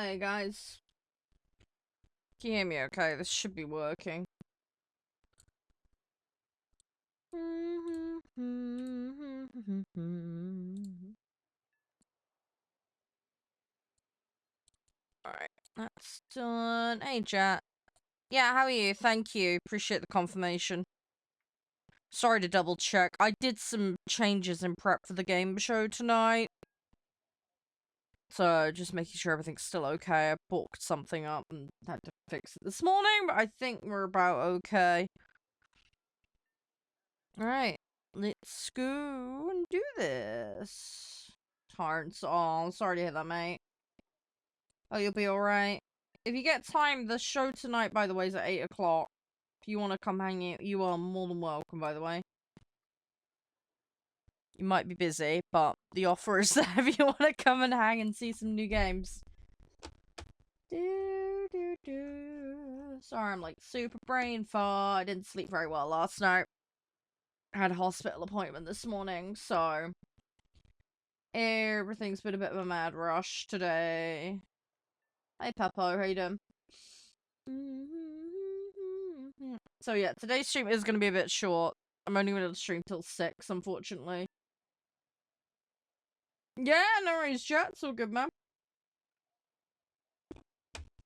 Hey guys, can you hear me okay? This should be working. Alright, that's done. Hey chat. Yeah, how are you? Thank you. Appreciate the confirmation. Sorry to double check. I did some changes in prep for the game show tonight. So, just making sure everything's still okay. I booked something up and had to fix it this morning, but I think we're about okay. Alright, let's go and do this. Hearts. Oh, sorry to hear that, mate. Oh, you'll be alright. If you get time, the show tonight, by the way, is at 8 o'clock. If you want to come hang out, you are more than welcome, by the way. You might be busy, but the offer is there if you want to come and hang and see some new games. Sorry, I'm like super brain fart. I didn't sleep very well last night. I had a hospital appointment this morning, so everything's been a bit of a mad rush today. Hi, Peppo. How you doing? So yeah, today's stream is going to be a bit short. I'm only going to stream till 6, unfortunately. Yeah, no worries, chat. It's all good, man.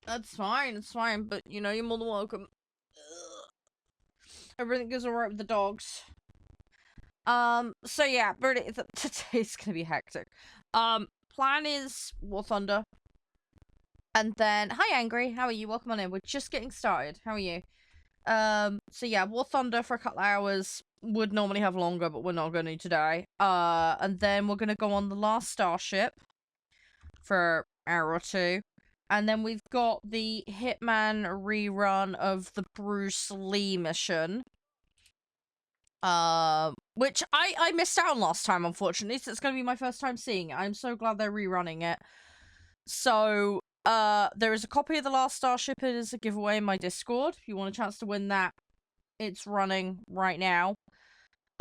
That's fine. It's fine. But, you know, you're more than welcome. Everything goes alright with the dogs. So yeah, today's going to be hectic. Plan is warthunder. And then, hi Angry, how are you? Welcome on in. We're just getting started. How are you? So yeah, warthunder for a couple hours. Would normally have longer, but we're not going to today. And then we're going to go on the last starship for an hour or two. And then we've got the Hitman rerun of the Bruce Lee mission. Which I missed out on last time, unfortunately, so it's going to be my first time seeing it. I'm so glad they're rerunning it. So, there is a copy of The Last Starship. It is a giveaway in my Discord. If you want a chance to win that, it's running right now.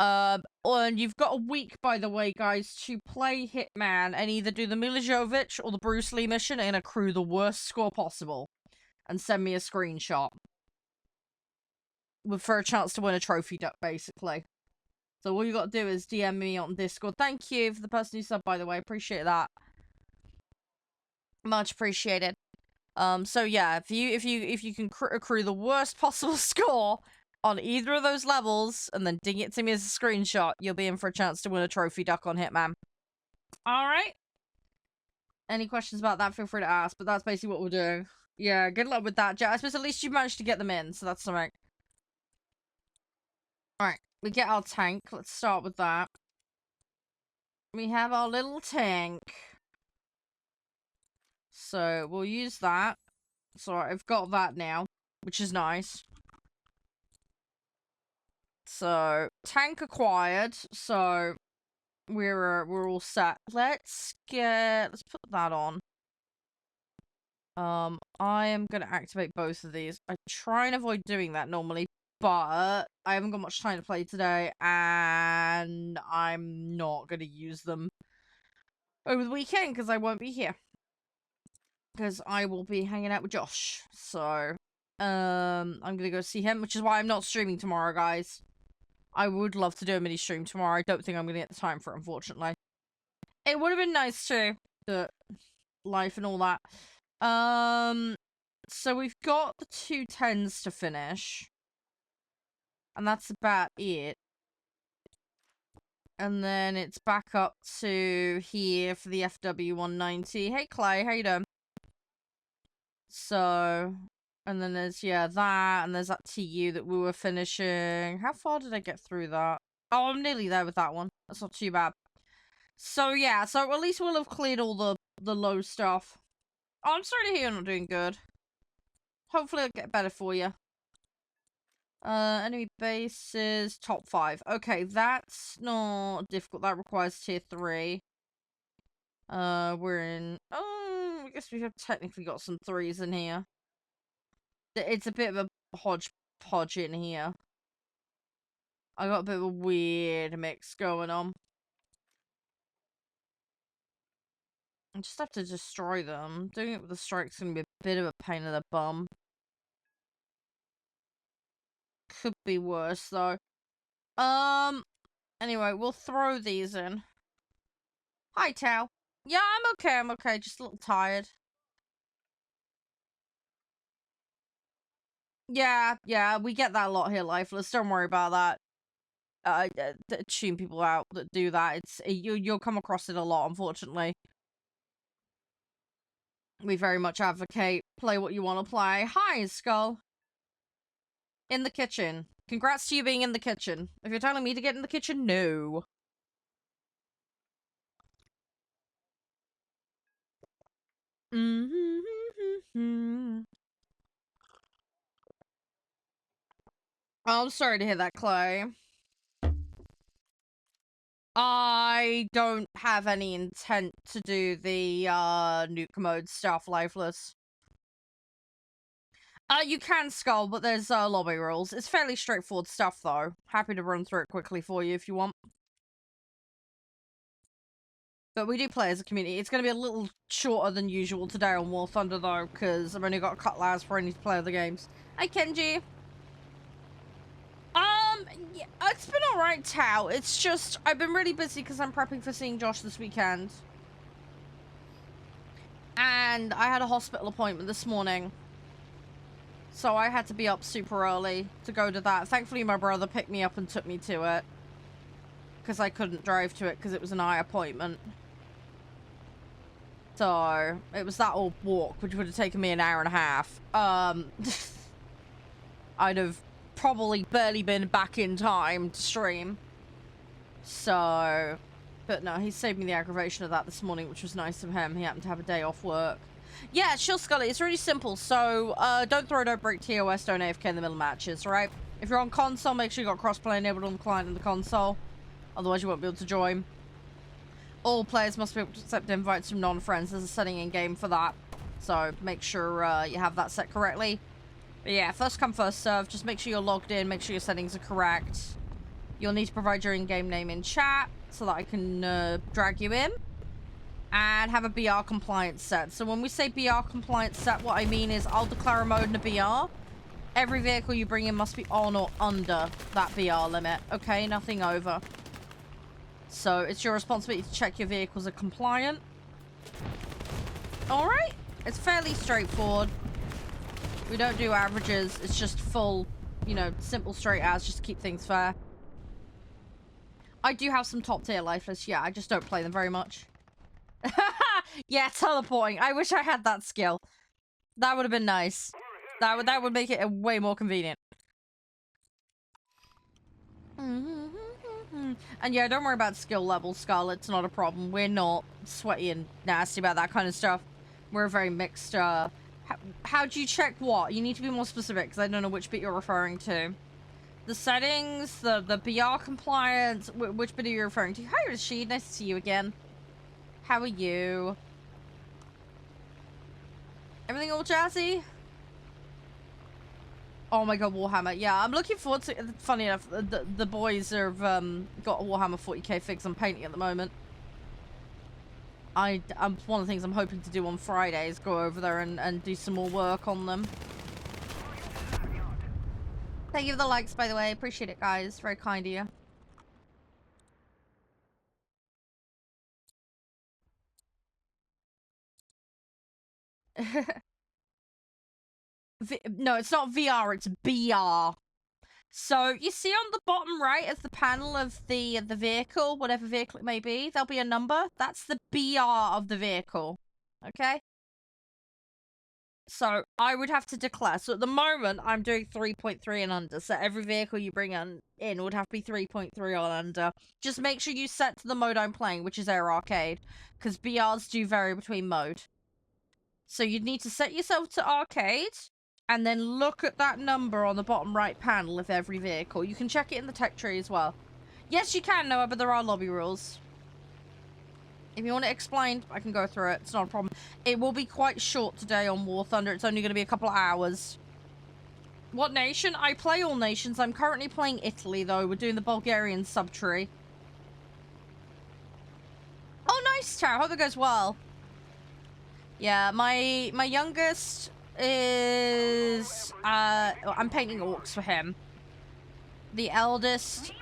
And you've got a week, by the way, guys, to play Hitman and either do the Mila Jovovich or the Bruce Lee mission and accrue the worst score possible. And send me a screenshot. For a chance to win a trophy duck, basically. So all you got to do is DM me on Discord. Thank you for the person who subbed, by the way. Appreciate that. Much appreciated. So yeah, if you can accrue the worst possible score on either of those levels and then ding it to me as a screenshot, you'll be in for a chance to win a trophy duck on Hitman. Alright? Any questions about that, feel free to ask, but that's basically what we're doing. Yeah, good luck with that, Jack. I suppose at least you managed to get them in, so that's something. Alright, we get our tank. Let's start with that. We have our little tank. So, we'll use that. So, I've got that now, which is nice. So, tank acquired. So, we're all set. Let's put that on. I am gonna activate both of these. I try and avoid doing that normally, but I haven't got much time to play today, and I'm not gonna use them over the weekend because I won't be here. Because I will be hanging out with Josh. So, I'm gonna go see him, which is why I'm not streaming tomorrow, guys. I would love to do a mini stream tomorrow. I don't think I'm gonna get the time for it, unfortunately. It would have been nice too, the life and all that. So we've got the 210s to finish. And that's about it. And then it's back up to here for the FW190. Hey Clay, how you doing? So, and then there's, yeah, that, and there's that TU that we were finishing. How far did I get through that? Oh, I'm nearly there with that one. That's not too bad. So, yeah, so at least we'll have cleared all the low stuff. Oh, I'm sorry to hear you're not doing good. Hopefully it'll get better for you. Enemy bases, top 5. Okay, that's not difficult. That requires tier 3. We're in... Oh, I guess we have technically got some 3s in here. It's a bit of a hodgepodge in here. I got a bit of a weird mix going on. I just have to destroy them. Doing it with the strike's gonna be a bit of a pain in the bum. Could be worse, though. Anyway, we'll throw these in. Hi, Tao. Yeah, I'm okay. Just a little tired. Yeah, we get that a lot here, Lifeless. Don't worry about that. Tune people out that do that. You'll come across it a lot, unfortunately. We very much advocate play what you want to play. Hi, Skull. In the kitchen. Congrats to you being in the kitchen. If you're telling me to get in the kitchen, no. I'm sorry to hear that, Clay. I don't have any intent to do the nuke mode stuff, Lifeless. You can Skull, but there's lobby rules. It's fairly straightforward stuff, though. Happy to run through it quickly for you if you want. But we do play as a community. It's going to be a little shorter than usual today on War Thunder, though, because I've only got a couple hours before I need to play other games. Hi, Kenji. Yeah, it's been alright, Tao. It's just, I've been really busy because I'm prepping for seeing Josh this weekend. And I had a hospital appointment this morning. So I had to be up super early to go to that. Thankfully, my brother picked me up and took me to it. Because I couldn't drive to it because it was an eye appointment. So, it was that old walk, which would have taken me an hour and a half. I'd have probably barely been back in time to stream. So, but no, he saved me the aggravation of that this morning, which was nice of him. He happened to have a day off work. Yeah, chill, Scully. It's really simple. So, don't throw, don't break TOS, don't AFK in the middle matches, right? If you're on console, make sure you got crossplay enabled on the client and the console. Otherwise, you won't be able to join. All players must be able to accept invites from non-friends. There's a setting in-game for that. So, make sure you have that set correctly. But yeah, first come, first serve. Just make sure you're logged in. Make sure your settings are correct. You'll need to provide your in-game name in chat so that I can drag you in. And have a BR compliance set. So when we say BR compliance set, what I mean is I'll declare a mode and a BR. Every vehicle you bring in must be on or under that BR limit. Okay, nothing over. So it's your responsibility to check your vehicles are compliant. Alright. It's fairly straightforward. We don't do averages. It's just full, you know, simple straight as just to keep things fair. I do have some top tier Lifeless. Yeah, I just don't play them very much. Yeah, teleporting. I wish I had that skill. That would have been nice. That would make it way more convenient. And yeah, don't worry about skill levels, Scarlet. It's not a problem. We're not sweaty and nasty about that kind of stuff. We're a very mixed, how do you check what? You need to be more specific, because I don't know which bit you're referring to. The settings, the BR compliance, which bit are you referring to? Hi, Rashid. Nice to see you again. How are you? Everything all jazzy? Oh my god, Warhammer. Yeah, I'm looking forward to it. Funny enough, the boys have got a Warhammer 40k fix I'm painting at the moment. One of the things I'm hoping to do on Friday is go over there and do some more work on them. Thank you for the likes, by the way. Appreciate it, guys. Very kind of you. No, it's not VR, it's BR. So, you see on the bottom right of the panel of the vehicle, whatever vehicle it may be, there'll be a number. That's the BR of the vehicle. Okay? So, I would have to declare. So, at the moment, I'm doing 3.3 and under. So, every vehicle you bring in would have to be 3.3 or under. Just make sure you set to the mode I'm playing, which is Air Arcade. Because BRs do vary between mode. So, you'd need to set yourself to Arcade. And then look at that number on the bottom right panel of every vehicle. You can check it in the tech tree as well. Yes, you can, Noah, but there are lobby rules. If you want it explained, I can go through it. It's not a problem. It will be quite short today on War Thunder. It's only going to be a couple of hours. What nation? I play all nations. I'm currently playing Italy, though. We're doing the Bulgarian subtree. Oh, nice, Tara. Hope it goes well. Yeah, my youngest is I'm painting orcs for him. The eldest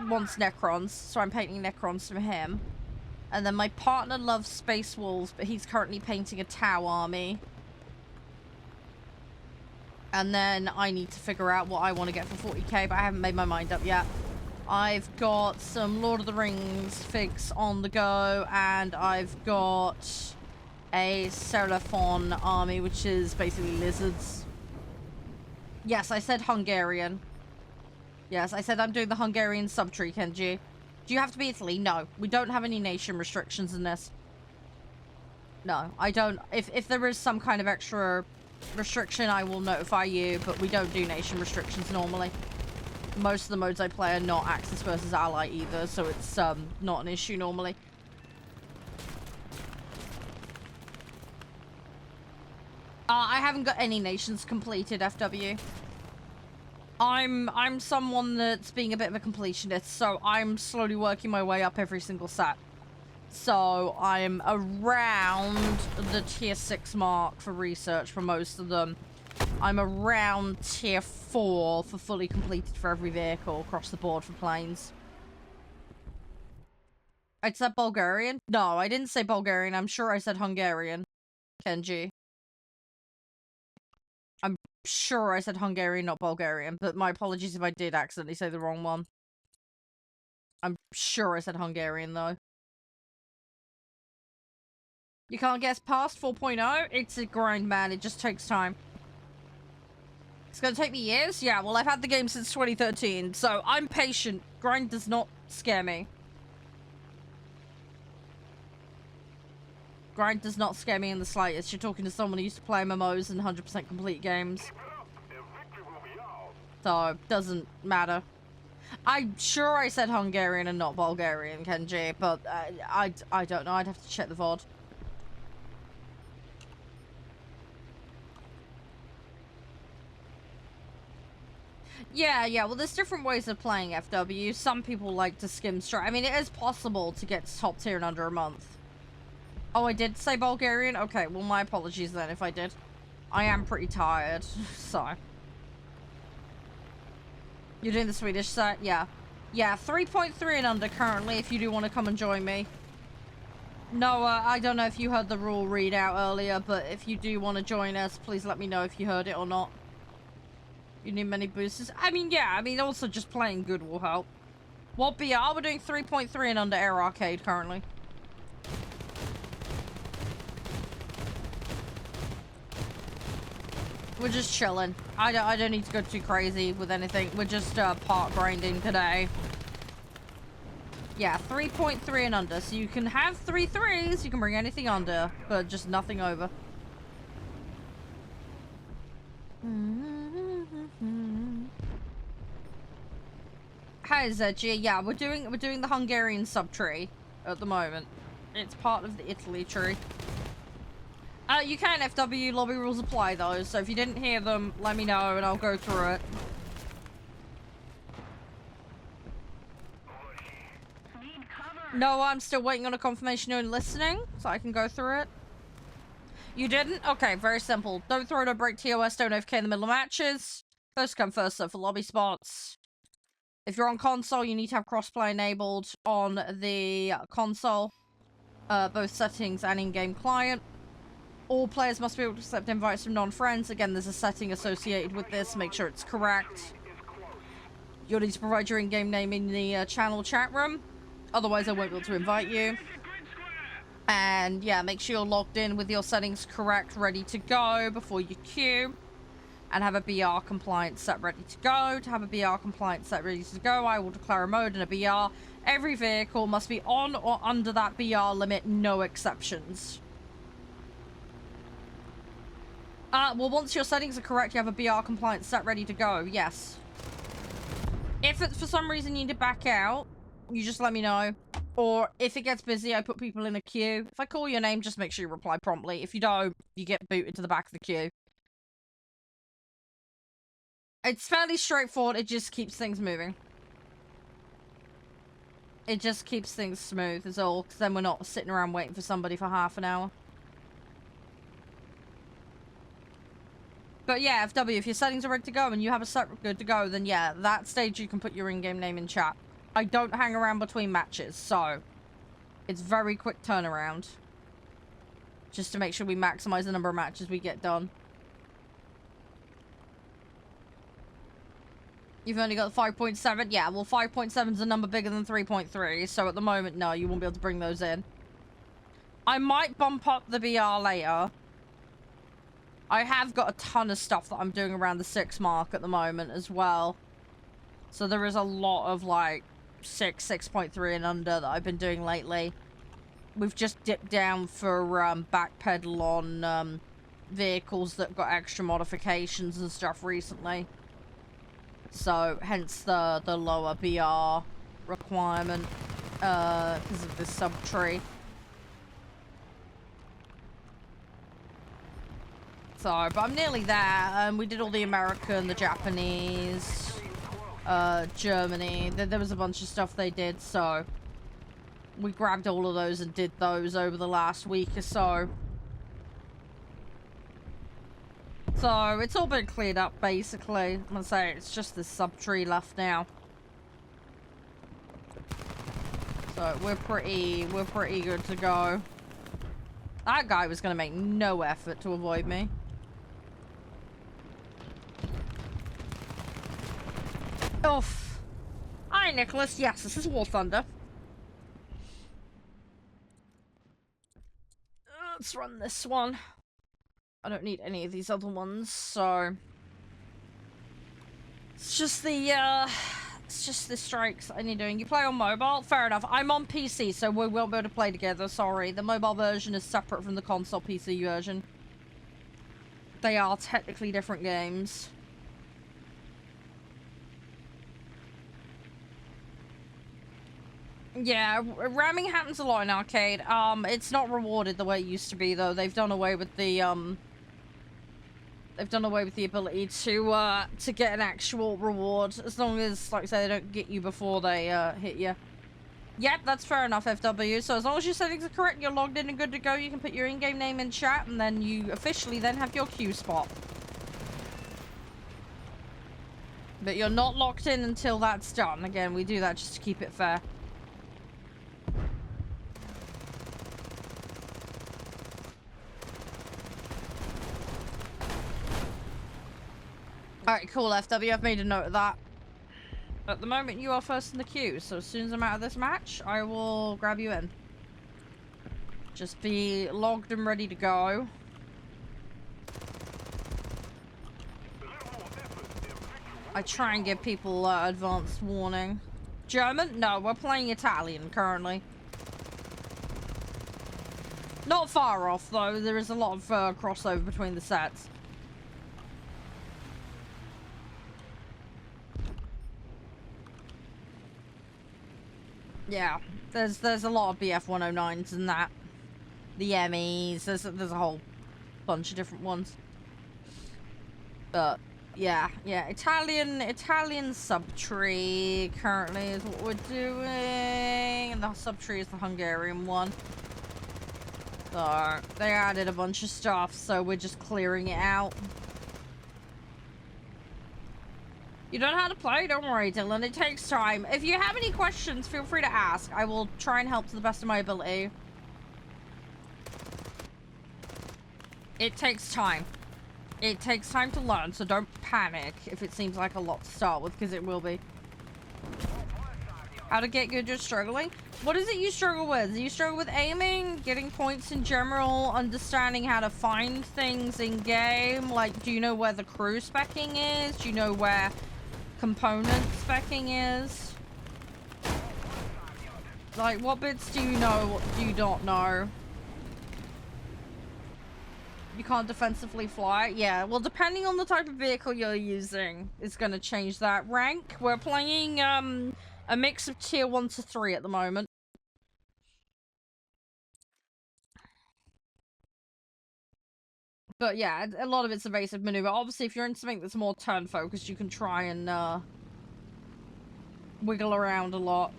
wants Necrons, so I'm painting Necrons for him. And then my partner loves Space Wolves, but he's currently painting a Tau army. And then I need to figure out what I want to get for 40k, but I haven't made my mind up yet. I've got some Lord of the Rings figs on the go, and I've got a Seraphon army, which is basically lizards. Yes, I said Hungarian. Yes, I said I'm doing the Hungarian subtree, Kenji. Do you have to be Italy? No. We don't have any nation restrictions in this. No, I don't. If there is some kind of extra restriction, I will notify you, but we don't do nation restrictions normally. Most of the modes I play are not Axis versus Ally either, so it's not an issue normally. I haven't got any nations completed, FW. I'm someone that's being a bit of a completionist, so I'm slowly working my way up every single set. So I'm around the tier 6 mark for research for most of them. I'm around tier 4 for fully completed for every vehicle across the board for planes. I said Bulgarian? No, I didn't say Bulgarian. I'm sure I said Hungarian. Kenji. I'm sure I said Hungarian, not Bulgarian, but my apologies if I did accidentally say the wrong one. I'm sure I said Hungarian, though. You can't guess past 4.0? It's a grind, man. It just takes time. It's gonna take me years? Yeah, well, I've had the game since 2013, so I'm patient. Grind does not scare me. Grind does not scare me in the slightest. You're talking to someone who used to play MMOs and 100% complete games. So, it doesn't matter. I'm sure I said Hungarian and not Bulgarian, Kenji, but I don't know. I'd have to check the VOD. Yeah, well, there's different ways of playing FW. Some people like to skim straight. I mean, it is possible to get to top tier in under a month. Oh, I did say Bulgarian? Okay, well, my apologies then if I did. I am pretty tired, so. You're doing the Swedish set? Yeah. Yeah, 3.3 and under currently if you do want to come and join me. Noah, I don't know if you heard the rule readout earlier, but if you do want to join us, please let me know if you heard it or not. You need many boosters? I mean, yeah, I mean, also just playing good will help. What BR? We're doing 3.3 and under Air Arcade currently. We're just chilling. I don't need to go too crazy with anything. We're just part grinding today. Yeah, 3.3 and under. So you can have 3 threes. You can bring anything under, but just nothing over. Hi Zedgy. Yeah, we're doing the Hungarian subtree at the moment. It's part of the Italy tree. You can FW, lobby rules apply though, so if you didn't hear them, let me know and I'll go through it. No, I'm still waiting on a confirmation you're listening, so I can go through it. You didn't? Okay, very simple. Don't throw, don't break TOS, don't AFK in the middle of matches. First come, first serve for lobby spots. If you're on console, you need to have crossplay enabled on the console. Both settings and in-game client. All players must be able to accept invites from non-friends. Again, there's a setting associated with this. Make sure it's correct. You'll need to provide your in-game name in the channel chat room. Otherwise, I won't be able to invite you. And yeah, make sure you're logged in with your settings correct, ready to go before you queue. And have a BR compliance set ready to go. To have a BR compliance set ready to go, I will declare a mode and a BR. Every vehicle must be on or under that BR limit, no exceptions. Well, once your settings are correct, you have a BR compliance set ready to go, yes. If it's for some reason you need to back out, you just let me know. Or if it gets busy, I put people in a queue. If I call your name, just make sure you reply promptly. If you don't, you get booted to the back of the queue. It's fairly straightforward, it just keeps things moving. It just keeps things smooth is all, because then we're not sitting around waiting for somebody for half an hour. But yeah, FW, if your settings are ready to go and you have a set good to go, then yeah, that stage you can put your in-game name in chat. I don't hang around between matches, so it's very quick turnaround. Just to make sure we maximize the number of matches we get done. You've only got 5.7? Yeah, well 5.7 is a number bigger than 3.3, so at the moment, no, you won't be able to bring those in. I might bump up the BR later. I have got a ton of stuff that I'm doing around the 6 mark at the moment as well. So there is a lot of like 6.3 and under that I've been doing lately. We've just dipped down for backpedal on vehicles that got extra modifications and stuff recently. So hence the lower BR requirement because of this subtree. So, but I'm nearly there. We did all the American, the Japanese, Germany. There was a bunch of stuff they did, so we grabbed all of those and did those over the last week or so. So, it's all been cleared up, basically. I'm gonna say it's just this subtree left now. So, we're pretty good to go. That guy was gonna make no effort to avoid me. Oof. Hi, Nicholas. Yes, this is War Thunder. Let's run this one. I don't need any of these other ones, so it's just the strikes I need doing. You play on mobile? Fair enough. I'm on PC, so we won't be able to play together. Sorry. The mobile version is separate from the console PC version. They are technically different games. Yeah, ramming happens a lot in arcade. It's not rewarded the way it used to be, though. They've done away with the, they've done away with the ability to get an actual reward, as long as, like I say, they don't get you before they, hit you. Yep, that's fair enough, FW. So as long as your settings are correct, you're logged in and good to go, you can put your in-game name in chat, and then you officially then have your queue spot. But you're not locked in until that's done. Again, we do that just to keep it fair. Alright, cool, FW. I've made a note of that. At the moment, you are first in the queue, so as soon as I'm out of this match, I will grab you in. Just be logged and ready to go. I try and give people advanced warning. German? No, we're playing Italian currently. Not far off, though. There is a lot of crossover between the sets. Yeah, there's a lot of BF 109s and that. The MEs, there's a whole bunch of different ones. But yeah, Italian subtree currently is what we're doing, and the subtree is the Hungarian one. So they added a bunch of stuff, so we're just clearing it out. You don't know how to play? Don't worry, Dylan. It takes time. If you have any questions, feel free to ask. I will try and help to the best of my ability. It takes time. It takes time to learn, so don't panic if it seems like a lot to start with, because it will be. How to get good, you're struggling? What is it you struggle with? Do you struggle with aiming, getting points in general, understanding how to find things in game? Like, do you know where the crew specking is? Do you know where component specking is? Like, what bits do you know, what do you not know? You can't defensively fly? Yeah, well, depending on the type of vehicle you're using, it's going to change that. Rank, we're playing a mix of tier 1 to 3 at the moment. But yeah, a lot of it's evasive maneuver. Obviously, if you're in something that's more turn-focused, you can try and wiggle around a lot.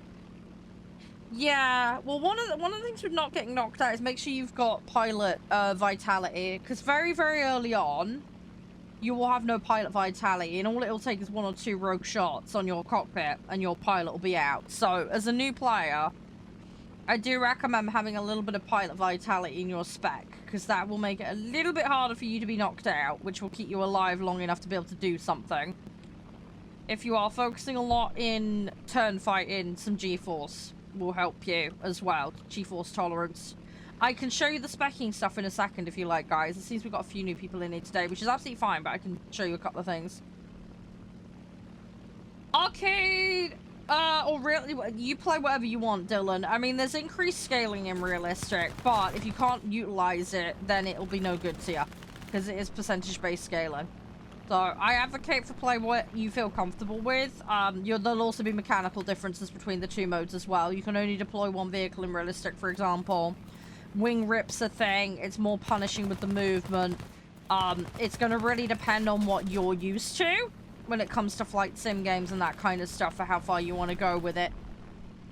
Yeah, well, one of the things with not getting knocked out is make sure you've got pilot vitality, because very, very early on, you will have no pilot vitality, and all it'll take is 1 or 2 rogue shots on your cockpit, and your pilot will be out. So, as a new player, I do recommend having a little bit of pilot vitality in your spec, because that will make it a little bit harder for you to be knocked out, which will keep you alive long enough to be able to do something. If you are focusing a lot in turn fighting, some G-Force will help you as well. G-Force tolerance. I can show you the specking stuff in a second if you like, guys. It seems we've got a few new people in here today, which is absolutely fine, but I can show you a couple of things. Arcade! Or really, you play whatever you want, Dylan. I mean, there's increased scaling in realistic, but if you can't utilize it, then it'll be no good to you, because it is percentage-based scaling. So, I advocate for play what you feel comfortable with. There'll also be mechanical differences between the 2 modes as well. You can only deploy 1 vehicle in realistic, for example. Wing rip's a thing. It's more punishing with the movement. It's going to really depend on what you're used to when it comes to flight sim games and that kind of stuff, for how far you want to go with it.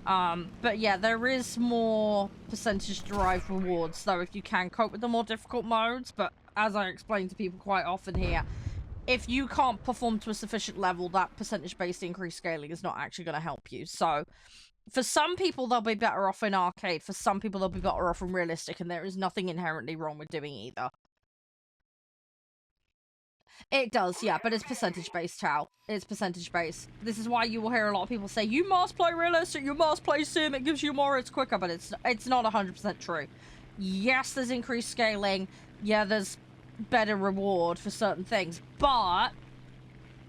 But yeah, there is more percentage-derived rewards, though, if you can cope with the more difficult modes. But as I explain to people quite often here, if you can't perform to a sufficient level, that percentage-based increased scaling is not actually going to help you. So, for some people, they'll be better off in arcade. For some people, they'll be better off in realistic, and there is nothing inherently wrong with doing either. It does, yeah, but it's percentage-based, Tal. It's percentage-based. This is why you will hear a lot of people say, you must play realistic, you must play sim, it gives you more, it's quicker, but it's not 100% true. Yes, there's increased scaling. Yeah, there's better reward for certain things, but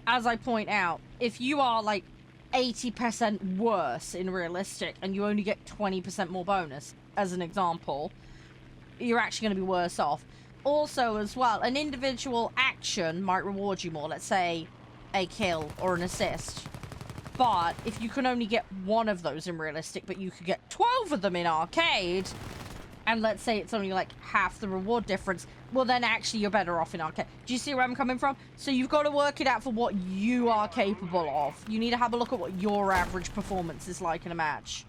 as I point out, if you are like 80% worse in realistic and you only get 20% more bonus, as an example, you're actually going to be worse off. Also, as well, an individual action might reward you more. Let's say a kill or an assist. But if you can only get 1 of those in realistic, but you could get 12 of them in arcade, and let's say it's only like half the reward difference, well, then actually you're better off in arcade. Do you see where I'm coming from? So you've got to work it out for what you are capable of. You need to have a look at what your average performance is like in a match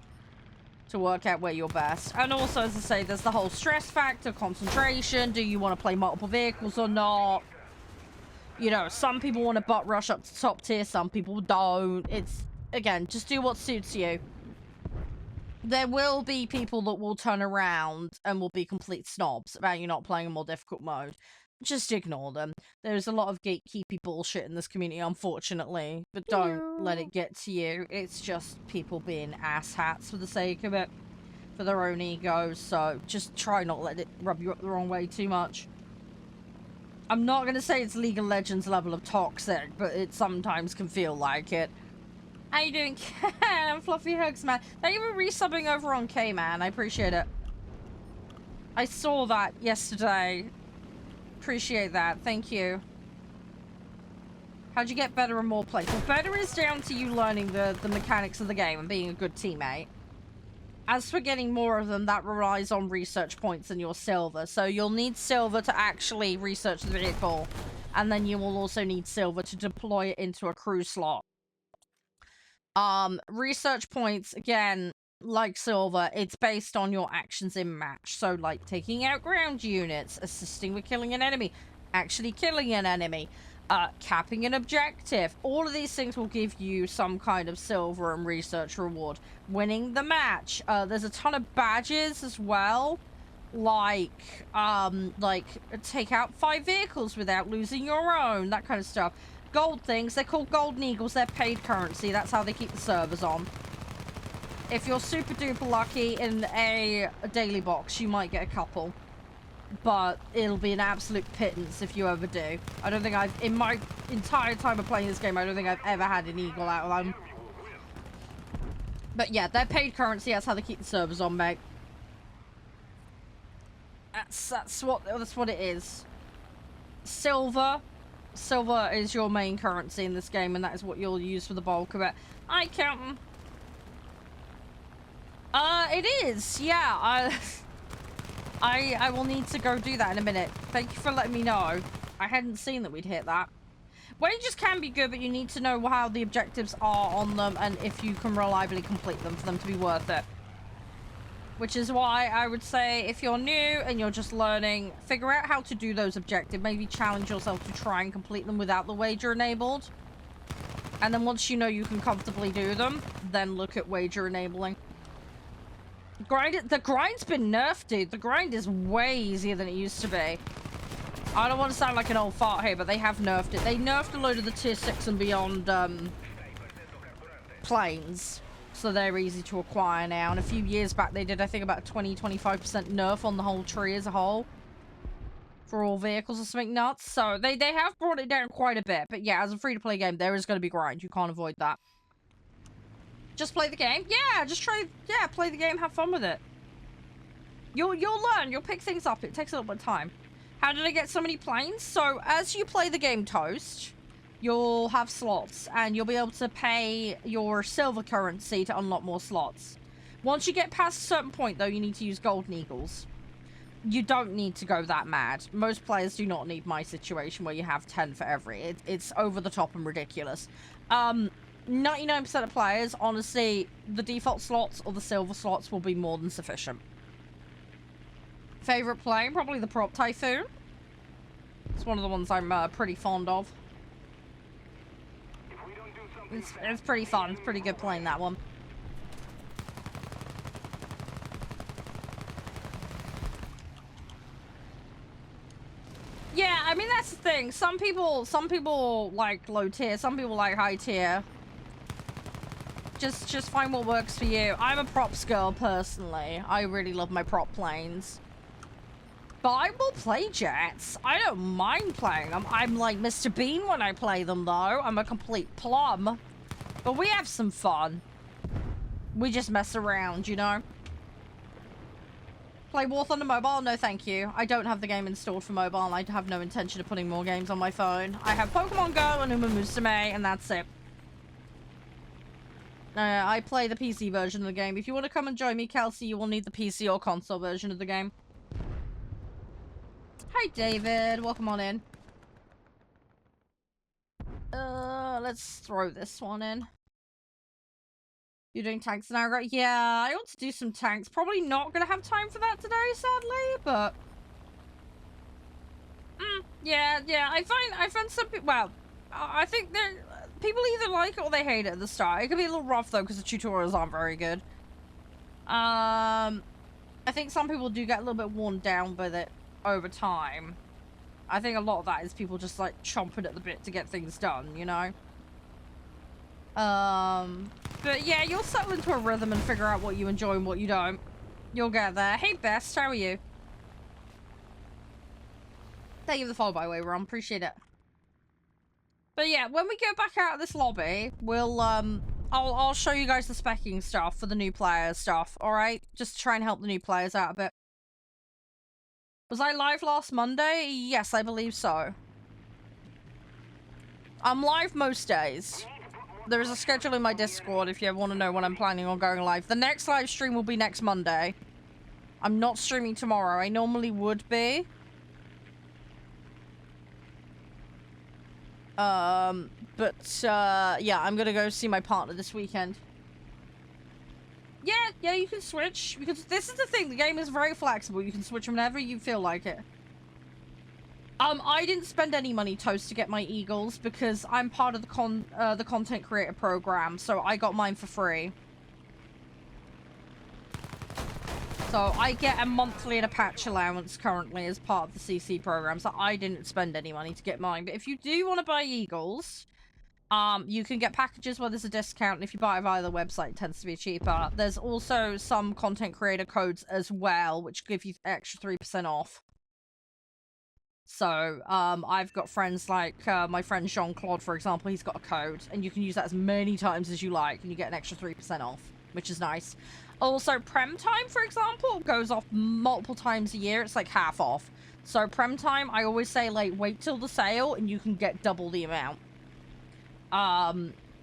to work out where you're best. And also, as I say, there's the whole stress factor, concentration. Do you want to play multiple vehicles or not? You know, some people want to butt rush up to top tier, some people don't. It's, again, just do what suits you. There will be people that will turn around and will be complete snobs about you not playing a more difficult mode. Just ignore them. There's a lot of gatekeepy bullshit in this community, unfortunately. But don't let it get to you. It's just people being asshats for the sake of it. For their own egos. So just try not to let it rub you up the wrong way too much. I'm not going to say it's League of Legends level of toxic, but it sometimes can feel like it. How you doing, Ken? Fluffy hugs, man. Thank you for resubbing over on K, man. I appreciate it. I saw that yesterday. Appreciate that. Thank you. How'd you get better and more plays? Well, better is down to you learning the mechanics of the game and being a good teammate. As for getting more of them, that relies on research points and your silver. So you'll need silver to actually research the vehicle. And then you will also need silver to deploy it into a crew slot. Research points, again, like silver, it's based on your actions in match. So, like, taking out ground units, assisting with killing an enemy, actually killing an enemy, capping an objective. All of these things will give you some kind of silver and research reward. Winning the match. There's a ton of badges as well. Like, take out 5 vehicles without losing your own, that kind of stuff. Gold things, they're called golden eagles, they're paid currency, that's how they keep the servers on. If you're super duper lucky in a daily box, you might get a couple. But it'll be an absolute pittance if you ever do. I don't think in my entire time of playing this game, I don't think I've ever had an eagle out of them. But yeah, they're paid currency, that's how they keep the servers on, mate. That's what it is. Silver is your main currency in this game, and that is what you'll use for the bulk of it. Hi, Captain. It is, yeah. I will need to go do that in a minute. Thank you for letting me know. I hadn't seen that we'd hit that. Wages can be good, but you need to know how the objectives are on them, and if you can reliably complete them for them to be worth it. Which is why I would say if you're new and you're just learning, figure out how to do those objectives. Maybe challenge yourself to try and complete them without the wager enabled. And then once you know you can comfortably do them, then look at wager enabling. The grind's been nerfed, dude. The grind is way easier than it used to be. I don't want to sound like an old fart here, but they have nerfed it. They nerfed a load of the tier 6 and beyond planes. So they're easy to acquire now. And a few years back, they did, I think, about a 20-25% nerf on the whole tree as a whole. For all vehicles or something nuts. So they have brought it down quite a bit. But yeah, as a free-to-play game, there is going to be grind. You can't avoid that. Just play the game? Yeah, just try... Yeah, play the game. Have fun with it. You'll learn. You'll pick things up. It takes a little bit of time. How did I get so many planes? So as you play the game Toast... You'll have slots, and you'll be able to pay your silver currency to unlock more slots. Once you get past a certain point, though, you need to use golden eagles. You don't need to go that mad. Most players do not need my situation where you have 10 for every. It's over the top and ridiculous. 99% of players, honestly, the default slots or the silver slots will be more than sufficient. Favorite plane? Probably the Prop Typhoon. It's one of the ones I'm pretty fond of. It's pretty fun. It's pretty good playing that one. Yeah, I mean, that's the thing. Some people like low tier. Some people like high tier. Just find what works for you. I'm a props girl, personally. I really love my prop planes. But I will play jets. I don't mind playing them. I'm like Mr. Bean when I play them, though. I'm a complete plum. But we have some fun. We just mess around, you know? Play War Thunder Mobile? No, thank you. I don't have the game installed for mobile, and I have no intention of putting more games on my phone. I have Pokemon Go and Uma Musume, and that's it. I play the PC version of the game. If you want to come and join me, Kelsey, you will need the PC or console version of the game. Hi, David. Welcome on in. Let's throw this one in. You're doing tanks now, right? Yeah, I want to do some tanks. Probably not going to have time for that today, sadly, but... yeah. I find some people... Well, I think people either like it or they hate it at the start. It can be a little rough, though, because the tutorials aren't very good. I think some people do get a little bit worn down with it over time. I think a lot of that is people just like chomping at the bit to get things done, you know? But yeah, you'll settle into a rhythm and figure out what you enjoy and what you don't. You'll get there. Hey Best, how are you? Thank you for the follow, by the way, Ron. Appreciate it. But yeah, when we get back out of this lobby, we'll I'll show you guys the specking stuff for the new players stuff, alright? Just to try and help the new players out a bit. Was I live last Monday? Yes, I believe so. I'm live most days. There is a schedule in my Discord if you ever want to know when I'm planning on going live. The next live stream will be next Monday. I'm not streaming tomorrow. I normally would be. Yeah, I'm gonna go see my partner this weekend. Yeah, you can switch. Because this is the thing, the game is very flexible. You can switch whenever you feel like it. I didn't spend any money, Toast, to get my Eagles because I'm part of the content creator program, so I got mine for free. So I get a monthly and a patch allowance currently as part of the CC program, so I didn't spend any money to get mine. But if you do want to buy Eagles, you can get packages where there's a discount, and if you buy it via the website, it tends to be cheaper. There's also some content creator codes as well, which give you extra 3% off. So, I've got friends like, my friend Jean-Claude, for example, he's got a code, and you can use that as many times as you like, and you get an extra 3% off, which is nice. Also, Prem Time, for example, goes off multiple times a year. It's like half off. So, Prem Time, I always say, like, wait till the sale, and you can get double the amount.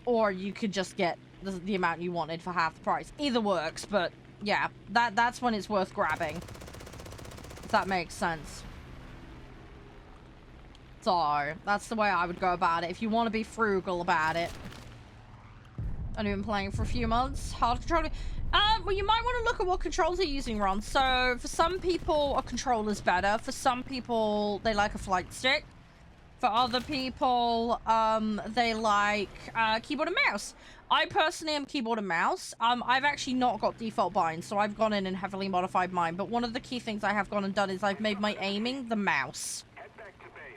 Or you could just get the amount you wanted for half the price. Either works, but, yeah, that's when it's worth grabbing. If that makes sense. So, that's the way I would go about it. If you want to be frugal about it. I've been playing for a few months. Hard controlling. Well, you might want to look at what controls you're using, Ron. So, for some people, a controller's better. For some people, they like a flight stick. For other people, they like keyboard and mouse. I personally am keyboard and mouse. I've actually not got default binds, so I've gone in and heavily modified mine. But one of the key things I have gone and done is I've made my aiming the mouse.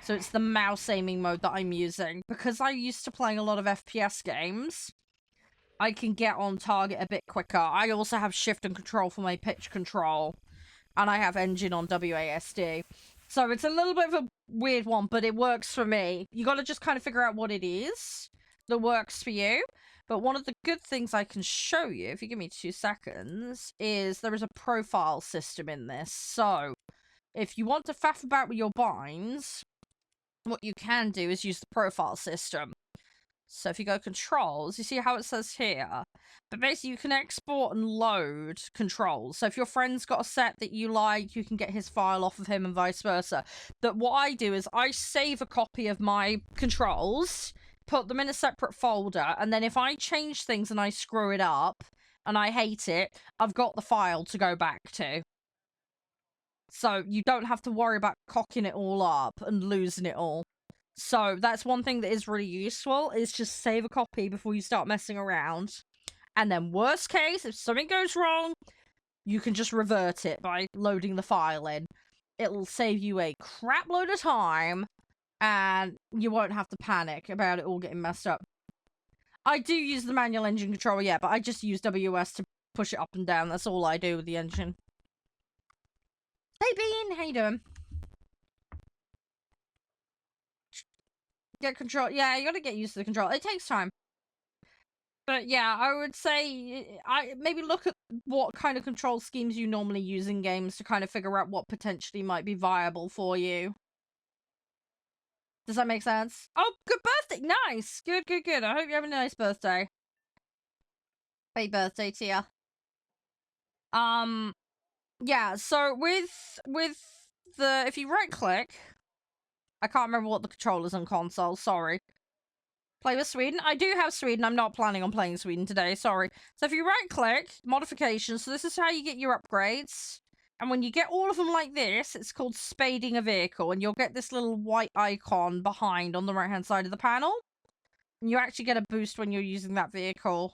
So it's the mouse aiming mode that I'm using. Because I used to playing a lot of FPS games, I can get on target a bit quicker. I also have shift and control for my pitch control. And I have engine on WASD. So it's a little bit of a weird one, but it works for me. You got to just kind of figure out what it is that works for you. But one of the good things I can show you, if you give me 2 seconds, is there is a profile system in this. So if you want to faff about with your binds, what you can do is use the profile system. So if you go controls, you see how it says here? But basically you can export and load controls. So if your friend's got a set that you like, you can get his file off of him and vice versa. But what I do is I save a copy of my controls, put them in a separate folder, and then if I change things and I screw it up and I hate it, I've got the file to go back to. So you don't have to worry about cocking it all up and losing it all. So that's one thing that is really useful, is just save a copy before you start messing around. And then worst case, if something goes wrong, you can just revert it by loading the file in. It'll save you a crap load of time, and you won't have to panic about it all getting messed up. I do use the manual engine controller, yeah, but I just use WS to push it up and down. That's all I do with the engine. Hey Bean, how you doing? Get control. Yeah, you gotta get used to the control. It takes time. But yeah, I would say I maybe look at what kind of control schemes you normally use in games to kind of figure out what potentially might be viable for you. Does that make sense? Oh, good birthday! Nice! Good, good, good. I hope you have a nice birthday. Happy birthday to you. Yeah, so with the, if you right click, I can't remember what the control is on console, sorry. Play with Sweden. I do have Sweden. I'm not planning on playing Sweden today. Sorry. So if you right click, modifications. So this is how you get your upgrades. And when you get all of them like this, it's called spading a vehicle. And you'll get this little white icon behind on the right hand side of the panel. And you actually get a boost when you're using that vehicle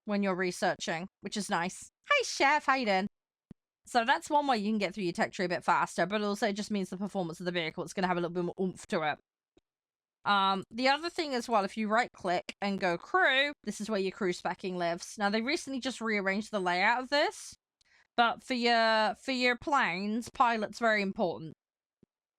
when you're researching, which is nice. Hey Chef, how you doing? So that's one way you can get through your tech tree a bit faster, but also it just means the performance of the vehicle, it's going to have a little bit more oomph to it. The other thing as well, if you right click and go crew, this is where your crew specking lives. Now they recently just rearranged the layout of this, but for your planes, pilot's very important.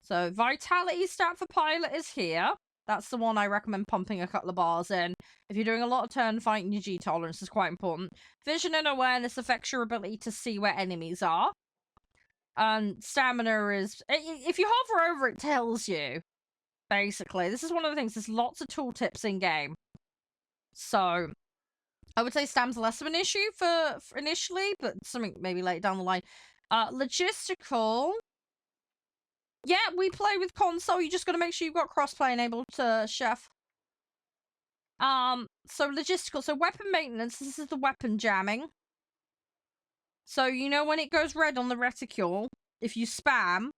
So vitality stat for pilot is here. That's the one I recommend pumping a couple of bars in. If you're doing a lot of turn fighting, your G tolerance is quite important. Vision and awareness affects your ability to see where enemies are. And stamina is, if you hover over it, tells you. Basically, this is one of the things. There's lots of tooltips in game, so I would say stam's less of an issue for initially, but something maybe later down the line. Logistical. Yeah, we play with console. You just got to make sure you've got crossplay enabled, Chef. So logistical. So weapon maintenance. This is the weapon jamming. So you know when it goes red on the reticule, if you spam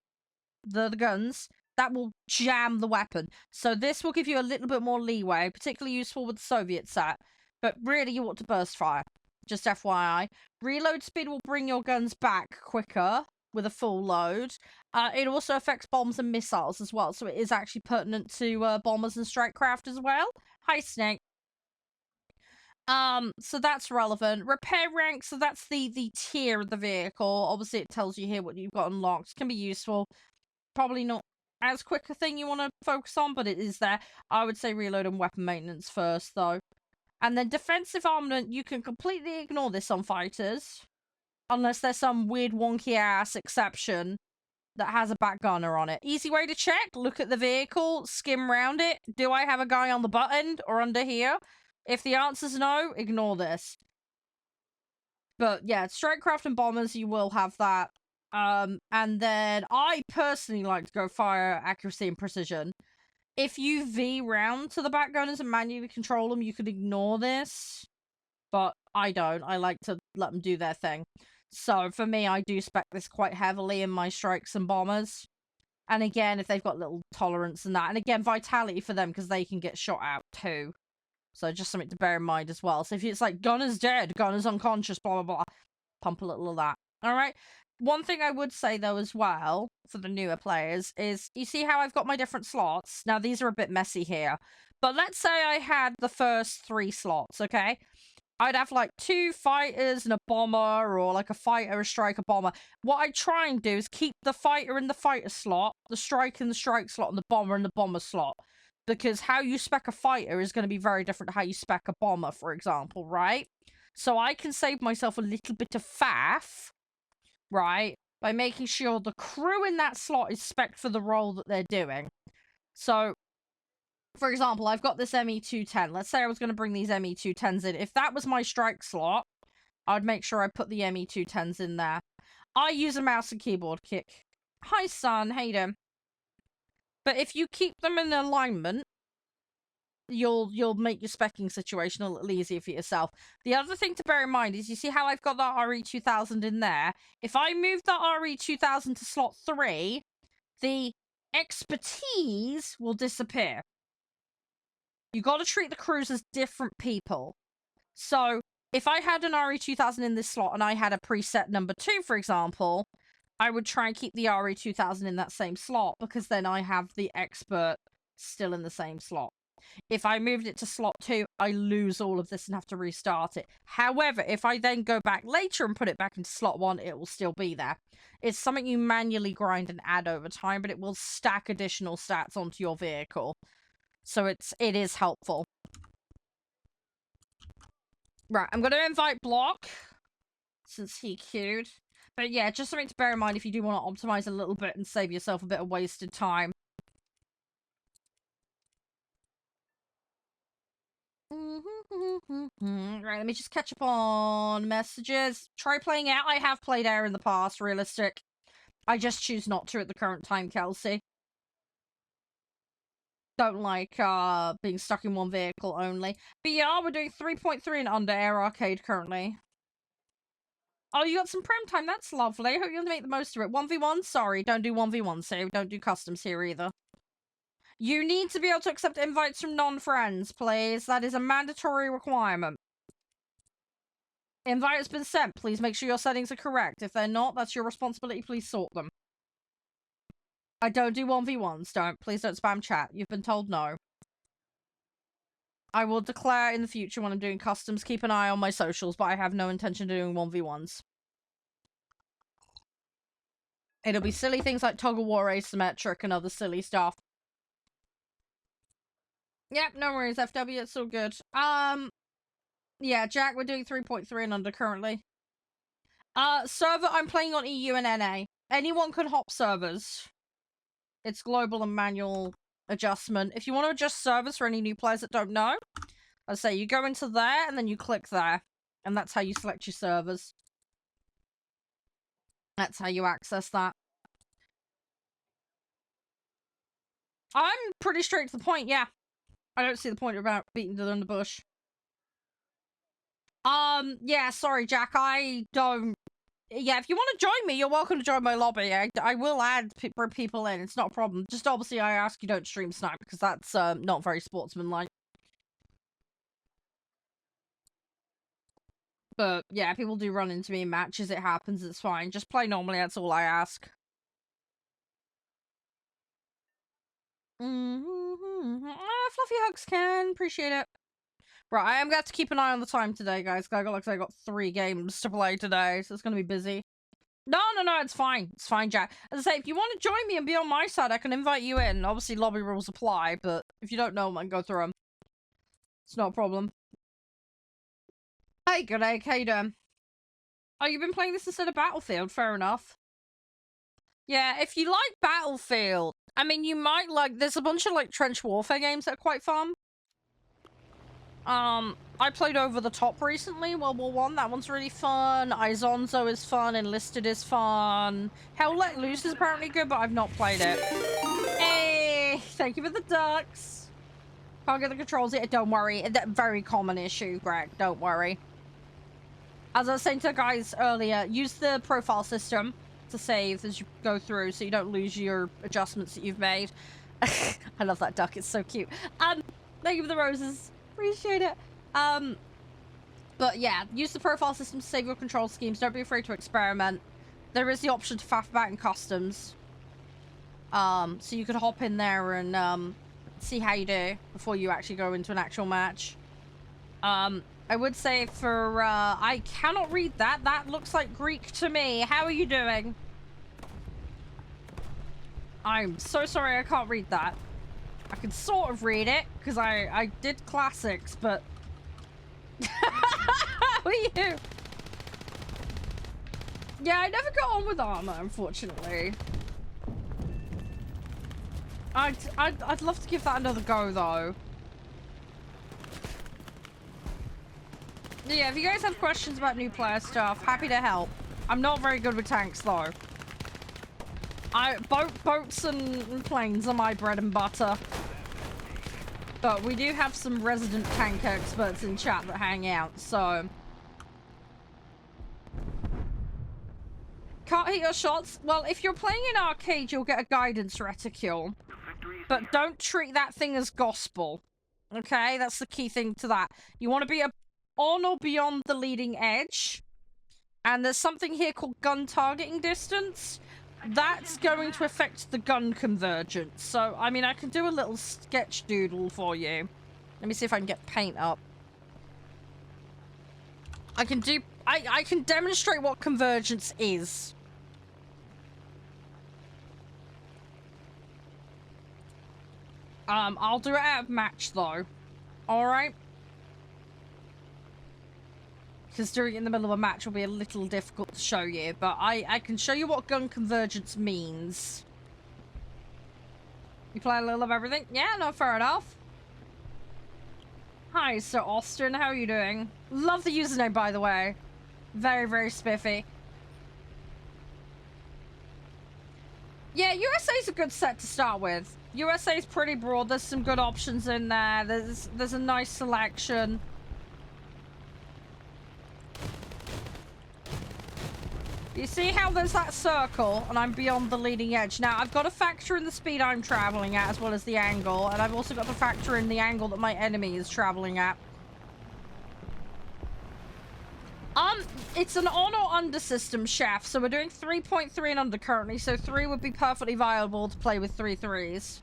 the guns, that will jam the weapon. So this will give you a little bit more leeway, particularly useful with the Soviet set. But really, you want to burst fire. Just FYI. Reload speed will bring your guns back quicker with a full load. It also affects bombs and missiles as well, so it is actually pertinent to bombers and strike craft as well. Hi, Snake. So that's relevant. Repair rank, so that's the tier of the vehicle. Obviously, it tells you here what you've got unlocked. It can be useful. Probably not as quick a thing you want to focus on, but it is there. I would say reload and weapon maintenance first, though. And then defensive armament, you can completely ignore this on fighters. Unless there's some weird wonky-ass exception that has a back gunner on it. Easy way to check, look at the vehicle, skim round it. Do I have a guy on the butt end or under here? If the answer's no, ignore this. But yeah, strikecraft and bombers, you will have that. And then I personally like to go fire accuracy and precision. If you V round to the back gunners and manually control them, you could ignore this. But I don't. I like to let them do their thing. So for me, I do spec this quite heavily in my strikes and bombers. And again, if they've got little tolerance and that. And again, vitality for them because they can get shot out too. So just something to bear in mind as well. So if it's like, gunner's dead, gunner's unconscious, blah, blah, blah. Pump a little of that. Alright? One thing I would say though as well, for the newer players, is you see how I've got my different slots? Now these are a bit messy here. But let's say I had the first 3 slots, okay? I'd have like 2 fighters and a bomber, or like a fighter, a striker, bomber. What I try and do is keep the fighter in the fighter slot, the striker in the strike slot, and the bomber in the bomber slot. Because how you spec a fighter is going to be very different to how you spec a bomber, for example, right? So I can save myself a little bit of faff, right? By making sure the crew in that slot is spec'd for the role that they're doing. So, for example, I've got this ME210. Let's say I was going to bring these ME210s in. If that was my strike slot, I'd make sure I put the ME210s in there. I use a mouse and keyboard kick. Hi, son. How you doing? But if you keep them in alignment, you'll make your specking situation a little easier for yourself. The other thing to bear in mind is you see how I've got that RE2000 in there? If I move that RE2000 to slot 3, the expertise will disappear. You got to treat the crews as different people. So if I had an RE2000 in this slot and I had a preset number 2, for example, I would try and keep the RE2000 in that same slot because then I have the expert still in the same slot. If I moved it to slot 2, I lose all of this and have to restart it. However, if I then go back later and put it back into slot 1, it will still be there. It's something you manually grind and add over time, but it will stack additional stats onto your vehicle. So it is helpful. Right, I'm going to invite Block, since he queued. But yeah, just something to bear in mind if you do want to optimize a little bit and save yourself a bit of wasted time. Right, let me just catch up on messages. Try playing out. I have played air in the past, realistic. I just choose not to at the current time, Kelsey. Don't like being stuck in one vehicle only. But yeah, we're doing 3.3 and under air arcade currently. Oh, you got some prem time. That's lovely. Hope you're going to make the most of it. 1v1? Sorry, don't do 1v1, so don't do customs here either. You need to be able to accept invites from non-friends, please. That is a mandatory requirement. Invite has been sent. Please make sure your settings are correct. If they're not, that's your responsibility. Please sort them. I don't do 1v1s. Don't. Please don't spam chat. You've been told no. I will declare in the future when I'm doing customs. Keep an eye on my socials, but I have no intention of doing 1v1s. It'll be silly things like toggle war asymmetric and other silly stuff. Yep, no worries, FW, it's all good. Yeah, Jack, we're doing 3.3 and under currently. Server, I'm playing on EU and NA. Anyone can hop servers. It's global and manual adjustment. If you want to adjust servers for any new players that don't know, I say you go into there and then you click there. And that's how you select your servers. That's how you access that. I'm pretty straight to the point, yeah. I don't see the point about beating dead in the bush. Yeah, sorry, Jack, I don't... Yeah, if you want to join me, you're welcome to join my lobby. I will add people in, it's not a problem. Just obviously I ask you don't stream snipe, because that's not very sportsmanlike. But, yeah, people do run into me in matches, it happens, it's fine. Just play normally, that's all I ask. Fluffy hugs, Ken. Appreciate it. Right, I am going to have to keep an eye on the time today, guys. I got 3 games to play today, so it's going to be busy. No, it's fine. It's fine, Jack. As I say, if you want to join me and be on my side, I can invite you in. Obviously, lobby rules apply, but if you don't know them, I can go through them. It's not a problem. Hey, good egg. How you doing? Oh, you've been playing this instead of Battlefield? Fair enough. Yeah, if you like Battlefield, I mean, you might like... There's a bunch of, like, trench warfare games that are quite fun. I played Over the Top recently, World War I. That one's really fun. Izonzo is fun. Enlisted is fun. Hell Let Loose is apparently good, but I've not played it. Hey, thank you for the ducks. Can't get the controls yet. Don't worry. That very common issue, Greg. Don't worry. As I was saying to the guys earlier, use the profile system to save as you go through so you don't lose your adjustments that you've made. I love that duck, it's so cute. Thank you for the roses. Appreciate it. But yeah, use the profile system to save your control schemes. Don't be afraid to experiment. There is the option to faff about in customs. So you could hop in there and see how you do before you actually go into an actual match. I would say for, I cannot read that. That looks like Greek to me. How are you doing? I'm so sorry I can't read that. I can sort of read it, because I did classics, but... How are you? Yeah, I never got on with armor, unfortunately. I'd love to give that another go, though. Yeah, if you guys have questions about new player stuff, happy to help. I'm not very good with tanks, though. Boats and planes are my bread and butter. But we do have some resident tank experts in chat that hang out, so... Can't hit your shots? Well, if you're playing in arcade, you'll get a guidance reticule. But don't treat that thing as gospel. Okay? That's the key thing to that. You want to be on or beyond the leading edge. And there's something here called gun targeting distance. That's going to affect the gun convergence. So, I mean, I can do a little sketch doodle for you. Let me see if I can get paint up. I can demonstrate what convergence is. I'll do it out of match, though. Alright? Because doing it in the middle of a match will be a little difficult to show you. But I can show you what gun convergence means. You play a little of everything? Yeah, no, fair enough. Hi, Sir Austin. How are you doing? Love the username, by the way. Very, very spiffy. Yeah, USA's a good set to start with. USA's pretty broad. There's some good options in there. There's a nice selection. You see how there's that circle and I'm beyond the leading edge. Now, I've got to factor in the speed I'm traveling at as well as the angle. And I've also got to factor in the angle that my enemy is traveling at. It's an on or under system, chef. So we're doing 3.3 and under currently. So 3 would be perfectly viable to play with 3 3s.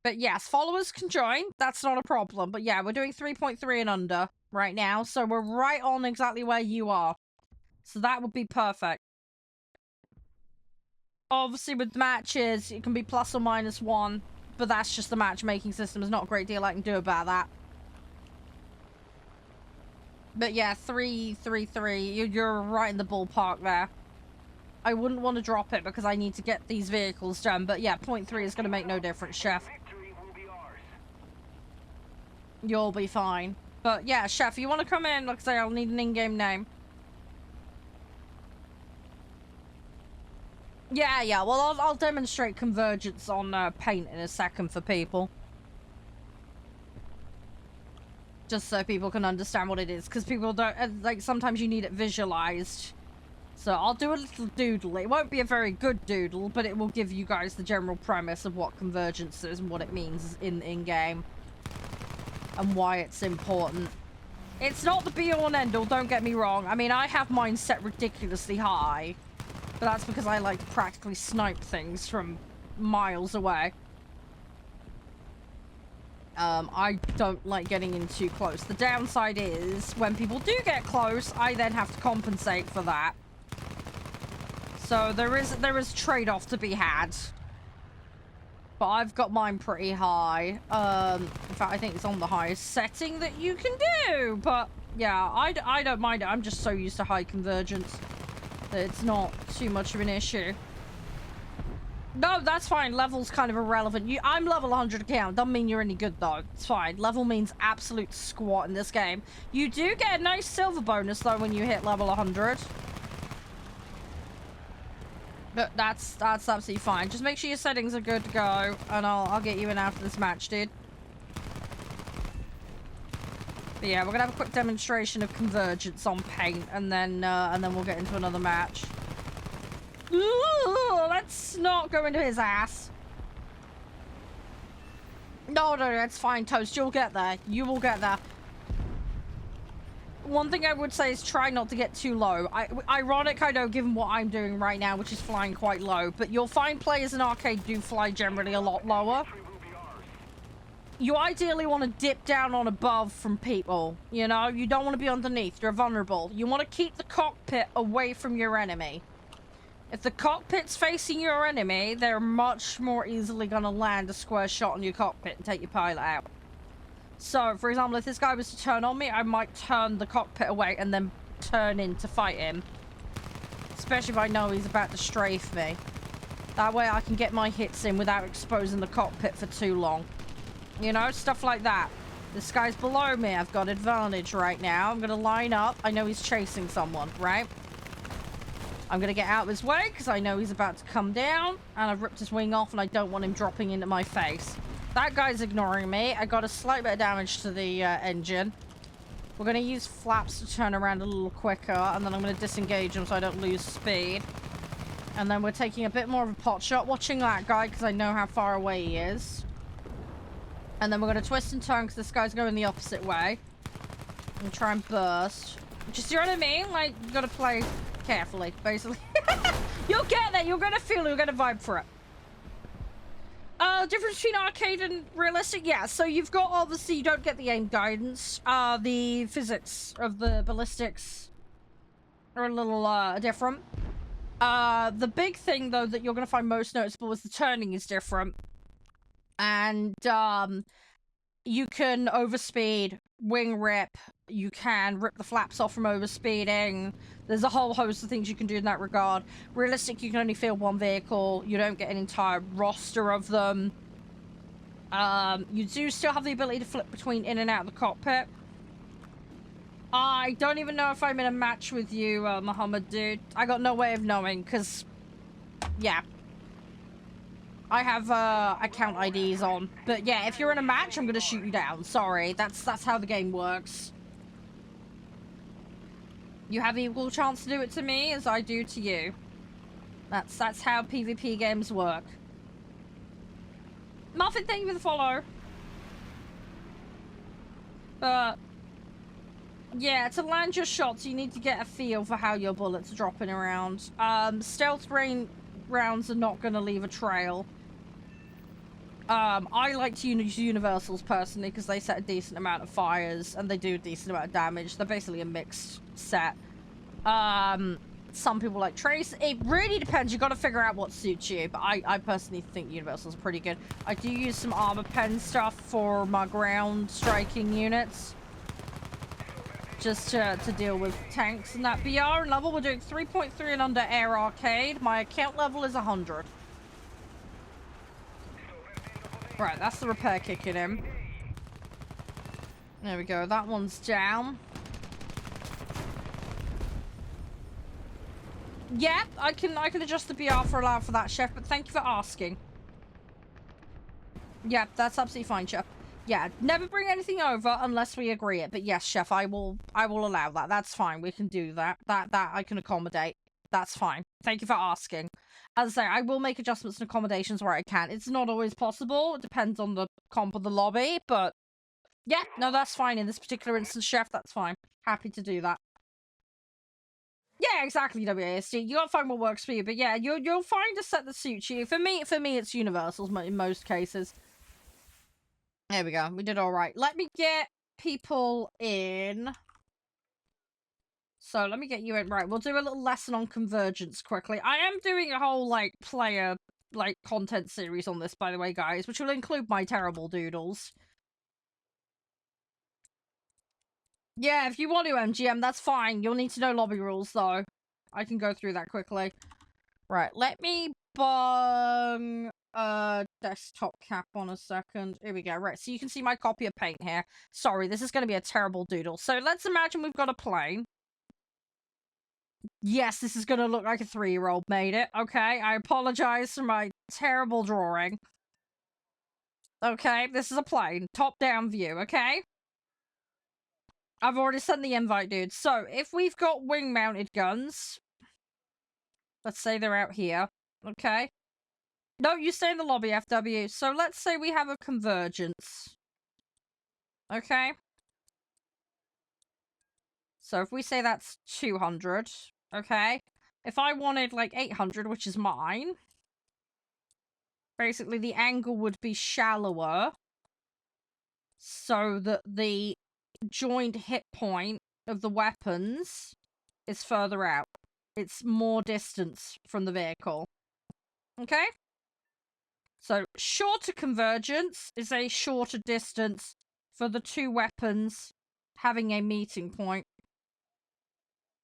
But yes, followers can join. That's not a problem. But yeah, we're doing 3.3 and under right now. So we're right on exactly where you are. So that would be perfect. Obviously, with matches, it can be plus or minus 1. But that's just the matchmaking system. There's not a great deal I can do about that. But yeah, 3, 3, 3. You're right in the ballpark there. I wouldn't want to drop it because I need to get these vehicles done. But yeah, 0.3 is going to make no difference, chef. You'll be fine. But yeah, chef, you want to come in? Like I say, I'll need an in-game name. Yeah. Well, I'll demonstrate convergence on paint in a second for people. Just so people can understand what it is. Because people don't... like, sometimes you need it visualized. So I'll do a little doodle. It won't be a very good doodle, but it will give you guys the general premise of what convergence is and what it means in-game. And why it's important. It's not the be-all and end-all, don't get me wrong. I mean, I have mine set ridiculously high. But that's because I like to practically snipe things from miles away. I don't like getting in too close. The downside is, when people do get close, I then have to compensate for that. So there is trade-off to be had. But I've got mine pretty high. In fact, I think it's on the highest setting that you can do. But yeah, I don't mind it. I'm just so used to high convergence that it's not too much of an issue. No, that's fine. Level's kind of irrelevant. I'm level 100 account. Doesn't mean you're any good, though. It's fine. Level means absolute squat in this game. You do get a nice silver bonus, though, when you hit level 100. But that's absolutely fine. Just make sure your settings are good to go, and I'll get you in after this match, dude. But yeah, we're gonna have a quick demonstration of convergence on paint, and then we'll get into another match. Ooh, let's not go into his ass. No, that's fine, Toast. You'll get there. You will get there. One thing I would say is try not to get too low. Ironic, I know, given what I'm doing right now, which is flying quite low, but you'll find players in arcade do fly generally a lot lower. You ideally want to dip down on above from people, you know? You don't want to be underneath. You're vulnerable. You want to keep the cockpit away from your enemy. If the cockpit's facing your enemy, they're much more easily going to land a square shot on your cockpit and take your pilot out. So, for example, if this guy was to turn on me, I might turn the cockpit away and then turn in to fight him. Especially if I know he's about to strafe me. That way I can get my hits in without exposing the cockpit for too long. You know, stuff like that. This guy's below me. I've got advantage right now. I'm going to line up. I know he's chasing someone, right? I'm going to get out of his way because I know he's about to come down. And I've ripped his wing off and I don't want him dropping into my face. That guy's ignoring me. I got a slight bit of damage to the engine. We're going to use flaps to turn around a little quicker. And then I'm going to disengage him so I don't lose speed. And then we're taking a bit more of a pot shot. Watching that guy because I know how far away he is. And then we're going to twist and turn because this guy's going the opposite way. And try and burst. Just, you know what I mean? Like, you got to play carefully, basically. You'll get there. You're going to feel it. You're going to vibe for it. Difference between arcade and realistic? Yeah, so you've got, obviously, you don't get the aim guidance. The physics of the ballistics are a little, different. The big thing, though, that you're going to find most noticeable is the turning is different. And, you can overspeed, wing rip, you can rip the flaps off from overspeeding. There's a whole host of things you can do in that regard. Realistic, you can only field one vehicle. You don't get an entire roster of them. You do still have the ability to flip between in and out of the cockpit. I don't even know if I'm in a match with you, Muhammad, dude. I got no way of knowing, because, yeah. I have, account IDs on. But yeah, if you're in a match, I'm gonna shoot you down. Sorry, that's how the game works. You have equal chance to do it to me as I do to you. That's how PvP games work. Muffin, thank you for the follow. But yeah, to land your shots, you need to get a feel for how your bullets are dropping around. Stealth rounds are not gonna leave a trail. I like to use universals personally because they set a decent amount of fires and they do a decent amount of damage. They're basically a mixed set. Some people like trace. It really depends. You got to figure out what suits you. But I personally think universals are pretty good. I do use some armor pen stuff for my ground striking units. Just to deal with tanks and that. BR level, we're doing 3.3 and under air arcade. My account level is 100. Right, that's the repair kicking in. There we go. That one's down. Yeah, I can adjust the BR for allow for that, Chef, but thank you for asking. Yeah, that's absolutely fine, Chef. Yeah, never bring anything over unless we agree it. But yes, Chef, I will allow that. That's fine. We can do that. That I can accommodate. That's fine. Thank you for asking. As I say, I will make adjustments and accommodations where I can. It's not always possible. It depends on the comp of the lobby, but yeah, no, that's fine. In this particular instance, Chef, that's fine. Happy to do that. Yeah, exactly, WASD. You gotta find what works for you, but yeah, you'll find a set that suits you. For me, it's universals in most cases. There we go. We did all right. Let me get people in. So let me get you in. Right, we'll do a little lesson on convergence quickly. I am doing a whole, like, player, like, content series on this, by the way, guys, which will include my terrible doodles. Yeah, if you want to, MGM, that's fine. You'll need to know lobby rules, though. I can go through that quickly. Right, let me bung a desktop cap on a second. Here we go. Right, so you can see my copy of paint here. Sorry, this is going to be a terrible doodle. So let's imagine we've got a plane. Yes, this is going to look like a 3-year-old made it. Okay, I apologize for my terrible drawing. Okay, this is a plane. Top-down view, okay? I've already sent the invite, dude. So, if we've got wing-mounted guns, let's say they're out here, okay? No, you stay in the lobby, FW. So, let's say we have a convergence, okay? So, if we say that's 200, okay? If I wanted, like, 800, which is mine, basically the angle would be shallower so that the joint hit point of the weapons is further out. It's more distance from the vehicle. Okay? So, shorter convergence is a shorter distance for the two weapons having a meeting point.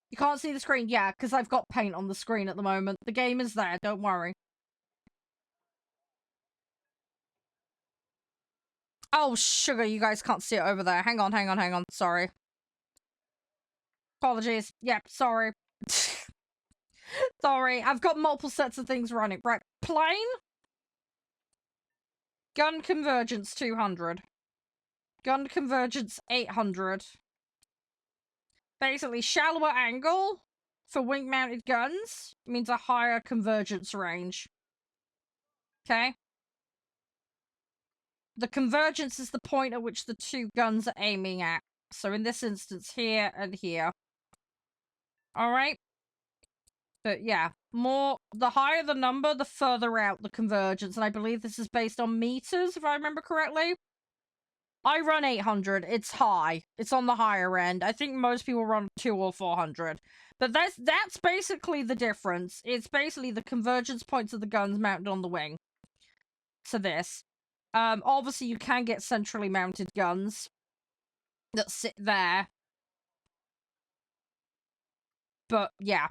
You can't see the screen? Yeah, because I've got paint on the screen at the moment. The game is there, don't worry. Oh, sugar, you guys can't see it over there. Hang on. Sorry. Apologies. Yep, sorry. Sorry, I've got multiple sets of things running. Right, plane. Gun convergence 200. Gun convergence 800. Basically, shallower angle for wing-mounted guns means a higher convergence range. Okay? The convergence is the point at which the two guns are aiming at. So in this instance, here and here. Alright? But yeah, the higher the number, the further out the convergence. And I believe this is based on meters, if I remember correctly. I run 800. It's high. It's on the higher end. I think most people run 2 or 400. But that's basically the difference. It's basically the convergence points of the guns mounted on the wing. To this. Obviously, you can get centrally mounted guns that sit there. But, yeah.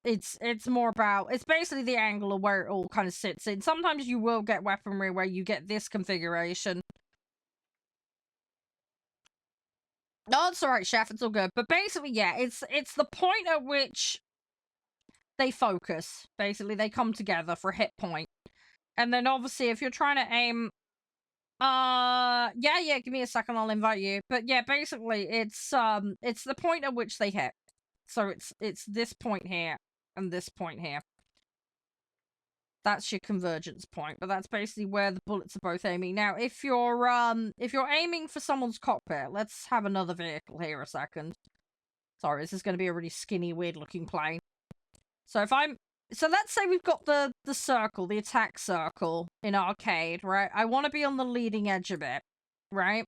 It's more about... It's basically the angle of where it all kind of sits in. Sometimes you will get weaponry where you get this configuration. No, it's alright, Chef. It's all good. But basically, yeah, it's the point at which they focus. Basically, they come together for a hit point. And then, obviously, if you're trying to aim... yeah, give me a second, I'll invite you. But yeah, basically, it's the point at which they hit. So it's this point here and this point here. That's your convergence point, but that's basically where the bullets are both aiming. Now, if you're aiming for someone's cockpit, let's have another vehicle here a second. Sorry, this is going to be a really skinny, weird-looking plane. So let's say we've got the circle, the attack circle in arcade, right? I want to be on the leading edge of it, right?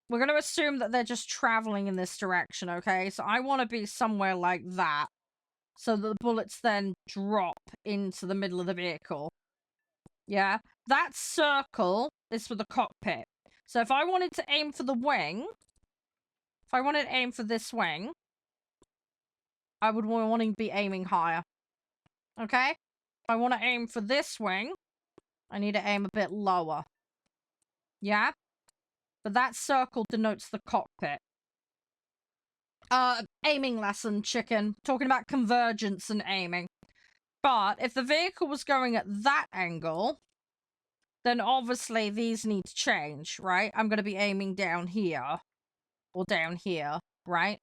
We're going to assume that they're just traveling in this direction, okay? So I want to be somewhere like that. So that the bullets then drop into the middle of the vehicle. Yeah? That circle is for the cockpit. So if I wanted to aim for the wing, if I wanted to aim for this wing, I would want to be aiming higher. Okay? If I want to aim for this wing, I need to aim a bit lower. Yeah? But that circle denotes the cockpit. Aiming lesson, chicken. Talking about convergence and aiming. But if the vehicle was going at that angle, then obviously these need to change, right? I'm going to be aiming down here. Or down here, right?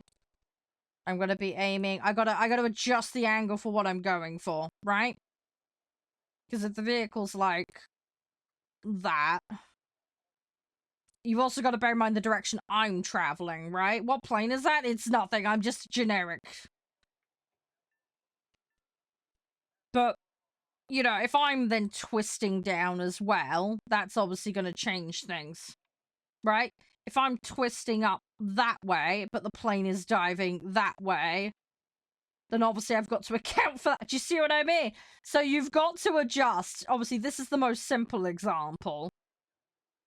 I'm going to be aiming... I got to adjust the angle for what I'm going for, right? Because if the vehicle's like that... You've also got to bear in mind the direction I'm traveling, right? What plane is that? It's nothing. I'm just generic. But, you know, if I'm then twisting down as well, that's obviously going to change things, right? If I'm twisting up that way, but the plane is diving that way, then obviously I've got to account for that. Do you see what I mean? So you've got to adjust. Obviously, this is the most simple example,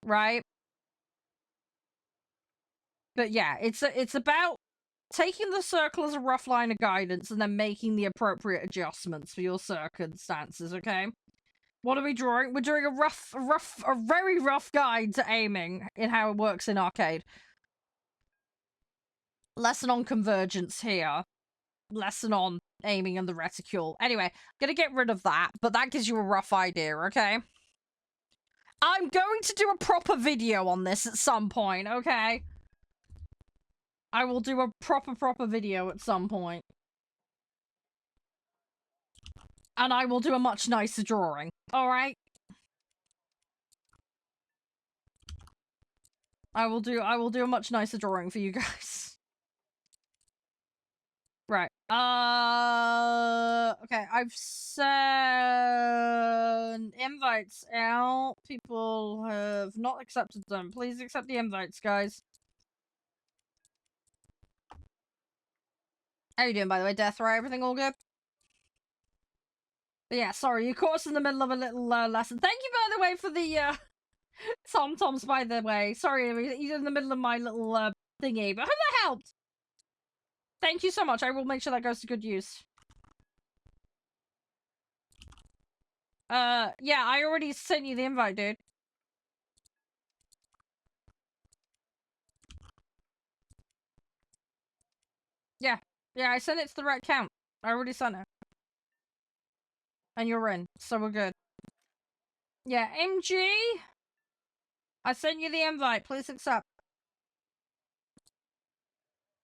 right? But yeah, it's about taking the circle as a rough line of guidance and then making the appropriate adjustments for your circumstances, okay? What are we drawing? We're doing a very rough guide to aiming in how it works in arcade. Lesson on convergence here. Lesson on aiming and the reticule. Anyway, I'm gonna get rid of that, but that gives you a rough idea, okay? I'm going to do a proper video on this at some point, okay? I will do a proper video at some point. And I will do a much nicer drawing. Alright? I will do a much nicer drawing for you guys. Right. Okay, I've sent invites out. People have not accepted them. Please accept the invites, guys. How you doing, by the way, Death Ray? Everything all good? But yeah, sorry, you caught us in the middle of a little lesson. Thank you, by the way, for the Tom-toms, by the way. Sorry, he's in the middle of my little thingy, but hope that helped. Thank you so much. I will make sure that goes to good use. Yeah, I already sent you the invite, dude. Yeah, I sent it to the right account. I already sent it. And you're in, so we're good. Yeah, MG! I sent you the invite. Please accept.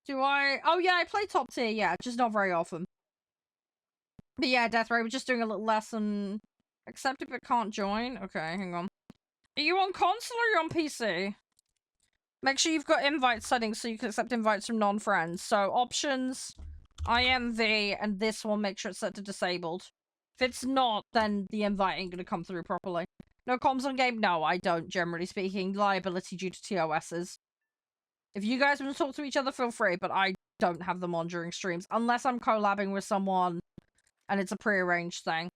Do I? Oh, yeah, I play top tier. Yeah, just not very often. But yeah, Death Ray, we're just doing a little lesson. Accepted but can't join. Okay, hang on. Are you on console or are you on PC? Make sure you've got invite settings so you can accept invites from non-friends. So, options, IMV, and this one, make sure it's set to disabled. If it's not, then the invite ain't gonna come through properly. No comms on game? No, I don't, generally speaking. Liability due to TOSs. If you guys want to talk to each other, feel free, but I don't have them on during streams. Unless I'm collabing with someone and it's a pre-arranged thing.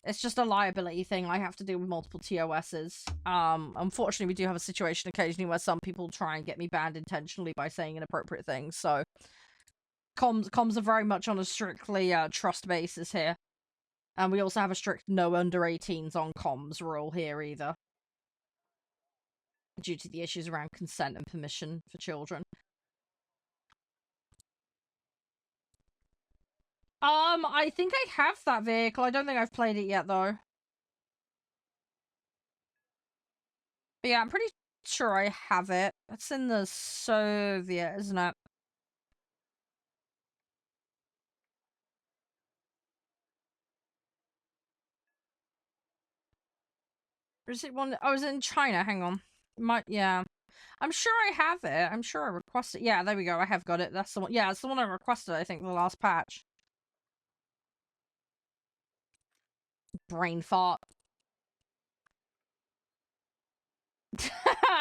It's just a liability thing I have to deal with multiple TOSs. Unfortunately, we do have a situation occasionally where some people try and get me banned intentionally by saying inappropriate things, so comms are very much on a strictly trust basis here. And we also have a strict no under 18s on comms rule here either. Due to the issues around consent and permission for children. I think I have that vehicle. I don't think I've played it yet, though. But yeah, I'm pretty sure I have it. It's in the Soviet, isn't it? Or is it one? Oh, is it in China? Hang on. Yeah. I'm sure I have it. I'm sure I requested. Yeah, there we go. I have got it. That's the one. Yeah, it's the one I requested, I think, the last patch. Brain fart.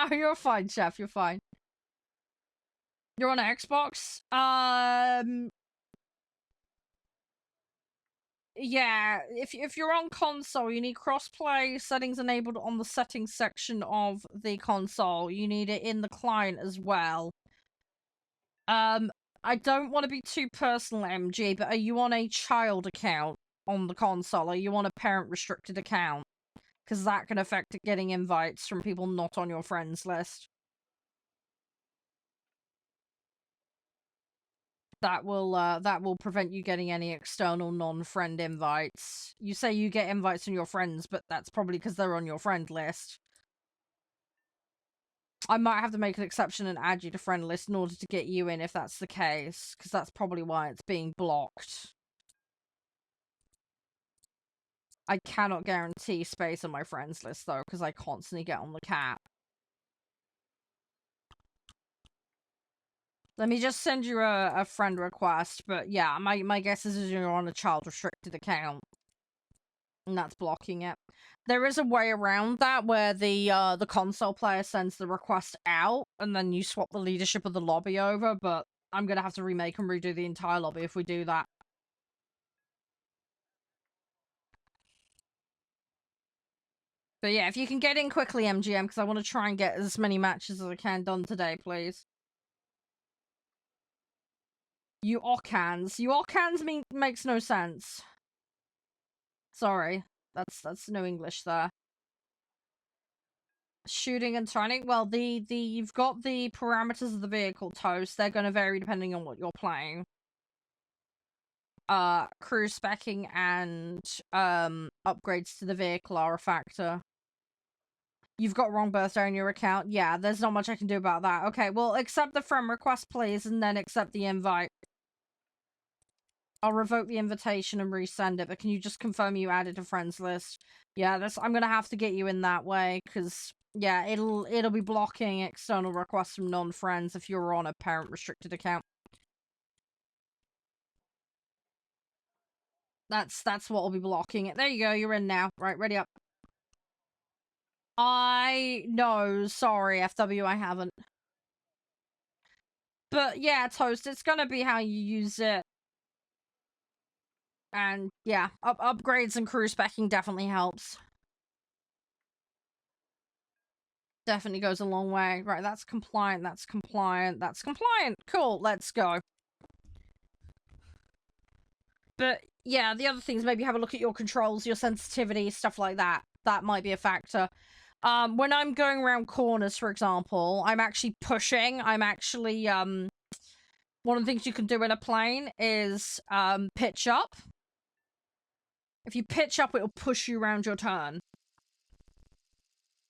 You're fine, Chef. You're fine. You're on Xbox? Yeah, if you're on console, you need crossplay settings enabled on the settings section of the console. You need it in the client as well. I don't want to be too personal, MG, but are you on a child account on the console? Are you on a parent restricted account? Because that can affect getting invites from people not on your friends list. That will prevent you getting any external non-friend invites. You say you get invites from your friends, but that's probably because they're on your friend list. I might have to make an exception and add you to friend list in order to get you in if that's the case, because that's probably why it's being blocked. I cannot guarantee space on my friends list, though, because I constantly get on the cap. Let me just send you a friend request, but yeah, my guess is you're on a child-restricted account. And that's blocking it. There is a way around that where the console player sends the request out, and then you swap the leadership of the lobby over, but I'm gonna have to remake and redo the entire lobby if we do that. But yeah, if you can get in quickly, MGM, because I want to try and get as many matches as I can done today, please. You Occans. You Occans makes no sense. Sorry. That's no English there. Shooting and turning. Well, you've got the parameters of the vehicle, Toast. They're going to vary depending on what you're playing. Crew specking and upgrades to the vehicle are a factor. You've got wrong birthday on your account. Yeah, there's not much I can do about that. Okay, well, accept the friend request, please, and then accept the invite. I'll revoke the invitation and resend it, but can you just confirm you added a friends list? Yeah, I'm gonna have to get you in that way, because, yeah, it'll be blocking external requests from non-friends if you're on a parent-restricted account. That's what will be blocking it. There you go, you're in now. Right, ready up. No, sorry, FW, I haven't. But yeah, Toast, it's gonna be how you use it. And yeah, upgrades and crew specking definitely helps. Definitely goes a long way. Right, that's compliant, that's compliant, that's compliant. Cool, let's go. But yeah, the other things, maybe have a look at your controls, your sensitivity, stuff like that. That might be a factor. When I'm going around corners, for example, I'm actually pushing. I'm actually, one of the things you can do in a plane is, pitch up. If you pitch up, it'll push you around your turn.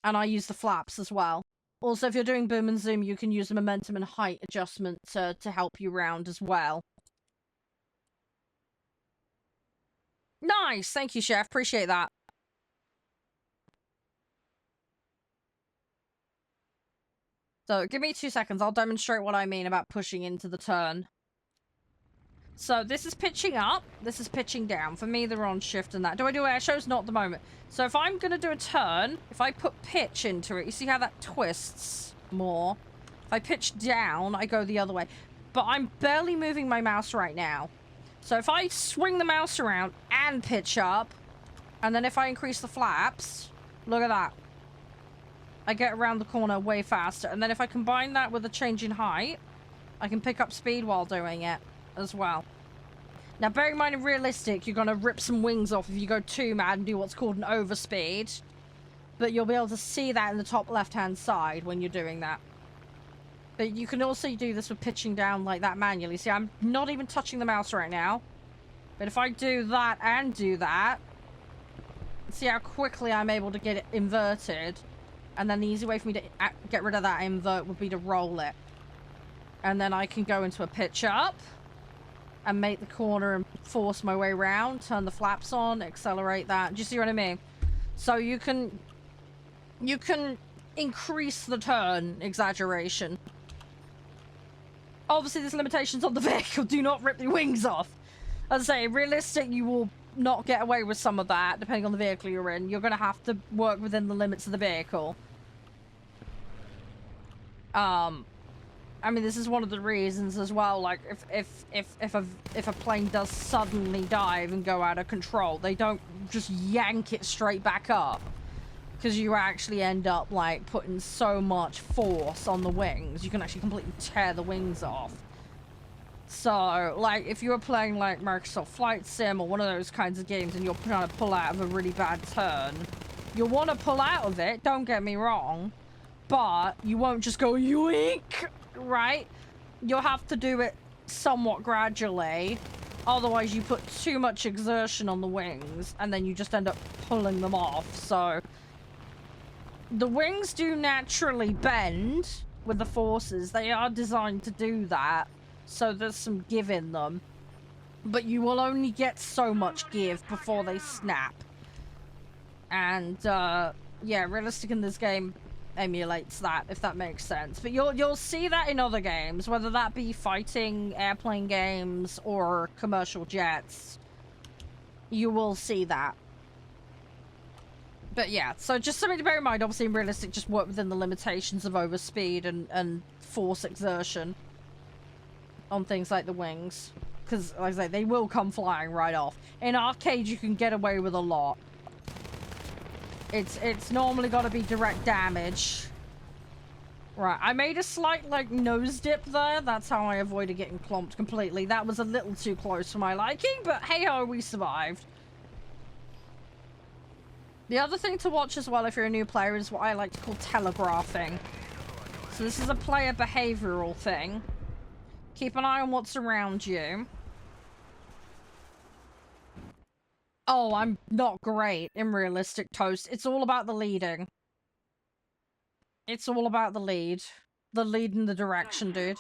And I use the flaps as well. Also, if you're doing boom and zoom, you can use the momentum and height adjustment to help you round as well. Nice! Thank you, Chef. Appreciate that. So, give me 2 seconds. I'll demonstrate what I mean about pushing into the turn. So, this is pitching up. This is pitching down. For me, they're on shift and that. Do I do air shows? Not at the moment. So, if I'm going to do a turn, if I put pitch into it, you see how that twists more? If I pitch down, I go the other way. But I'm barely moving my mouse right now. So, if I swing the mouse around and pitch up, and then if I increase the flaps, look at that. I get around the corner way faster. And then if I combine that with a change in height, I can pick up speed while doing it as well. Now, bearing in mind in realistic, you're going to rip some wings off if you go too mad and do what's called an overspeed. But you'll be able to see that in the top left-hand side when you're doing that. But you can also do this with pitching down like that manually. See, I'm not even touching the mouse right now. But if I do that and do that, see how quickly I'm able to get it inverted. And then the easy way for me to get rid of that invert would be to roll it. And then I can go into a pitch up and make the corner and force my way around, turn the flaps on, accelerate that. Do you see what I mean? So you can increase the turn exaggeration. Obviously, there's limitations on the vehicle. Do not rip the wings off. As I say, realistic, you will not get away with some of that, depending on the vehicle you're in. You're going to have to work within the limits of the vehicle. I mean, this is one of the reasons as well, like, if a plane does suddenly dive and go out of control, they don't just yank it straight back up. Because you actually end up, like, putting so much force on the wings, you can actually completely tear the wings off. So, like, if you were playing, like, Microsoft Flight Sim or one of those kinds of games and you're trying to pull out of a really bad turn, you'll want to pull out of it, don't get me wrong, but you won't just go yoink, right? You'll have to do it somewhat gradually, otherwise you put too much exertion on the wings and then you just end up pulling them off. So the wings do naturally bend with the forces. They are designed to do that, so there's some give in them, but you will only get so much give before they snap. And yeah, realistic in this game emulates that, if that makes sense. But you'll see that in other games, whether that be fighting airplane games or commercial jets. You will see that. But yeah, so just something to bear in mind. Obviously, in realistic, just work within the limitations of overspeed and force exertion on things like the wings, because, like I say, they will come flying right off. In arcade, you can get away with a lot. It's normally got to be direct damage. Right, I made a slight, like, nose dip there. That's how I avoided getting clomped completely. That was a little too close for my liking, but hey-ho, we survived. The other thing to watch as well if you're a new player is what I like to call telegraphing. So this is a player behavioral thing. Keep an eye on what's around you. Oh, I'm not great in realistic Toast. It's all about the leading. It's all about the lead. The lead and the direction, dude.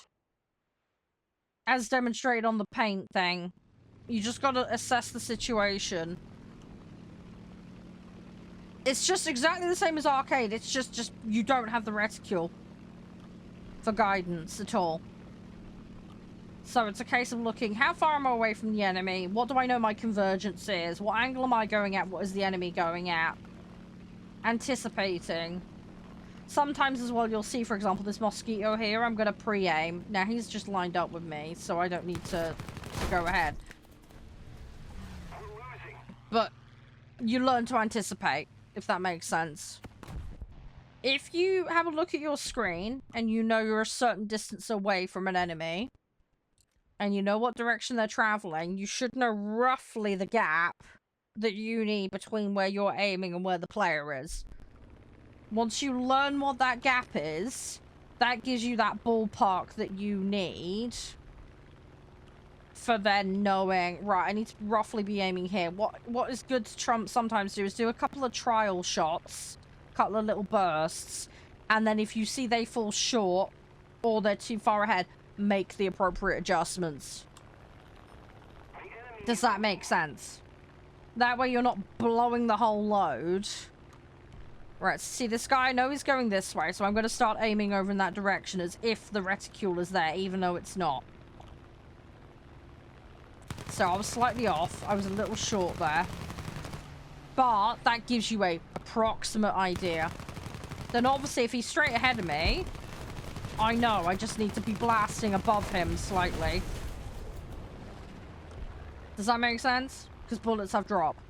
As demonstrated on the paint thing. You just gotta assess the situation. It's just exactly the same as arcade. It's just you don't have the reticule for guidance at all. So it's a case of looking, how far am I away from the enemy? What do I know my convergence is? What angle am I going at? What is the enemy going at? Anticipating. Sometimes as well, you'll see, for example, this mosquito here, I'm going to pre-aim. Now, he's just lined up with me, so I don't need to go ahead. But you learn to anticipate, if that makes sense. If you have a look at your screen, and you know you're a certain distance away from an enemy, and you know what direction they're traveling, you should know roughly the gap that you need between where you're aiming and where the player is. Once you learn what that gap is, that gives you that ballpark that you need for then knowing, right, I need to roughly be aiming here. What is good to sometimes do is do a couple of trial shots, a couple of little bursts, and then if you see they fall short or they're too far ahead, make the appropriate adjustments. Does that make sense? That way you're not blowing the whole load. Right, see this guy, I know he's going this way, so I'm going to start aiming over in that direction as if the reticule is there, even though it's not. So I was slightly off. I was a little short there. But that gives you a approximate idea. Then obviously if he's straight ahead of me, I know I just need to be blasting above him slightly. Does that make sense? Because bullets have dropped.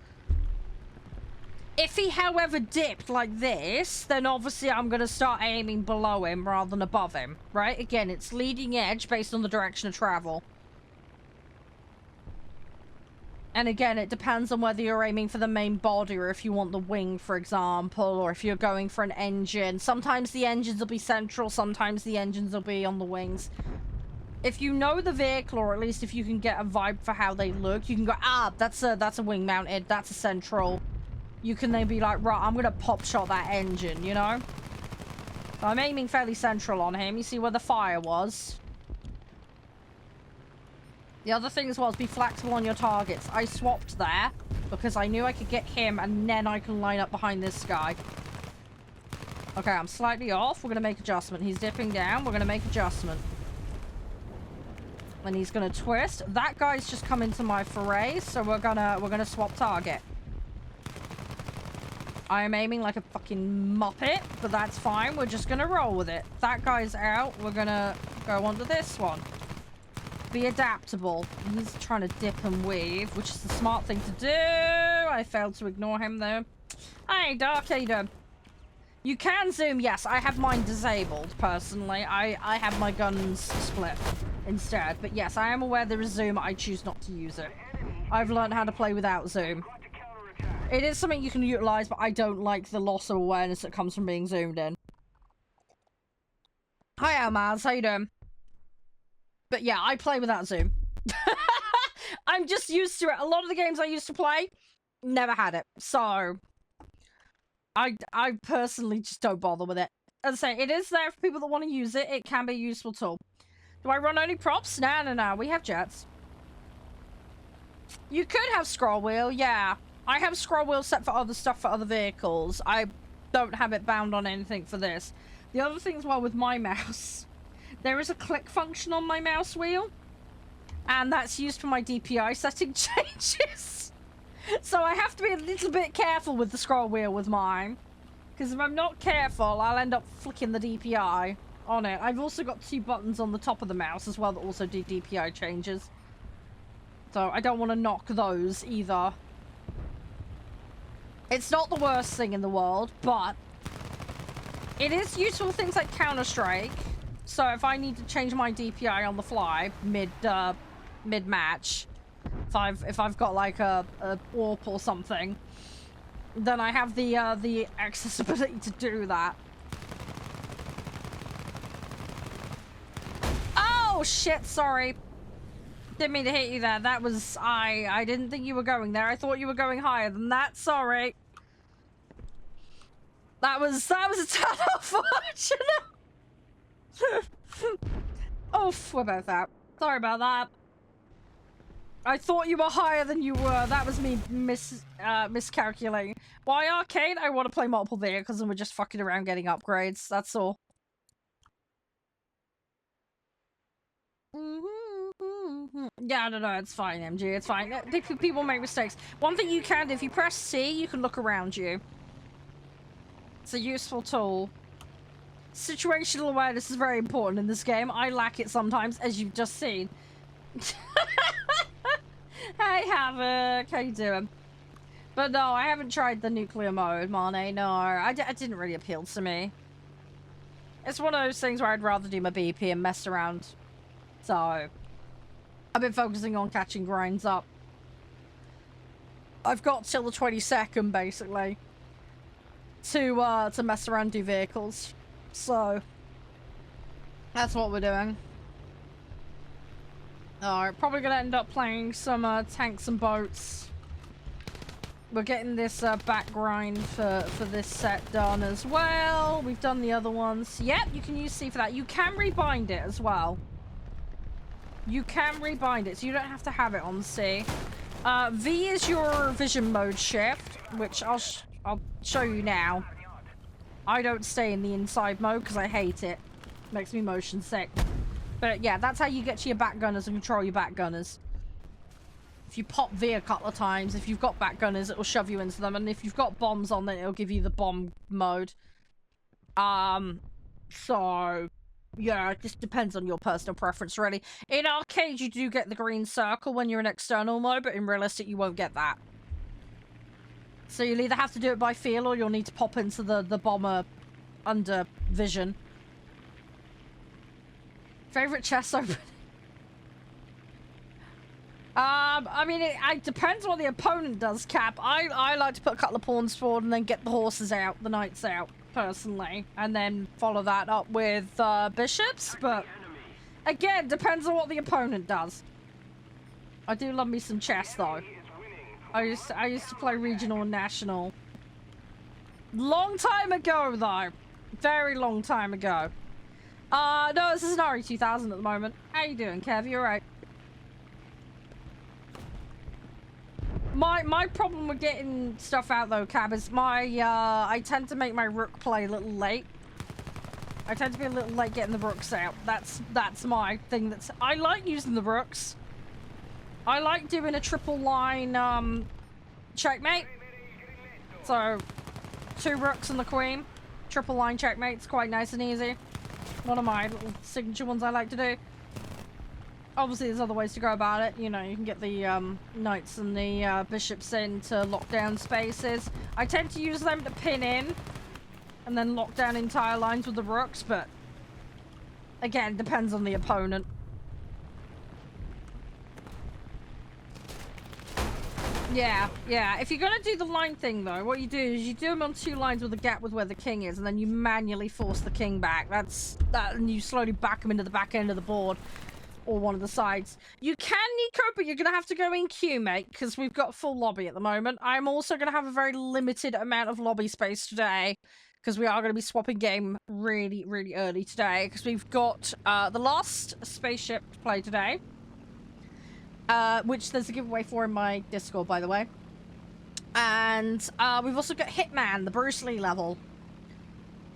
If he, however, dipped like this, then obviously I'm going to start aiming below him rather than above him, right? Again, it's leading edge based on the direction of travel. And again, it depends on whether you're aiming for the main body or if you want the wing, for example, or if you're going for an engine. Sometimes the engines will be central, sometimes the engines will be on the wings. If you know the vehicle, or at least if you can get a vibe for how they look, you can go, ah, that's a wing mounted, that's a central. You can then be like, right, I'm going to pop shot that engine, you know? So I'm aiming fairly central on him. You see where the fire was? The other thing as well is be flexible on your targets. I swapped there because I knew I could get him and then I can line up behind this guy. Okay, I'm slightly off. We're going to make adjustment. He's dipping down. We're going to make adjustment. And he's going to twist. That guy's just come into my foray, so we're gonna swap target. I am aiming like a fucking muppet, but that's fine. We're just gonna roll with it. That guy's out. We're gonna go on to this one. Be adaptable. He's trying to dip and weave, which is the smart thing to do. I failed to ignore him though. Hey, Dark, how you doing? You can zoom, yes. I have mine disabled, personally. I have my guns split instead. But yes, I am aware there is zoom. I choose not to use it. I've learned how to play without zoom. It is something you can utilize, but I don't like the loss of awareness that comes from being zoomed in. Hi, Almaz. How you doing? But yeah, I play without zoom. I'm just used to it. A lot of the games I used to play, never had it. So, I personally just don't bother with it. As I say, it is there for people that want to use it. It can be a useful tool. Do I run only props? No. We have jets. You could have scroll wheel, yeah. I have scroll wheel set for other stuff for other vehicles. I don't have it bound on anything for this. The other thing as well with my mouse, there is a click function on my mouse wheel. And that's used for my DPI setting changes. So I have to be a little bit careful with the scroll wheel with mine. Because if I'm not careful, I'll end up flicking the DPI on it. I've also got 2 buttons on the top of the mouse as well that also do DPI changes. So I don't want to knock those either. It's not the worst thing in the world, but it is useful for things like Counter-Strike. So if I need to change my DPI on the fly mid-match, if I've got like a warp or something, then I have the accessibility to do that. Oh shit! Sorry, didn't mean to hit you there. That was I didn't think you were going there. I thought you were going higher than that. Sorry. That was a tad off foot. Oh, we're both out. Sorry about that. I thought you were higher than you were. That was me miscalculating. Why arcade? I want to play multiple vehicles and we're just fucking around getting upgrades. That's all. Yeah, no, it's fine, MG. It's fine. People make mistakes. One thing you can do, if you press C, you can look around you. It's a useful tool. Situational awareness is very important in this game. I lack it sometimes, as you've just seen. Hey, Havoc. How you doing? But no, I haven't tried the nuclear mode, Marnie. No, it didn't really appeal to me. It's one of those things where I'd rather do my BP and mess around. So, I've been focusing on catching grinds up. I've got till the 22nd, basically, to mess around, do vehicles. So, that's what we're doing. Alright, probably gonna end up playing some tanks and boats. We're getting this back grind for this set done as well. We've done the other ones. Yep, you can use C for that. You can rebind it as well. You can rebind it, so you don't have to have it on C. V is your vision mode shift, which I'll show you now. I don't stay in the inside mode because I hate it. Makes me motion sick. But yeah, that's how you get to your back gunners and control your back gunners. If you pop V a couple of times, if you've got back gunners, it'll shove you into them. And if you've got bombs on, then it'll give you the bomb mode. So, yeah, it just depends on your personal preference, really. In arcade, you do get the green circle when you're in external mode, but in realistic, you won't get that. So you'll either have to do it by feel, or you'll need to pop into the bomber under vision. Favorite chest opening? I mean, it depends what the opponent does, Cap. I like to put a couple of pawns forward and then get the horses out, the knights out, personally. And then follow that up with bishops, but again, depends on what the opponent does. I do love me some chess, though. I used to play regional and national. Long time ago, though. Very long time ago. No, this is an RE2000 at the moment. How you doing, Kev? You alright? My problem with getting stuff out, though, Cab, is I tend to make my rook play a little late. I tend to be a little late getting the rooks out. That's my thing. I like using the rooks. I like doing a triple line, checkmate. So, 2 rooks and the queen. Triple line checkmate's quite nice and easy. One of my little signature ones I like to do. Obviously, there's other ways to go about it. You know, you can get the knights and the bishops in to lock down spaces. I tend to use them to pin in and then lock down entire lines with the rooks, but again, depends on the opponent. Yeah. If you're gonna do the line thing, though, what you do is you do them on 2 lines with a gap with where the king is, and then you manually force the king back. And you slowly back him into the back end of the board, or one of the sides. You can Nico, but you're gonna have to go in queue, mate, because we've got full lobby at the moment. I'm also gonna have a very limited amount of lobby space today, because we are gonna be swapping game really, really early today, because we've got the last spaceship to play today. Which there's a giveaway for in my Discord, by the way. And we've also got Hitman, the Bruce Lee level.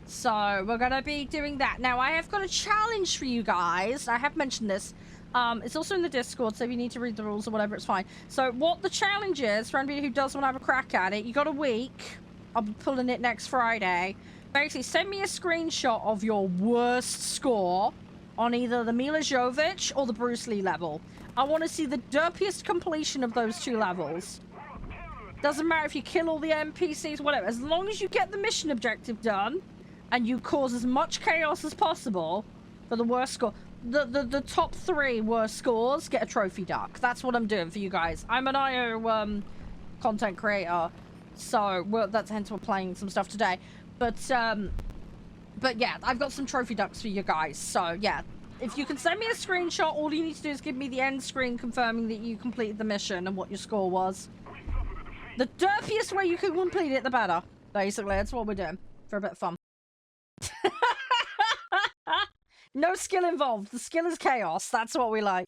So we're going to be doing that. Now, I have got a challenge for you guys. I have mentioned this. It's also in the Discord, so if you need to read the rules or whatever, it's fine. So what the challenge is, for anybody who does want to have a crack at it, you got a week. I'll be pulling it next Friday. Basically, send me a screenshot of your worst score on either the Mila Jovovich or the Bruce Lee level. I want to see the derpiest completion of those 2 levels. Doesn't matter if you kill all the NPCs, whatever. As long as you get the mission objective done, and you cause as much chaos as possible for the worst score. The top 3 worst scores get a trophy duck. That's what I'm doing for you guys. I'm an IO content creator, so that's hence we're playing some stuff today. But yeah, I've got some trophy ducks for you guys. So yeah. If you can send me a screenshot, all you need to do is give me the end screen confirming that you completed the mission and what your score was. The derpiest way you can complete it, the better. Basically, that's what we're doing. For a bit of fun. No skill involved. The skill is chaos. That's what we like.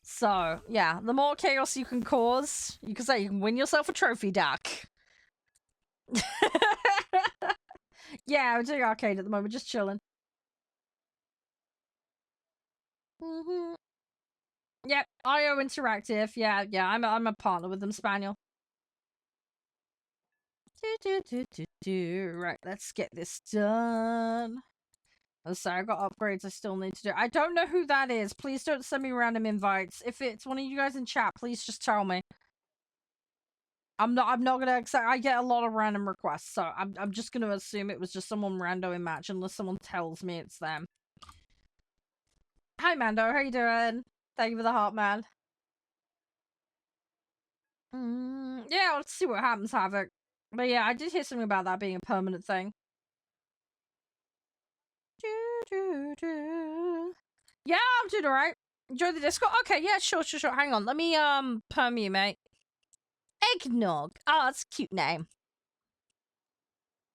So, yeah, the more chaos you can cause, you can say you can win yourself a trophy duck. Yeah, we're doing arcade at the moment, just chilling. Yep, IO Interactive. Yeah, I'm a partner with them, Spaniel. Right, let's get this done. Oh, sorry, I've got upgrades I still need to do. I don't know who that is. Please don't send me random invites. If it's one of you guys in chat, please just tell me. I'm not gonna accept. I get a lot of random requests, so I'm just gonna assume it was just someone rando in match unless someone tells me it's them. Hi Mando, how you doing? Thank you for the heart, man. Yeah, let's see what happens, Havoc. But yeah, I did hear something about that being a permanent thing. Yeah, I'm doing alright. Enjoy the Discord? Okay, yeah, sure. Hang on, let me perm you, mate. Eggnog. Oh, that's a cute name.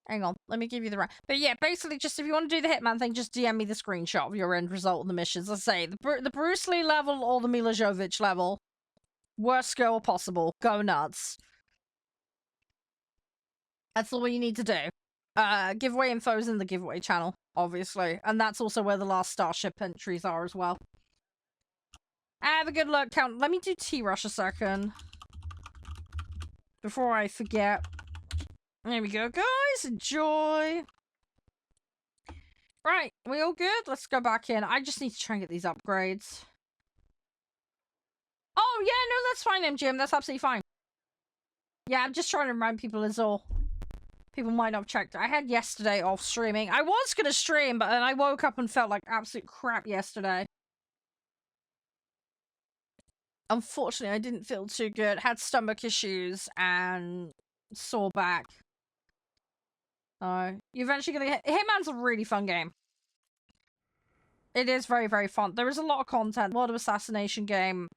Hang on, let me give you the right. But yeah, basically, just if you want to do the Hitman thing, just DM me the screenshot of your end result of the missions. Let's say the Bruce Lee level or the Mila Jovovich level. Worst skill possible. Go nuts. That's all you need to do. Giveaway info's in the giveaway channel, obviously. And that's also where the last Starship entries are as well. Have a good luck, Count. Let me do T-Rush a second. Before I forget. There we go, guys. Enjoy. Right, we all good? Let's go back in. I just need to try and get these upgrades. Oh, yeah, no, that's fine, MGM. That's absolutely fine. Yeah, I'm just trying to remind people is all. People might not have checked. I had yesterday off streaming. I was going to stream, but then I woke up and felt like absolute crap yesterday. Unfortunately, I didn't feel too good. Had stomach issues and sore back. You're eventually going to get... Hitman's a really fun game. It is very, very fun. There is a lot of content. World of Assassination game.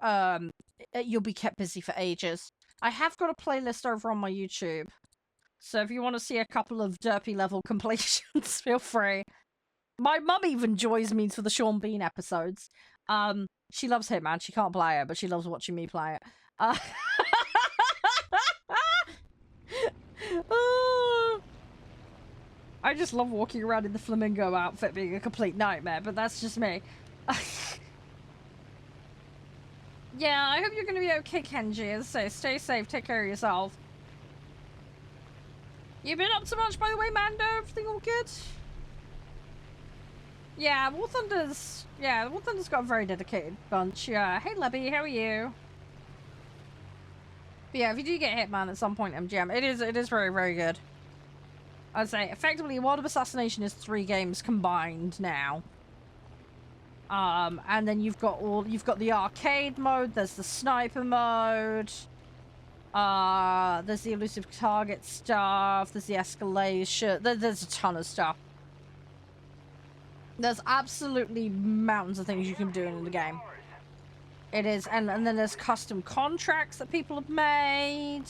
You'll be kept busy for ages. I have got a playlist over on my YouTube. So if you want to see a couple of derpy level completions, feel free. My mum even joins me for the Sean Bean episodes. She loves Hitman. She can't play it, but she loves watching me play it. I just love walking around in the flamingo outfit being a complete nightmare, but that's just me. Yeah, I hope you're going to be okay, Kenji. As I say, stay safe, take care of yourself. You been up so much, by the way, Mando? Everything all good? Yeah, warthunder's got a very dedicated bunch. Yeah. Hey, Lebby, how are you? But yeah, if you do get Hitman at some point, MGM, it is very, very good. I'd say, effectively, World of Assassination is 3 games combined now. And then you've got the arcade mode, there's the sniper mode, there's the elusive target stuff, there's the escalation, there's a ton of stuff. There's absolutely mountains of things you can be doing in the game. It is, and then there's custom contracts that people have made.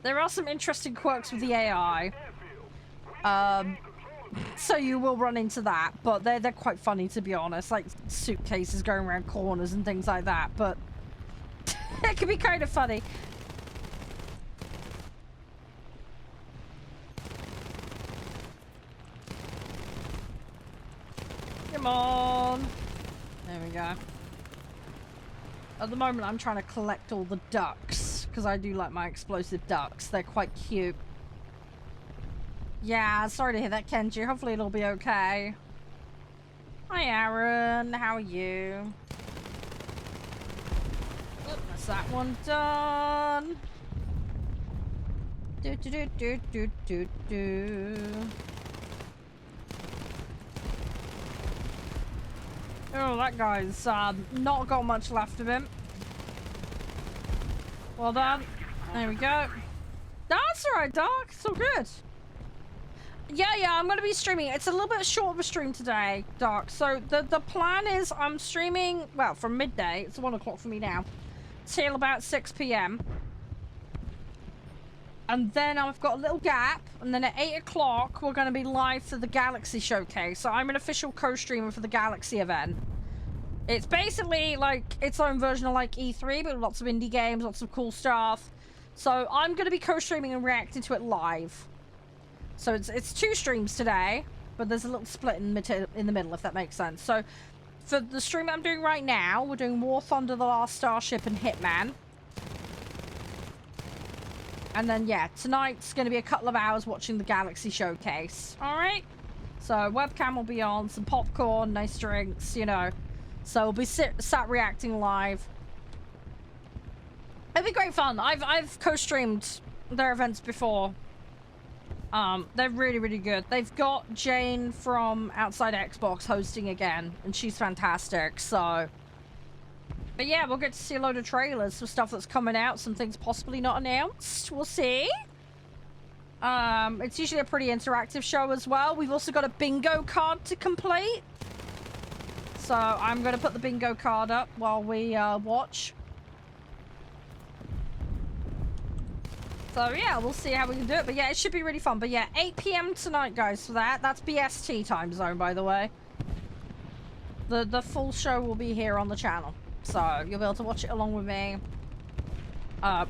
There are some interesting quirks with the AI. So you will run into that, but they're quite funny, to be honest. Like suitcases going around corners and things like that, but it can be kind of funny. Come on. There we go. At the moment, I'm trying to collect all the ducks, because I do like my explosive ducks. They're quite cute. Yeah, sorry to hear that, Kenji. Hopefully it'll be okay. Hi, Aaron. How are you? Oh, that's that one done. Oh, that guy's not got much left of him. Well done. There we go. That's alright, Doc. It's all good. Yeah, I'm going to be streaming. It's a little bit short of a stream today, Doc. So the plan is I'm streaming, well, from midday. It's 1 o'clock for me now. Till about 6 p.m. And then I've got a little gap, and then at 8 o'clock, we're going to be live for the Galaxy Showcase. So I'm an official co-streamer for the Galaxy event. It's basically like its own version of like E3, but lots of indie games, lots of cool stuff. So I'm going to be co-streaming and reacting to it live. So it's 2 streams today, but there's a little split in the middle, if that makes sense. So for the stream I'm doing right now, we're doing War Thunder, The Last Starship, and Hitman. And then, yeah, tonight's going to be a couple of hours watching the Galaxy Showcase. Alright? So, webcam will be on, some popcorn, nice drinks, you know. So, we'll be sat reacting live. It'll be great fun. I've co-streamed their events before. They're really, really good. They've got Jane from Outside Xbox hosting again, and she's fantastic, so... But yeah, we'll get to see a load of trailers, some stuff that's coming out, some things possibly not announced. We'll see. It's usually a pretty interactive show as well. We've also got a bingo card to complete. So I'm going to put the bingo card up while we watch. So yeah, we'll see how we can do it. But yeah, it should be really fun. But yeah, 8 PM tonight, guys, for that. That's BST time zone, by the way. The full show will be here on the channel. So, you'll be able to watch it along with me.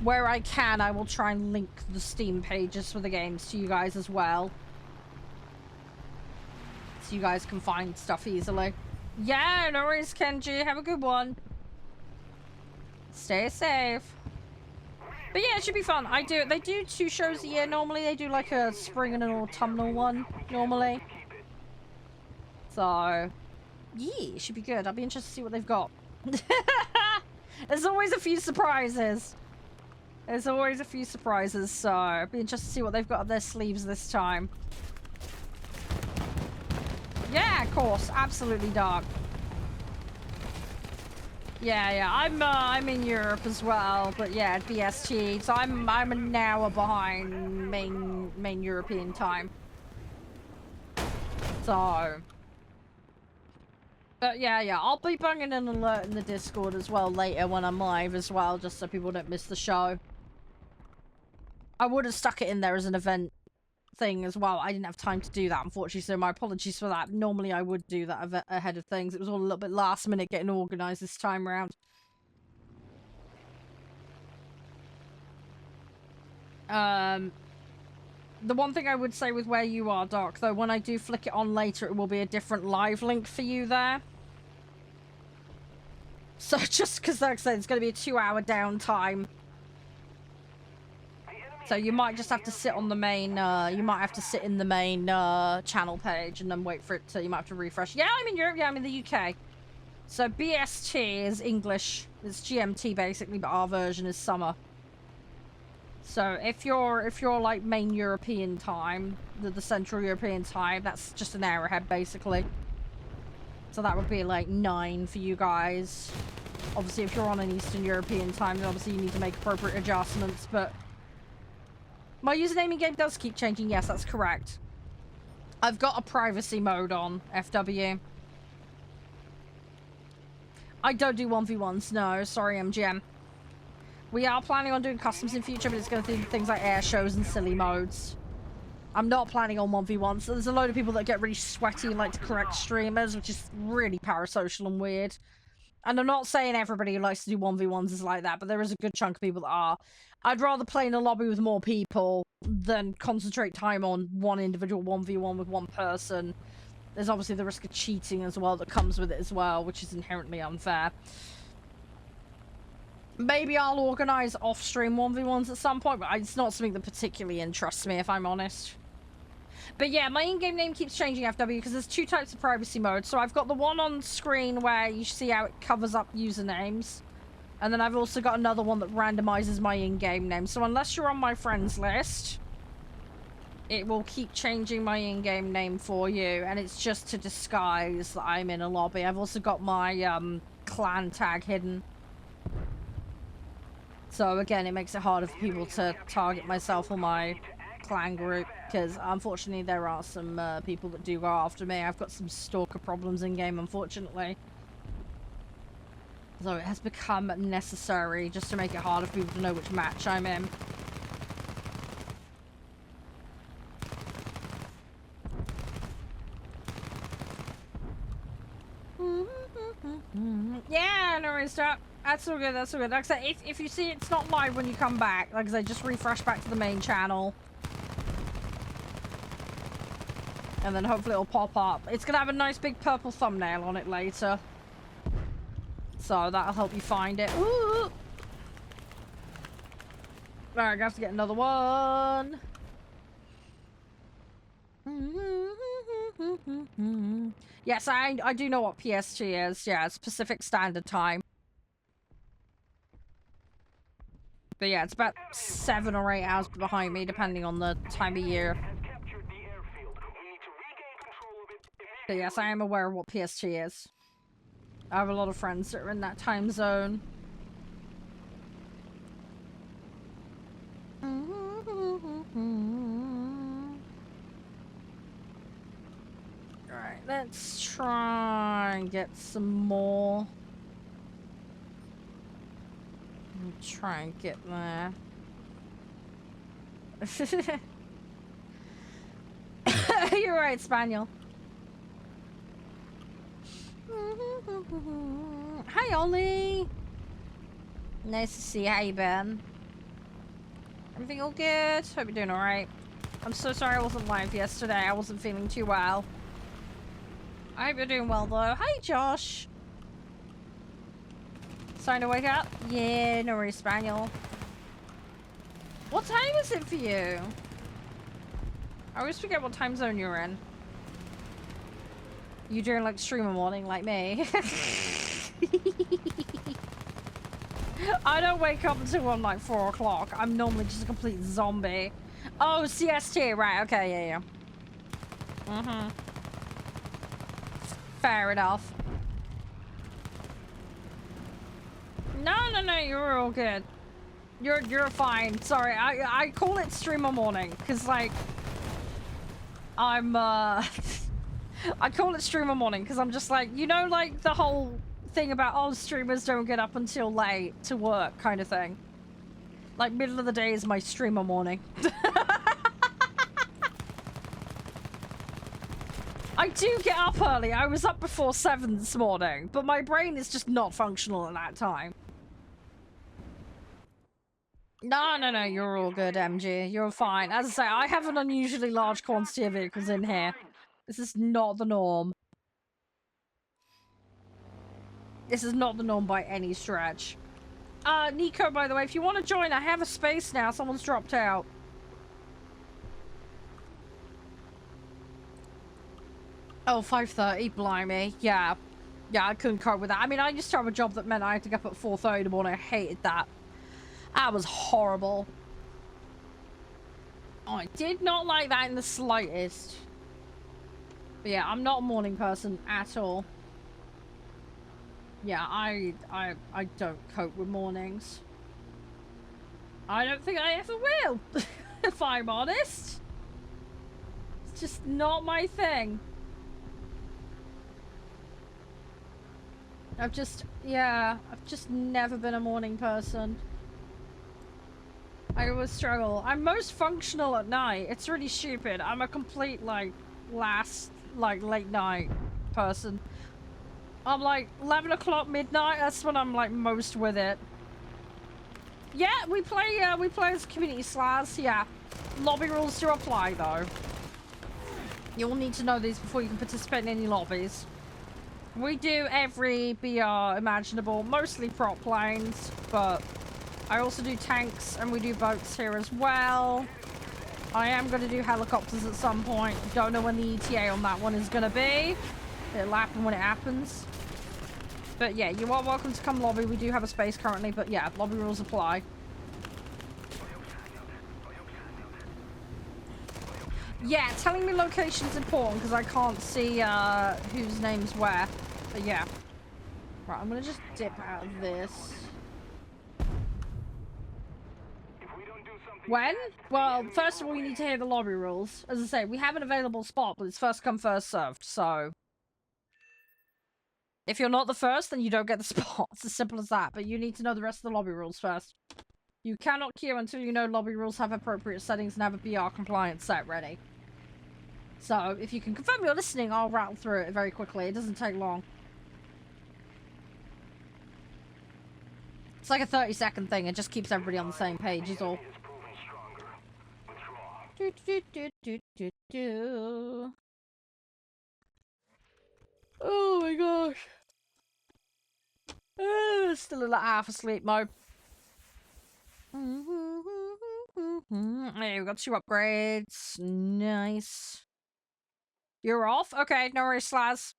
Where I can, I will try and link the Steam pages for the games to you guys as well. So you guys can find stuff easily. Yeah, no worries, Kenji. Have a good one. Stay safe. But yeah, it should be fun. They do 2 shows a year normally. They do like a spring and an autumnal one, normally. So, yeah, it should be good. I'll be interested to see what they've got. There's always a few surprises. There's always a few surprises, so I'll be interested to see what they've got up their sleeves this time. Yeah, of course, absolutely, Dark. Yeah, I'm in Europe as well, but yeah, at BST, so I'm an hour behind main European time. So. But yeah, I'll be banging an alert in the Discord as well later when I'm live as well, just so people don't miss the show. I would have stuck it in there as an event thing as well. I didn't have time to do that, unfortunately, so my apologies for that. Normally I would do that ahead of things. It was all a little bit last minute getting organised this time around. The one thing I would say with where you are, Doc, though, when I do flick it on later, it will be a different live link for you there. So just because, like I said, it's going to be a 2-hour downtime. So you might just have to sit on the main, you might have to sit in the main channel page and then wait for it to, you might have to refresh. Yeah, I'm in Europe, yeah, I'm in the UK. So BST is English, it's GMT basically, but our version is summer. So if you're like main European time, the Central European time, that's just an hour ahead basically. So that would be like 9 for you guys. Obviously if you're on an Eastern European time, then obviously you need to make appropriate adjustments, but my username in game does keep changing, yes, that's correct. I've got a privacy mode on, FW. I don't do 1v1s, no, sorry MGM. We are planning on doing customs in future, but it's going to do things like air shows and silly modes. I'm not planning on 1v1s. So there's a load of people that get really sweaty and like to correct streamers, which is really parasocial and weird. And I'm not saying everybody who likes to do 1v1s is like that, but there is a good chunk of people that are. I'd rather play in a lobby with more people than concentrate time on one individual 1v1 with one person. There's obviously the risk of cheating as well that comes with it as well, which is inherently unfair. Maybe I'll organise off-stream 1v1s at some point, but it's not something that particularly interests me, if I'm honest. But yeah, my in-game name keeps changing, FW, because there's 2 types of privacy mode. So I've got the one on screen where you see how it covers up usernames. And then I've also got another one that randomizes my in-game name. So unless you're on my friends list, it will keep changing my in-game name for you. And it's just to disguise that I'm in a lobby. I've also got my clan tag hidden. So again, it makes it harder for people to target myself or my clan group, because unfortunately there are some people that do go after me. I've got some stalker problems in game, unfortunately. So it has become necessary just to make it harder for people to know which match I'm in. Yeah, no worries, Doc. That's all good, that's all good. Like I said, if you see it's not live when you come back, like I said, just refresh back to the main channel. And then hopefully it'll pop up. It's gonna have a nice big purple thumbnail on it later. So that'll help you find it. Ooh. Alright, I have to get another one. Yes, I do know what PST is. Yeah, it's Pacific Standard Time. But yeah, it's about 7 or 8 hours behind me, depending on the time of year. But yes, I am aware of what PST is. I have a lot of friends that are in that time zone. Alright, let's try and get some more. Try and get there. You're right, Spaniel. Hi, Ollie. Nice to see you. How you been? Everything all good? Hope you're doing alright. I'm so sorry I wasn't live yesterday. I wasn't feeling too well. I hope you're doing well, though. Hi, Josh. Starting to wake up? Yeah, no worries, Spaniel. What time is it for you? I always forget what time zone you're in. You during like streamer morning like me. I don't wake up until like 4 o'clock. I'm normally just a complete zombie. Oh, CST, right, okay, yeah. Fair enough. No, you're all good. You're fine. Sorry, I call it streamer morning, because like I'm I call it streamer morning because I'm just like, you know, like the whole thing about, oh, streamers don't get up until late to work kind of thing. Like, middle of the day is my streamer morning. I do get up early. I was up before 7 this morning, but my brain is just not functional at that time. No, you're all good, MG. You're fine. As I say, I have an unusually large quantity of vehicles in here. This is not the norm. This is not the norm by any stretch. Nico, by the way, if you want to join, I have a space now. Someone's dropped out. Oh, 5:30, blimey. Yeah, I couldn't cope with that. I mean, I used to have a job that meant I had to get up at 4:30 in the morning. I hated that. That was horrible. Oh, I did not like that in the slightest. But yeah, I'm not a morning person at all. Yeah, I don't cope with mornings. I don't think I ever will, if I'm honest. It's just not my thing. I've just never been a morning person. I always struggle. I'm most functional at night. It's really stupid. I'm a complete, like, late night person. I'm like 11 o'clock midnight. That's when I'm like most with it. Yeah, we play as community slars. Yeah, lobby rules do apply though. You'll need to know these before you can participate in any lobbies. We do every BR imaginable, mostly prop planes, but I also do tanks and we do boats here as well. I am going to do helicopters at some point. Don't know when the ETA on that one is going to be. It'll happen when it happens. But yeah, you are welcome to come lobby. We do have a space currently, but yeah, lobby rules apply. Yeah, telling me location's important because I can't see whose name's where. But yeah. Right, I'm going to just dip out of this. When? Well, first of all, you need to hear the lobby rules. As I say, we have an available spot, but it's first come, first served, so... If you're not the first, then you don't get the spot. It's as simple as that, but you need to know the rest of the lobby rules first. You cannot queue until you know lobby rules have appropriate settings and have a BR compliant set ready. So, if you can confirm you're listening, I'll rattle through it very quickly. It doesn't take long. like a 30-second thing. It just keeps everybody on the same page is all. Oh my gosh. Still in that half asleep mode. Hey, we got 2 upgrades. Nice. You're off? Okay, no worries, Slaz.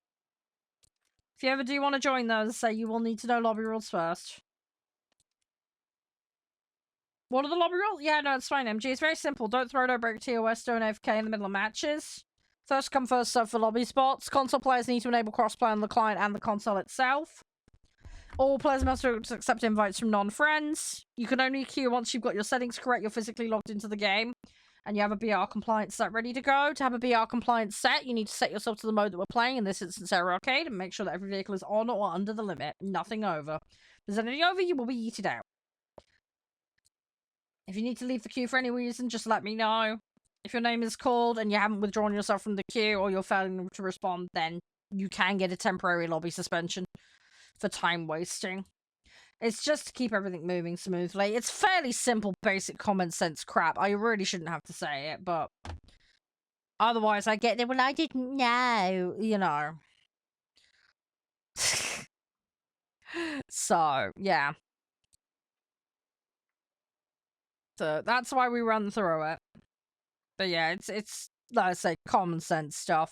If you ever do want to join those, say you will need to know lobby rules first. What are the lobby rules? Yeah, no, it's fine, MG. It's very simple. Don't throw, don't break TOS, don't AFK in the middle of matches. First come, first serve for lobby spots. Console players need to enable crossplay on the client and the console itself. All players must accept invites from non-friends. You can only queue once you've got your settings correct, you're physically logged into the game, and you have a BR compliance set ready to go. To have a BR compliance set, you need to set yourself to the mode that we're playing, in this instance Air Arcade, and make sure that every vehicle is on or under the limit. Nothing over. If there's anything over, you will be yeeted out. If you need to leave the queue for any reason, just let me know. If your name is called and you haven't withdrawn yourself from the queue or you're failing to respond, then you can get a temporary lobby suspension for time wasting. It's just to keep everything moving smoothly. It's fairly simple, basic common sense crap. I really shouldn't have to say it, but otherwise I get it. Well, I didn't know, you know. So, yeah. So that's why we run through it. But yeah, it's like I say, common sense stuff.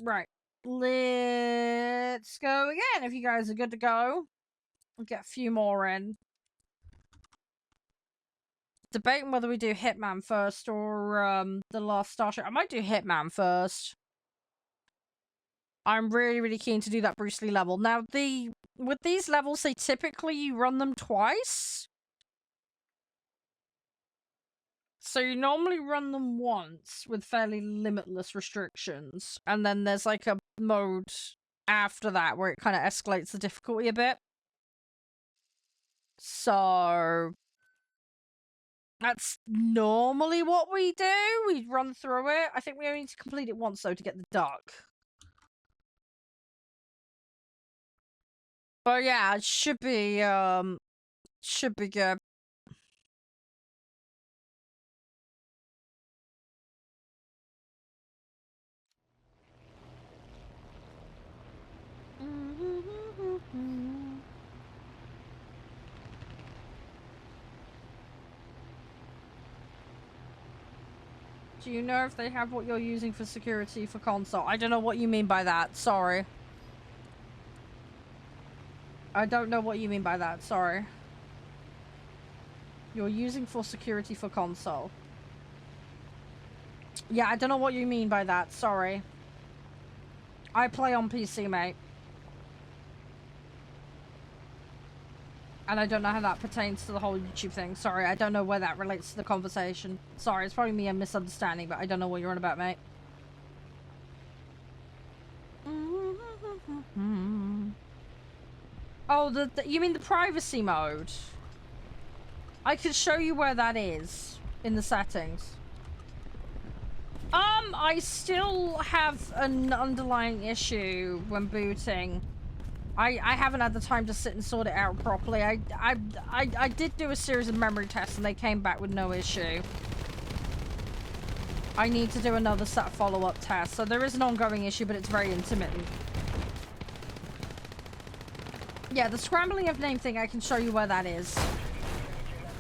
Right. Let's go again if you guys are good to go. We'll get a few more in. Debating whether we do Hitman first or the last Starship. I might do Hitman first. I'm really, really keen to do that Bruce Lee level. Now, with these levels, they typically you run them twice. So you normally run them once with fairly limitless restrictions. And then there's like a mode after that where it kind of escalates the difficulty a bit. So that's normally what we do. We run through it. I think we only need to complete it once though to get the duck. But yeah, it should be good. Do you know if they have what you're using for security for console? I don't know what you mean by that. Sorry. I don't know what you mean by that. Sorry. You're using for security for console. Yeah, I don't know what you mean by that. Sorry. I play on PC, mate. And I don't know how that pertains to the whole YouTube thing. Sorry, I don't know where that relates to the conversation. Sorry, it's probably me a misunderstanding, but I don't know what you're on about, mate. Oh, you mean the privacy mode? I can show you where that is in the settings. I still have an underlying issue when booting. I haven't had the time to sit and sort it out properly. I did do a series of memory tests and they came back with no issue. I need to do another set of follow-up tests. So there is an ongoing issue, but it's very intermittent. Yeah, the scrambling of name thing, I can show you where that is.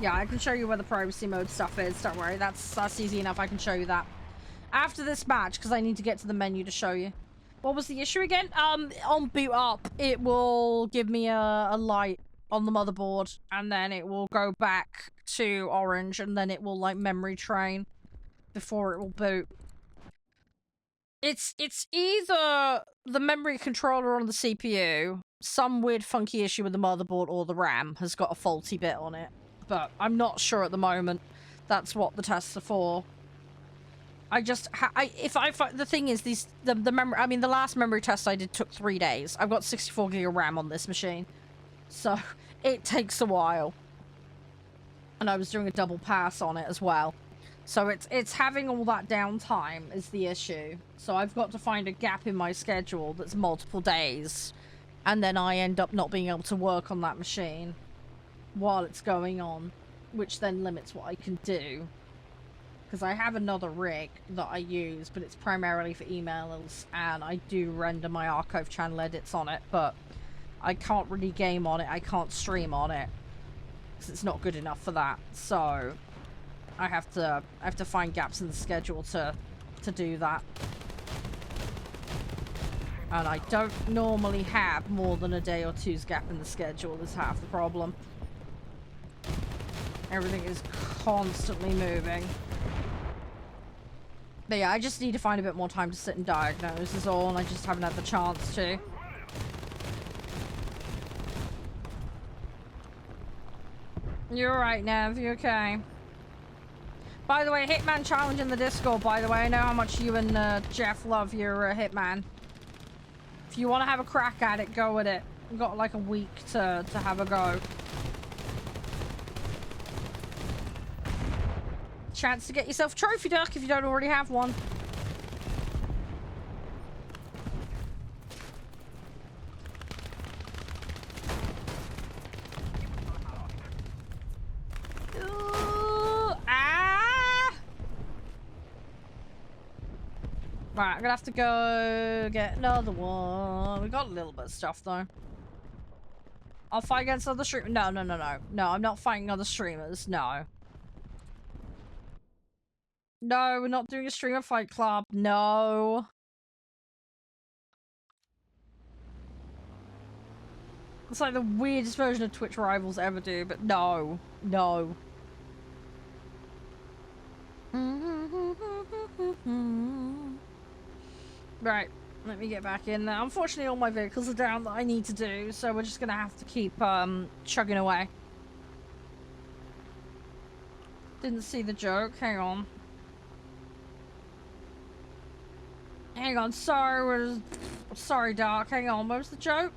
Yeah, I can show you where the privacy mode stuff is. Don't worry, that's easy enough. I can show you that. After this match, because I need to get to the menu to show you. What was the issue again? On boot up, it will give me a light on the motherboard, and then it will go back to orange, and then it will, like, memory train before it will boot. It's either the memory controller on the CPU, some weird funky issue with the motherboard, or the RAM has got a faulty bit on it. But I'm not sure at the moment. That's what the tests are for. The thing is, the memory, I mean, the last memory test I did took 3 days. I've got 64 gig of RAM on this machine. So, it takes a while. And I was doing a double pass on it as well. So it's having all that downtime is the issue. So I've got to find a gap in my schedule that's multiple days And then I end up not being able to work on that machine while it's going on, which then limits what I can do. Because I have another rig that I use, but it's primarily for emails, and I do render my archive channel edits on it, but I can't really game on it, I can't stream on it, because it's not good enough for that. So I have to find gaps in the schedule to do that. And I don't normally have more than a day or two's gap in the schedule, is half the problem. Everything is constantly moving. But yeah, I just need to find a bit more time to sit and diagnose is all, and I just haven't had the chance to. You're alright, Nev, you okay? By the way, Hitman challenge in the Discord, by the way. I know how much you and Jeff love your Hitman. If you want to have a crack at it, go with it. We've got like a week to have a go. Chance to get yourself a trophy duck if you don't already have one. Right, I'm gonna have to go get another one. We got a little bit of stuff though. I'll fight against other streamers. No, no, no, no. No, I'm not fighting other streamers. No. No, we're not doing a streamer fight club. No. It's like the weirdest version of Twitch Rivals ever do, but no. No. Right, let me get back in there. Unfortunately, all my vehicles are down that I need to do, so we're just gonna have to keep chugging away. Didn't see the joke. Hang on. Hang on, sorry, sorry, Doc. Hang on, what was the joke?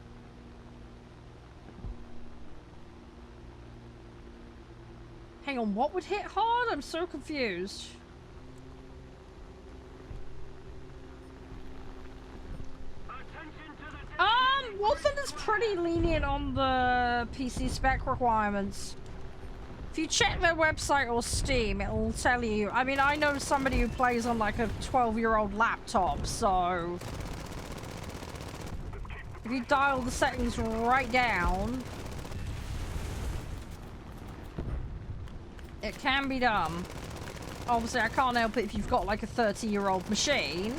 Hang on, what would hit hard? I'm so confused. Warthunder's pretty lenient on the PC spec requirements. If you check their website or Steam, it'll tell you. I mean, I know somebody who plays on like a 12-year-old laptop, so if you dial the settings right down, it can be done. Obviously, I can't help it if you've got like a 30-year-old machine.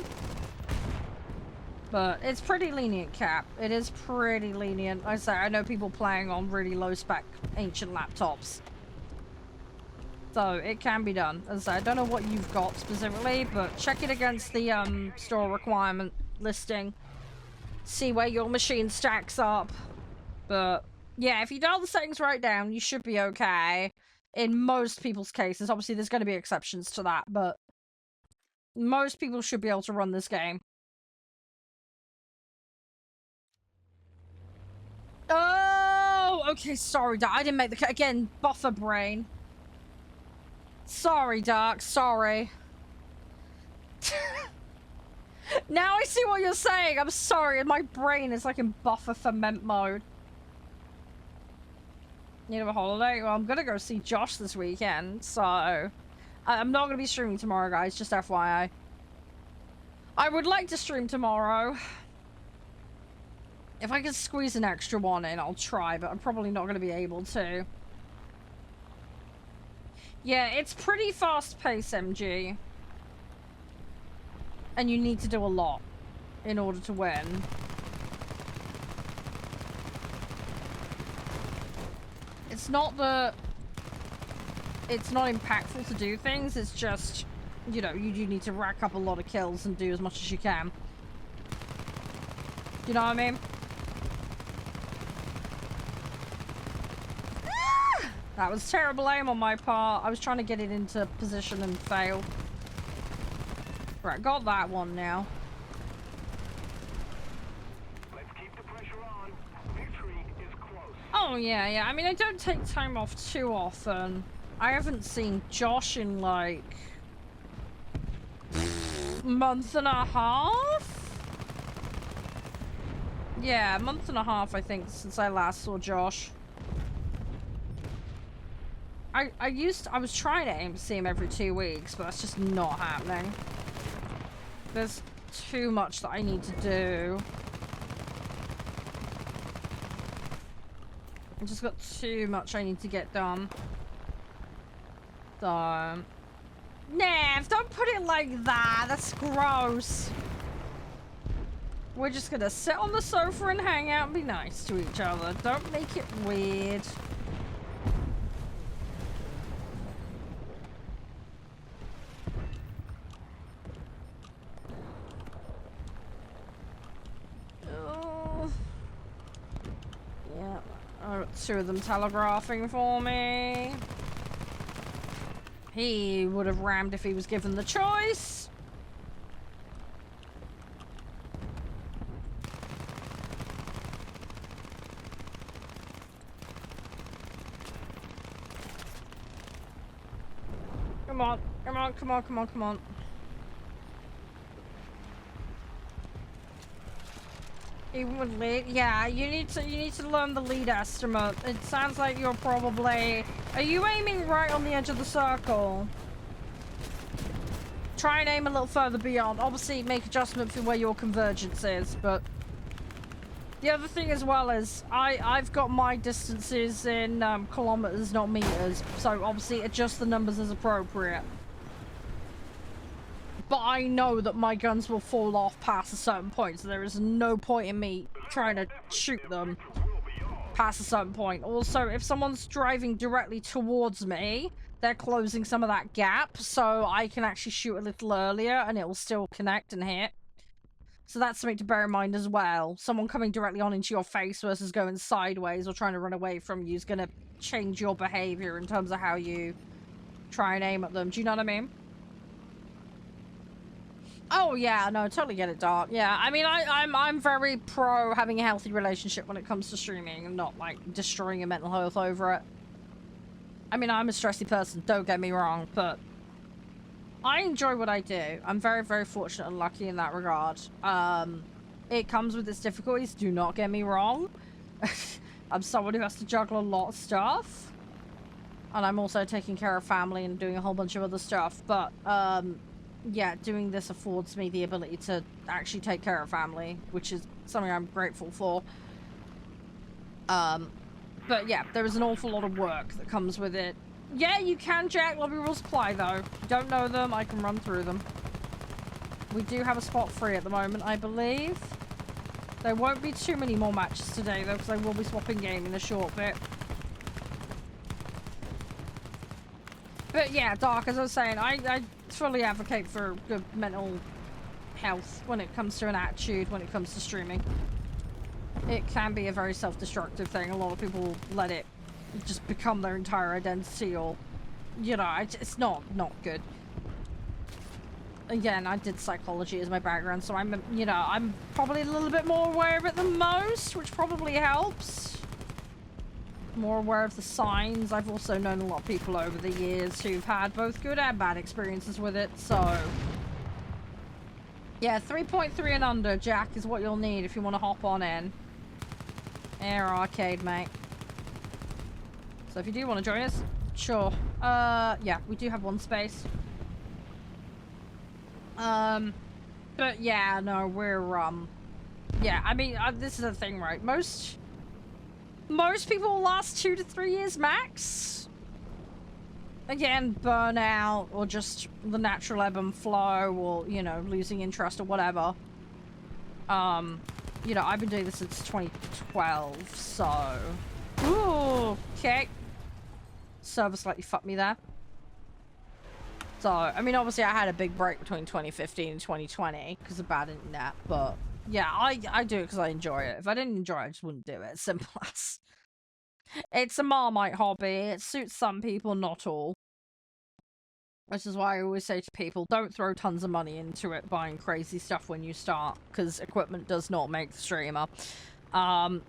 But it's pretty lenient, Cap. It is pretty lenient. Like I say, I know people playing on really low-spec ancient laptops. So, it can be done. As I say, I don't know what you've got specifically, but check it against the store requirement listing. See where your machine stacks up. But, yeah, if you dial the settings right down, you should be okay. In most people's cases. Obviously, there's going to be exceptions to that, but most people should be able to run this game. Oh, okay, sorry, Doc. I didn't make the... Again, buffer brain. Sorry, Doc. Sorry. Now I see what you're saying. I'm sorry. My brain is like in buffer ferment mode. Need a holiday? Well, I'm gonna go see Josh this weekend, so... I'm not gonna be streaming tomorrow, guys. Just FYI. I would like to stream tomorrow. If I can squeeze an extra one in, I'll try, but I'm probably not going to be able to. Yeah, it's pretty fast-paced, MG. And you need to do a lot in order to win. It's not that... It's not impactful to do things, it's just... You know, you do need to rack up a lot of kills and do as much as you can. You know what I mean? That was terrible aim on my part. I was trying to get it into position and failed. Right, got that one now. Let's keep the pressure on. Victory is close. Oh, yeah, yeah. I mean, I don't take time off too often. I haven't seen Josh in, like... month and a half? Yeah, a month and a half, I think, since I last saw Josh. I was trying to aim to see him every 2 weeks, but that's just not happening. There's too much that I need to do. I've just got too much I need to get done. So... Nev, don't put it like that. That's gross. We're just gonna sit on the sofa and hang out and be nice to each other. Don't make it weird. Oh. Yeah, I got 2 of them telegraphing for me. He would have rammed if he was given the choice. Come on, come on, come on, come on, come on. Even with lead, yeah, you need to learn the lead estimate. It sounds like you're probably... Are you aiming right on the edge of the circle? Try and aim a little further beyond. Obviously, make adjustment for where your convergence is, but... The other thing as well is, I've got my distances in kilometers, not meters. So, obviously, adjust the numbers as appropriate. But I know that my guns will fall off past a certain point, so there is no point in me trying to shoot them past a certain point. Also, if someone's driving directly towards me, they're closing some of that gap, so I can actually shoot a little earlier and it will still connect and hit. So that's something to bear in mind as well. Someone coming directly on into your face versus going sideways or trying to run away from you is going to change your behavior in terms of how you try and aim at them. Do you know what I mean? Oh yeah, no, totally get it, Dark. Yeah, I mean, I'm very pro having a healthy relationship when it comes to streaming and not like destroying your mental health over it. I mean, I'm a stressy person, don't get me wrong, but I enjoy what I do. I'm very, very fortunate and lucky in that regard. It comes with its difficulties, do not get me wrong. I'm someone who has to juggle a lot of stuff. And I'm also taking care of family and doing a whole bunch of other stuff, but, yeah, doing this affords me the ability to actually take care of family, which is something I'm grateful for. But yeah, there is an awful lot of work that comes with it. Yeah, you can jack lobby rules apply though. If you don't know them, I can run through them. We do have a spot free at the moment, I believe. There won't be too many more matches today though, because I will be swapping game in a short bit. But yeah, Dark, as I was saying, I fully advocate for good mental health when it comes to an attitude, when it comes to streaming. It can be a very self-destructive thing. A lot of people let it just become their entire identity, or, you know, it's not good. Again, I did psychology as my background, so I'm, you know, I'm probably a little bit more aware of it than most, which probably helps. More aware of the signs. I've also known a lot of people over the years who've had both good and bad experiences with it, so... Yeah, 3.3 and under, Jack, is what you'll need if you want to hop on in. Air arcade, mate. So if you do want to join us, sure. Yeah, we do have one space. But yeah, no, we're, yeah, I mean, this is the thing, right? Most people will last 2 to 3 years max. Again, burnout, or just the natural ebb and flow, or, you know, losing interest or whatever. You know, I've been doing this since 2012, so... Ooh, okay. Server slightly fucked me there. So, I mean, obviously I had a big break between 2015 and 2020 because of bad internet, but yeah, I do it because I enjoy it. If I didn't enjoy it, I just wouldn't do it. Simple as. It's a Marmite hobby. It suits some people, not all. Which is why I always say to people, don't throw tons of money into it buying crazy stuff when you start, because equipment does not make the streamer. And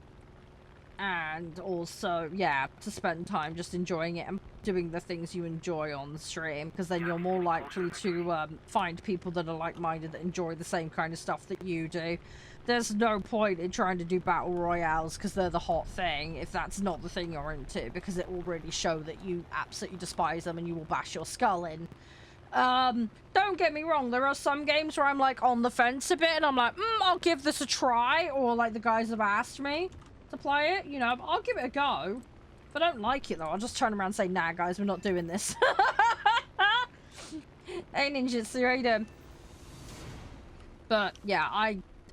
and also, yeah, to spend time just enjoying it and doing the things you enjoy on the stream, because then you're more likely to find people that are like-minded that enjoy the same kind of stuff that you do. There's no point in trying to do battle royales because they're the hot thing if that's not the thing you're into, because it will really show that you absolutely despise them and you will bash your skull in. Don't get me wrong, there are some games where I'm like on the fence a bit and I'm like, I'll give this a try, or like the guys have asked me to play it, you know, I'll give it a go. If I don't like it though, I'll just turn around and say, nah guys, we're not doing this. Hey Ninjutsu, how you doing? But yeah,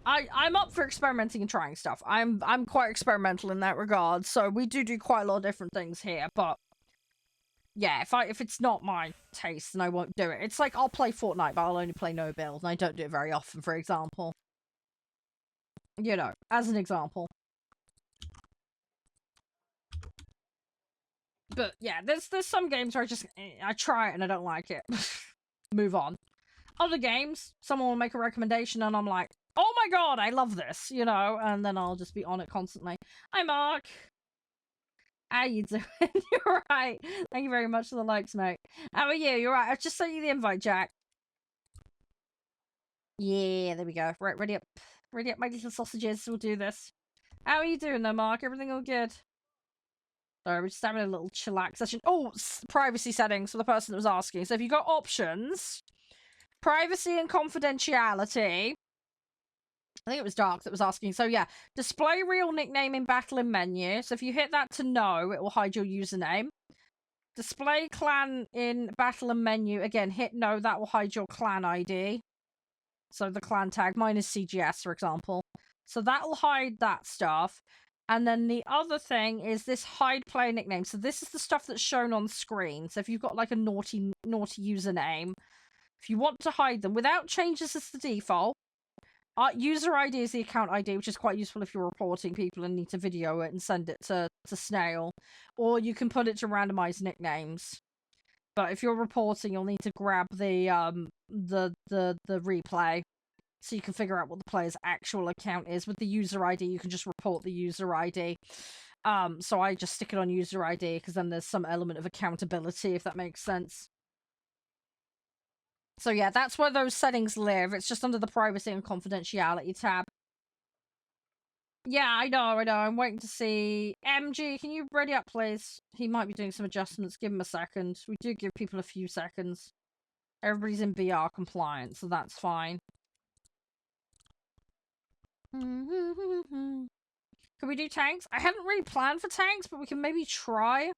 I'm up for experimenting and trying stuff. I'm quite experimental in that regard, so we do quite a lot of different things here, but yeah, if it's not my taste, then I won't do it. It's like I'll play Fortnite, but I'll only play no build, and I don't do it very often, for example. You know, as an example. But yeah, there's some games where I try it and I don't like it. Move on. Other games, someone will make a recommendation and I'm like, oh my god, I love this, you know, and then I'll just be on it constantly. Hi Mark. How you doing? You're right. Thank you very much for the likes, mate. How are you? You're right. I've just sent you the invite, Jack. Yeah, there we go. Right, ready up. Ready up, my little sausages. We'll do this. How are you doing though, Mark? Everything all good? Sorry, we're just having a little chillax session. Oh, privacy settings for the person that was asking. So if you've got options, privacy and confidentiality. I think it was Dark that was asking. So yeah, display real nickname in battle and menu. So if you hit that to no, it will hide your username. Display clan in battle and menu. Again, hit no, that will hide your clan ID. So the clan tag. Mine is CGS, for example. So that will hide that stuff. And then the other thing is this hide player nickname. So this is the stuff that's shown on screen. So if you've got like a naughty username, if you want to hide them without changes as the default, user ID is the account ID, which is quite useful if you're reporting people and need to video it and send it to Snail. Or you can put it to randomize nicknames. But if you're reporting, you'll need to grab the replay, so you can figure out what the player's actual account is. With the user ID, you can just report the user ID. So I just stick it on user ID, because then there's some element of accountability, if that makes sense. So yeah, that's where those settings live. It's just under the privacy and confidentiality tab. Yeah, I know. I'm waiting to see. MG, can you ready up, please? He might be doing some adjustments. Give him a second. We do give people a few seconds. Everybody's in VR compliant, so that's fine. Can we do tanks? I hadn't really planned for tanks, but we can maybe try.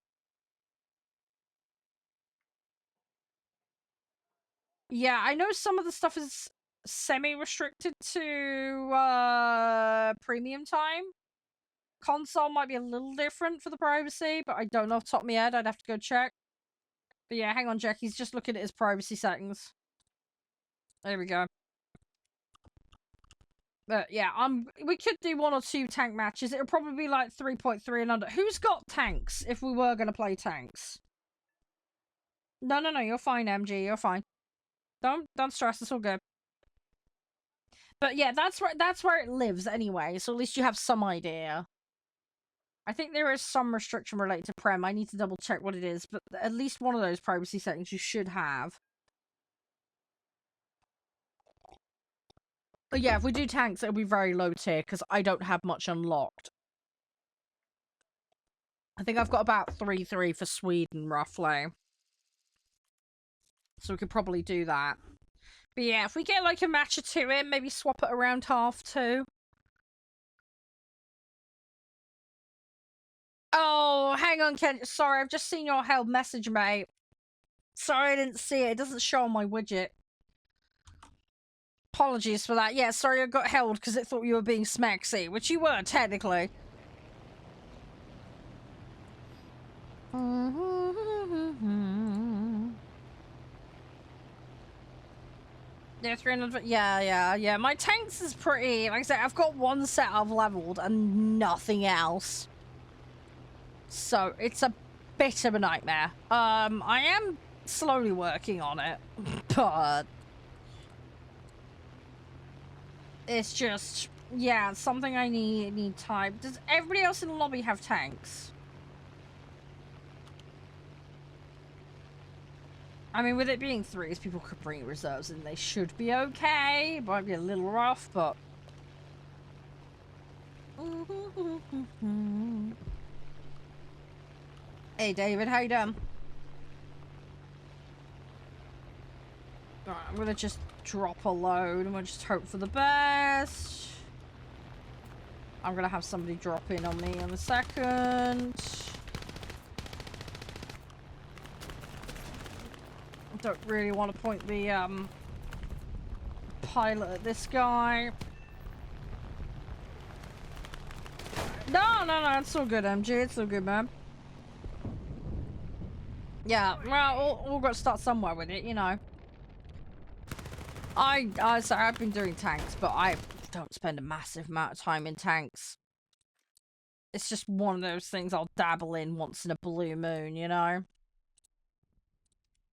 Yeah, I know some of the stuff is semi-restricted to premium time. Console might be a little different for the privacy, but I don't know off the top of my head. I'd have to go check. But yeah, hang on, Jack. He's just looking at his privacy settings. There we go. But yeah, we could do 1 or 2 tank matches. It'll probably be like 3.3 and under. Who's got tanks if we were going to play tanks? No, you're fine, MG. You're fine. Don't stress. It's all good. But yeah, that's where it lives anyway. So at least you have some idea. I think there is some restriction related to Prem. I need to double check what it is, but at least one of those privacy settings you should have. But yeah, if we do tanks, it'll be very low tier, because I don't have much unlocked. I think I've got about 3 for Sweden, roughly. So we could probably do that. But yeah, if we get like a match or 2 in, maybe swap it around half 2. Oh, hang on, Ken. Sorry, I've just seen your held message, mate. Sorry, I didn't see it. It doesn't show on my widget. Apologies for that. Yeah, sorry I got held because it thought you were being smacksy, which you were, technically. Yeah, 300. Yeah. My tanks is pretty. Like I said, I've got 1 set I've leveled and nothing else. So it's a bit of a nightmare. I am slowly working on it, but it's just Yeah, something I need type. Does everybody else in the lobby have tanks? I mean, with it being threes, people could bring reserves and they should be okay. It might be a little rough, but... Hey, David, how you doing? Right, I'm gonna just drop a load and we'll just hope for the best. I'm gonna have somebody drop in on me in a second. I don't really want to point the pilot at this guy. No, it's all good, MG. It's all good, man. Yeah, well, we'll got to start somewhere with it, you know. Sorry, I've been doing tanks, but I don't spend a massive amount of time in tanks. It's just one of those things I'll dabble in once in a blue moon, you know?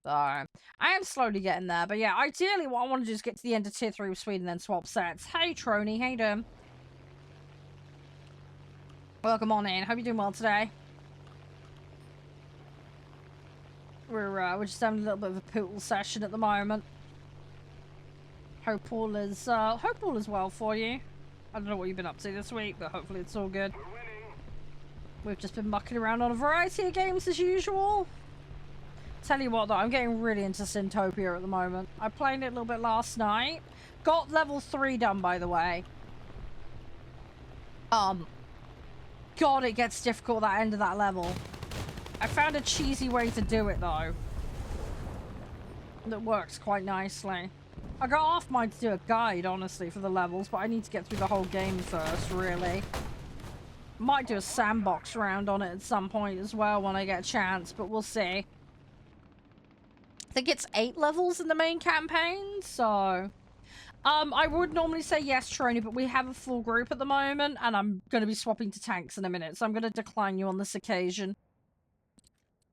So, I am slowly getting there, but yeah, ideally what I want to do is get to the end of Tier 3 with Sweden and then swap sets. Hey, Trony, how you doing? Welcome on in. Hope you're doing well today. We're just having a little bit of a pool session at the moment. Hope all is well for you. I don't know what you've been up to this week, but hopefully it's all good. We've just been mucking around on a variety of games as usual. Tell you what though, I'm getting really into Syntopia at the moment. I played it a little bit last night. Got level 3 done, by the way. God, it gets difficult at that end of that level. I found a cheesy way to do it though. That works quite nicely. I got off mine to do a guide, honestly, for the levels, but I need to get through the whole game first, really. Might do a sandbox round on it at some point as well when I get a chance, but we'll see. I think it's 8 levels in the main campaign, so... I would normally say yes, Trony, but we have a full group at the moment, and I'm going to be swapping to tanks in a minute, so I'm going to decline you on this occasion.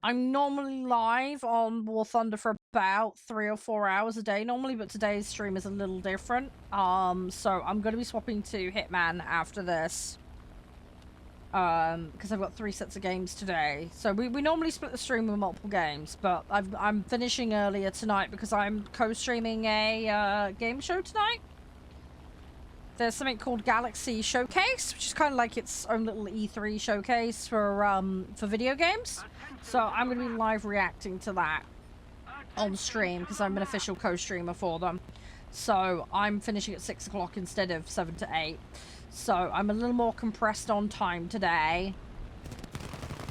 I'm normally live on War Thunder for about 3 or 4 hours a day normally, but today's stream is a little different. So I'm going to be swapping to Hitman after this. Because I've got 3 sets of games today. So we normally split the stream with multiple games, but I'm finishing earlier tonight because I'm co-streaming a game show tonight. There's something called Galaxy Showcase, which is kind of like its own little E3 showcase for video games. So I'm going to be live reacting to that on stream because I'm an official co-streamer for them. So I'm finishing at 6 o'clock instead of 7 to 8. So I'm a little more compressed on time today.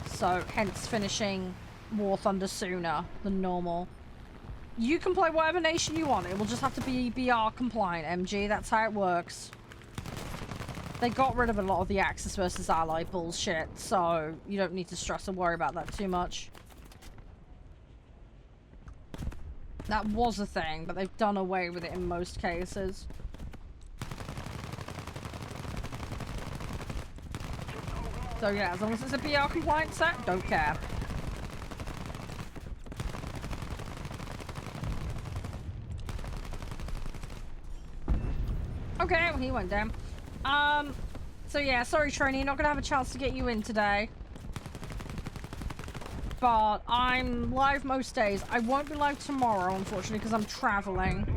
So hence finishing War Thunder sooner than normal. You can play whatever nation you want. It will just have to be BR compliant, MG. That's how it works. They got rid of a lot of the Axis versus Ally bullshit, so you don't need to stress or worry about that too much. That was a thing, but they've done away with it in most cases. So yeah, as long as it's a BR compliant set, don't care. Okay, well, he went down. So yeah, sorry Trini, not gonna have a chance to get you in today. But I'm live most days. I won't be live tomorrow, unfortunately, because I'm traveling.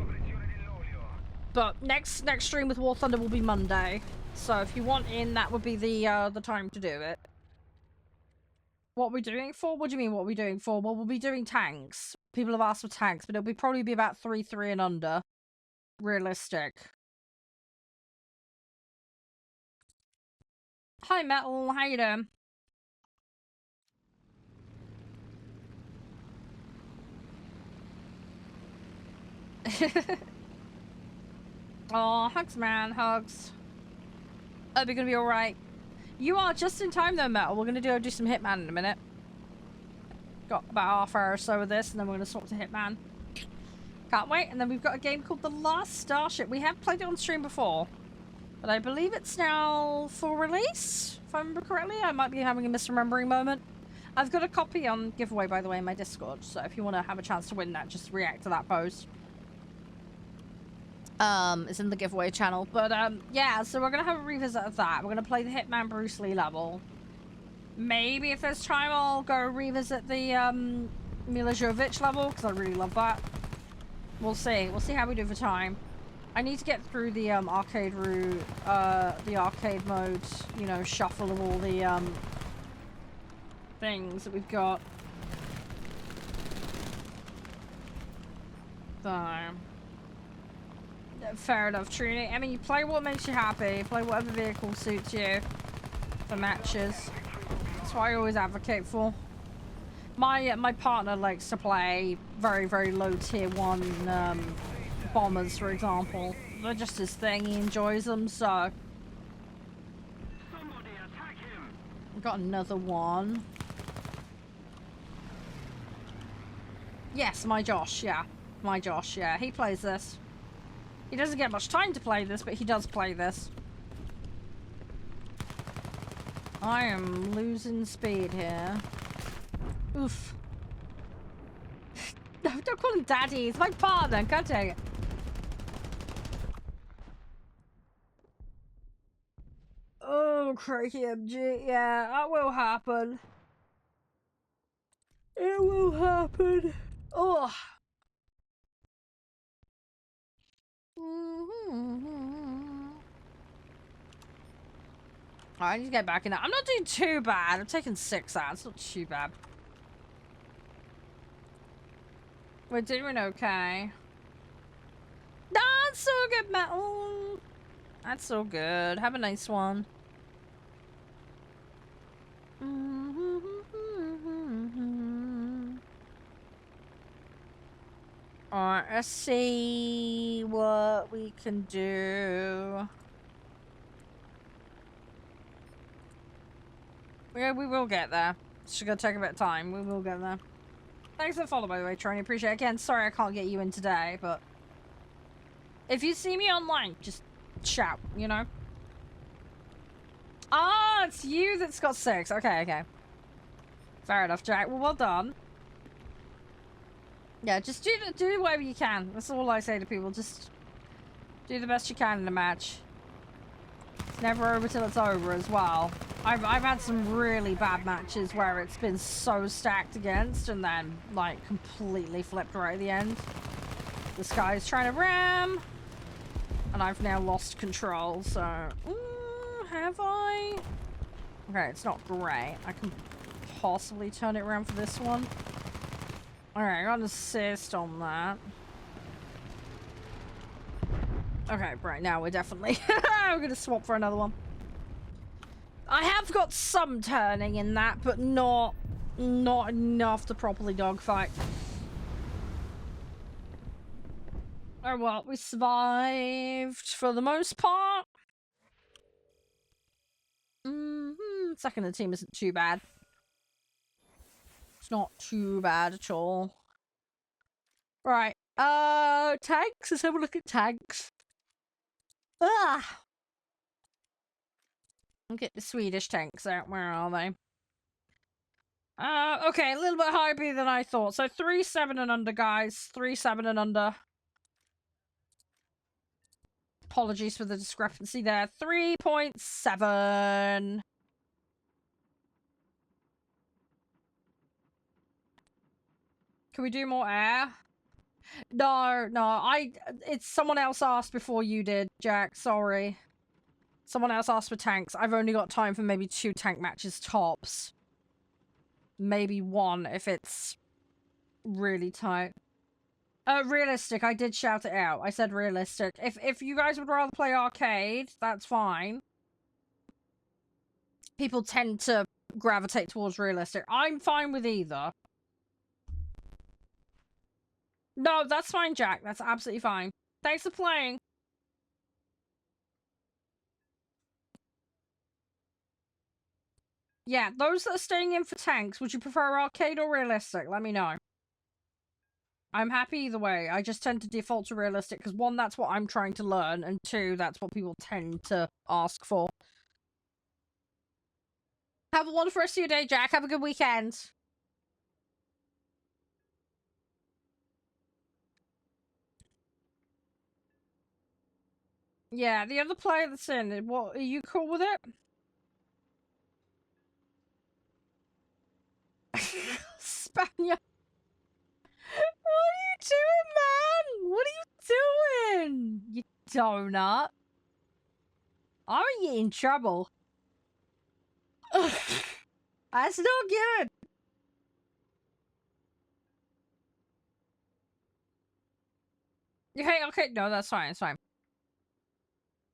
But next stream with War Thunder will be Monday. So if you want in, that would be the time to do it. What we're doing for? What do you mean what we're doing for? Well, we'll be doing tanks. People have asked for tanks, but it'll probably be about 3 and under. Realistic. Hi Metal, how you doing? Oh, hugs man, hugs. Hope you're gonna be alright. You are just in time though, Metal. We're gonna do some Hitman in a minute. Got about half hour or so of this, and then we're gonna swap to Hitman. Can't wait. And then we've got a game called The Last Starship. We have played it on stream before, but I believe it's now for release, if I remember correctly. I might be having a misremembering moment. I've got a copy on giveaway, by the way, in my Discord, so if you want to have a chance to win that, just react to that post. It's in the giveaway channel. But yeah, so we're gonna have a revisit of that. We're gonna play the Hitman Bruce Lee level. Maybe if there's time, I'll go revisit the Mila Jovovich level because I really love that. We'll see. We'll see how we do for time. I need to get through the arcade route, the arcade mode, you know, shuffle of all the things that we've got. So, fair enough, Trini. I mean, you play what makes you happy. Play whatever vehicle suits you for matches. That's what I always advocate for. My partner likes to play very, very low tier 1 bombers, for example. They're just his thing. He enjoys them, so. Somebody attack him. We've got another one. Yes, my Josh, yeah. My Josh, yeah. He plays this. He doesn't get much time to play this, but he does play this. I am losing speed here. Oof. No, don't call him Daddy. He's my partner. God dang it. Oh, crikey, MG. Yeah, that will happen. It will happen. Oh. Alright, I need to get back in there. I'm not doing too bad. I'm taking 6 out. It's not too bad. We're doing okay. That's so good, Matt. Oh, that's so good. Have a nice one. Alright, let's see what we can do. Yeah, we will get there. It's just gonna take a bit of time. We will get there. Thanks for the follow, by the way, Trini. Appreciate it. Again, sorry I can't get you in today, but if you see me online, just shout, you know? Ah, it's you that's got 6. Okay, okay. Fair enough, Jack. Well done. Yeah, just do whatever you can. That's all I say to people. Just do the best you can in a match. It's never over till it's over as well. I've had some really bad matches where it's been so stacked against and then like completely flipped right at the end. This guy's trying to ram and I've now lost control, so have I? Okay, it's not great. I can possibly turn it around for this one. Alright, I got an assist on that. Okay, right, now we're definitely we're gonna swap for another one. I have got some turning in that, but not enough to properly dogfight. Oh well, we survived for the most part. Second the team isn't too bad. It's not too bad at all. Right, tanks. Let's have a look at tanks. Ah. I'll get the Swedish tanks out. Where are they? Okay, a little bit higher B than I thought. So 3-7 and under, guys. 3-7 and under. Apologies for the discrepancy there. 3.7. Can we do more air? No, it's someone else asked before you did, Jack. Sorry. Someone else asked for tanks. I've only got time for maybe 2 tank matches tops. Maybe 1 if it's really tight. Realistic. I did shout it out. I said realistic. If you guys would rather play arcade, that's fine. People tend to gravitate towards realistic. I'm fine with either. No, that's fine, Jack. That's absolutely fine. Thanks for playing. Yeah, those that are staying in for tanks, would you prefer arcade or realistic? Let me know. I'm happy either way. I just tend to default to realistic because 1, that's what I'm trying to learn, and 2, that's what people tend to ask for. Have a wonderful rest of your day, Jack. Have a good weekend. Yeah, the other player that's in, what, are you cool with it? Spaniard. What are you doing, man? What are you doing? You donut. Aren't you in trouble? That's not good. Okay, no, that's fine, it's fine.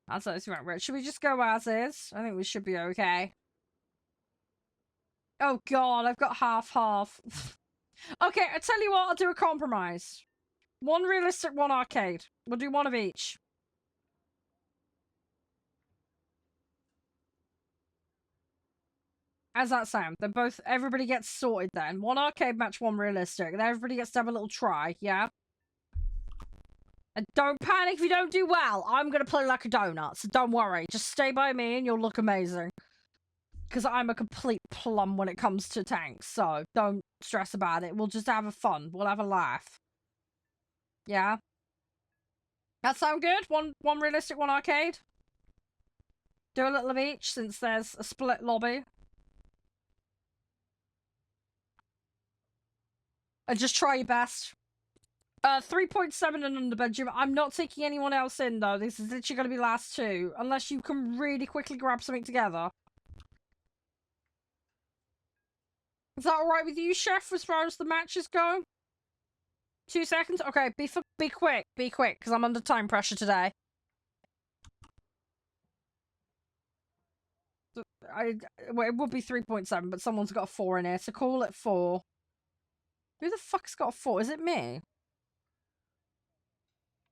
That's right. Should we just go as is? I think we should be okay. Oh god, I've got half. Okay, I tell you what, I'll do a compromise. One realistic, one arcade. We'll do one of each. How's that sound? Then both, everybody gets sorted then. One arcade match, one realistic. And everybody gets to have a little try, yeah? And don't panic if you don't do well. I'm gonna play like a donut, so don't worry. Just stay by me and you'll look amazing. Because I'm a complete plum when it comes to tanks, so don't stress about it. We'll just have a fun. We'll have a laugh. Yeah? That sound good? One realistic, one arcade? Do a little of each, since there's a split lobby. And just try your best. 3.7 and under, Benjamin. I'm not taking anyone else in, though. This is literally going to be last two. Unless you can really quickly grab something together. Is that alright with you, Chef, as far as the matches go? 2 seconds? Okay, be quick. Be quick, because I'm under time pressure today. Well, it would be 3.7, but someone's got a 4 in here, so call it 4. Who the fuck's got a 4? Is it me?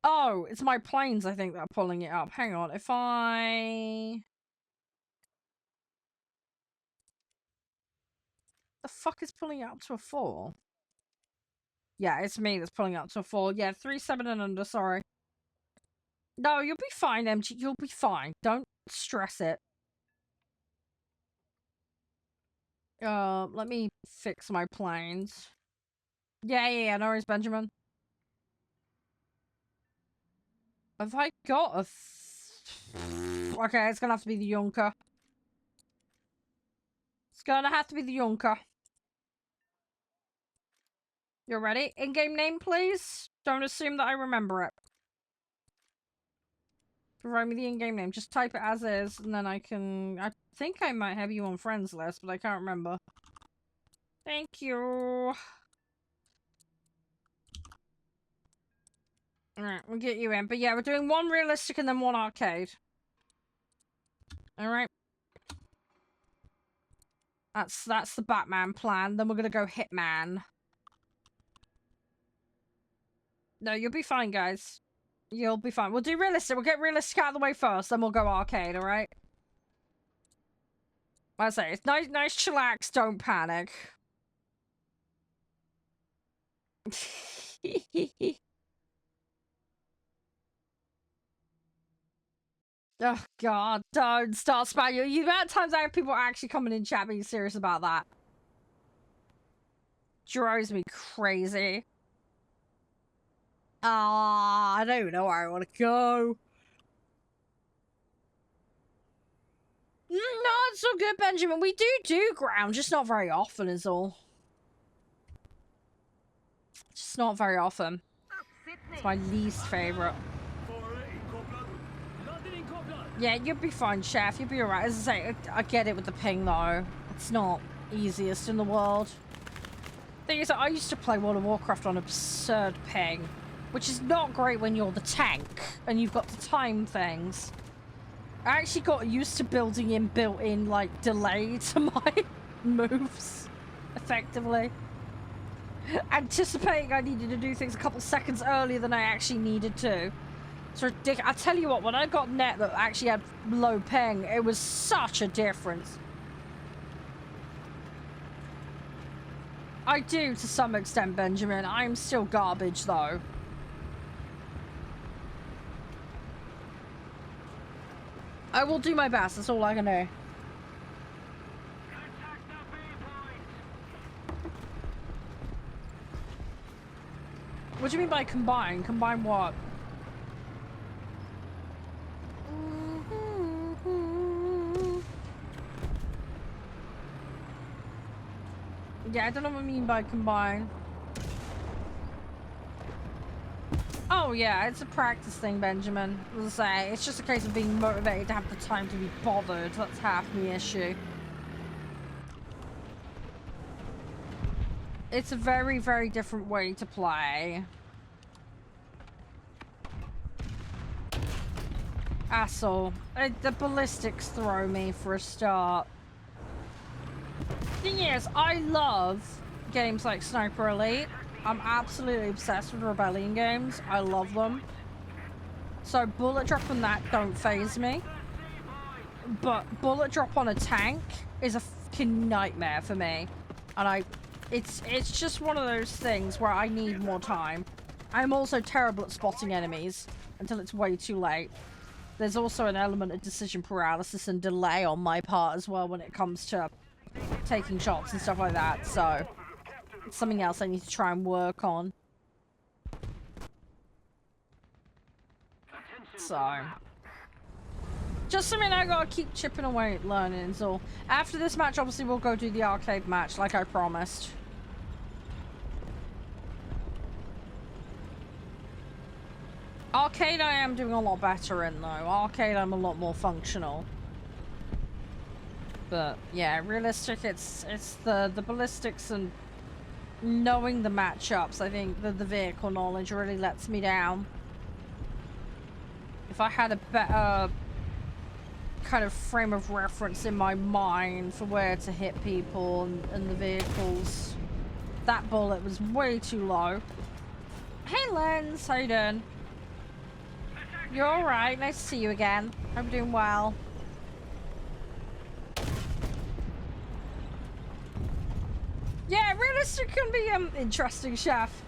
Oh, it's my planes, I think, that are pulling it up. Hang on, if I... The fuck is pulling it up to a 4? Yeah, it's me that's pulling it up to a 4. Yeah, 3, 7 and under, sorry. No, you'll be fine, MG. You'll be fine. Don't stress it. Let me fix my planes. Yeah, no worries, Benjamin. Have I got a... Okay, it's gonna have to be the Junker. It's gonna have to be the Junker. You're ready? In-game name, please? Don't assume that I remember it. Provide me the in-game name. Just type it as is, and then I can... I think I might have you on friends list, but I can't remember. Thank you. Alright, we'll get you in. But yeah, we're doing one realistic and then one arcade. Alright. That's the Batman plan. Then we're gonna go Hitman. No, you'll be fine, guys. You'll be fine. We'll do realistic. We'll get realistic out of the way first, then we'll go arcade, alright? I say, it's nice, chillax, don't panic. Oh god, don't start spamming. The amount of times I have people actually coming in chat being serious about that drives me crazy. I don't even know where I want to go. No, it's all good, Benjamin. We do ground, just not very often is all. Just not very often. It's my least favourite. Yeah, you'll be fine, Chef. You'll be alright. As I say, I get it with the ping, though. It's not easiest in the world. Thing is, I used to play World of Warcraft on absurd ping, which is not great when you're the tank and you've got to time things. I actually got used to building in built-in, like, delay to my moves, effectively. Anticipating I needed to do things a couple seconds earlier than I actually needed to. It's ridiculous. I tell you what, when I got net that actually had low ping, it was such a difference. I do to some extent, Benjamin. I'm still garbage, though. I will do my best. That's all I can do. What do you mean by combine? Combine what? Yeah, I don't know what I mean by combine. Oh yeah, it's a practice thing, Benjamin. As I say, it's just a case of being motivated to have the time to be bothered. That's half the issue. It's a very, very different way to play. Asshole. The ballistics throw me for a start. Thing is, I love games like Sniper Elite. I'm absolutely obsessed with Rebellion games. I love them. So bullet drop on that don't phase me. But bullet drop on a tank is a fucking nightmare for me. And it's just one of those things where I need more time. I'm also terrible at spotting enemies until it's way too late. There's also an element of decision paralysis and delay on my part as well when it comes to taking shots and stuff like that, so it's something else I need to try and work on. So just something I gotta keep chipping away at learning. So after this match, obviously we'll go do the arcade match like I promised. Arcade I am doing a lot better in though. Arcade I'm a lot more functional. But yeah, realistic, it's the ballistics and knowing the matchups. I think that the vehicle knowledge really lets me down. If I had a better kind of frame of reference in my mind for where to hit people and the vehicles. That bullet was way too low. Hey Lens, how you doing? You're alright, nice to see you again. I'm doing well. Yeah, realistic can be interesting, chef.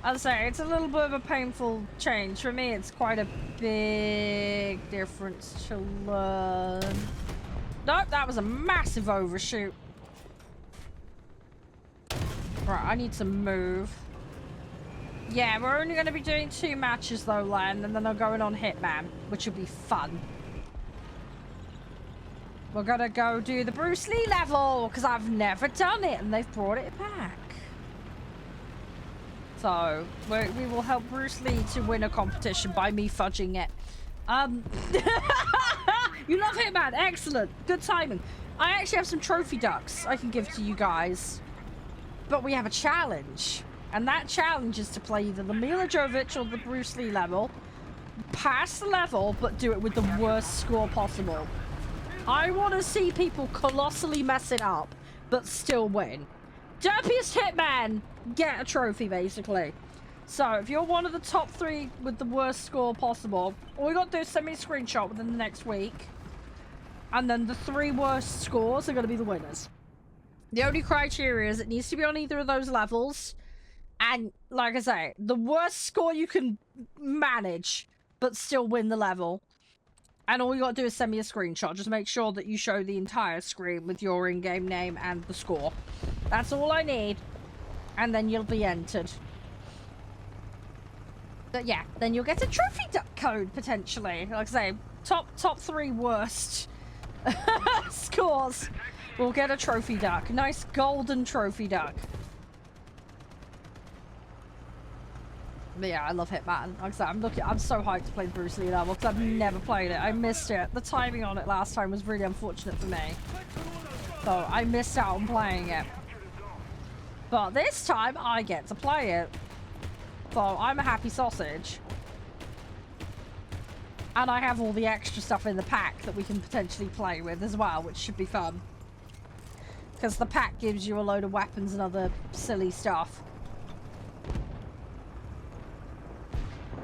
I'll say it's a little bit of a painful change. For me, it's quite a big difference to learn. Nope, that was a massive overshoot. Right, I need to move. Yeah, we're only going to be doing 2 matches though, Len, and then I'm going on Hitman, which will be fun. We're going to go do the Bruce Lee level, because I've never done it, and they've brought it back. So, we will help Bruce Lee to win a competition by me fudging it. You love Hitman, excellent, good timing. I actually have some trophy ducks I can give to you guys. But we have a challenge. And that challenge is to play either the Mila Jovovich or the Bruce Lee level. Pass the level, but do it with the worst score possible. I want to see people colossally mess it up, but still win. Derpiest Hitman, get a trophy, basically. So, if you're one of the top 3 with the worst score possible, all you got to do is send me a screenshot within the next week. And then the 3 worst scores are going to be the winners. The only criteria is it needs to be on either of those levels. And, like I say, the worst score you can manage, but still win the level. And all you got to do is send me a screenshot. Just make sure that you show the entire screen with your in-game name and the score. That's all I need. And then you'll be entered. But yeah, then you'll get a trophy duck code, potentially. Like I say, top 3 worst scores will get a trophy duck. Nice golden trophy duck. But yeah, I love Hitman. Like I said, I'm so hyped to play the Bruce Lee level because I've never played it. I missed it. The timing on it last time was really unfortunate for me. So I missed out on playing it. But this time I get to play it. So I'm a happy sausage. And I have all the extra stuff in the pack that we can potentially play with as well, which should be fun. Because the pack gives you a load of weapons and other silly stuff.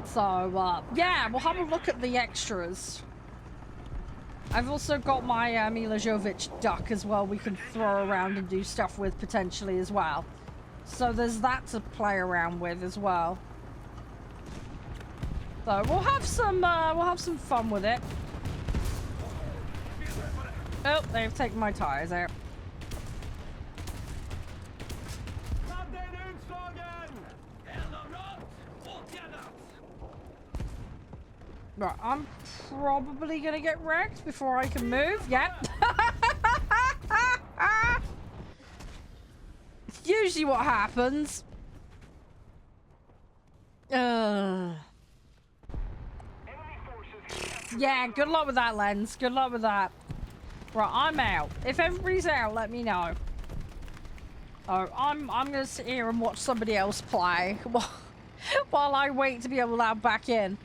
So, yeah, we'll have a look at the extras. I've also got my Mila Jovovich duck as well we can throw around and do stuff with potentially as well. So there's that to play around with as well. So we'll have some fun with it. Oh, they've taken my tires out. Right, I'm probably gonna get wrecked before I can move. Yep. usually what happens. Enemy forces. Yeah, good luck with that, Lens. Good luck with that. Right, I'm out. If everybody's out, let me know. Oh, I'm gonna sit here and watch somebody else play while I wait to be able to have back in.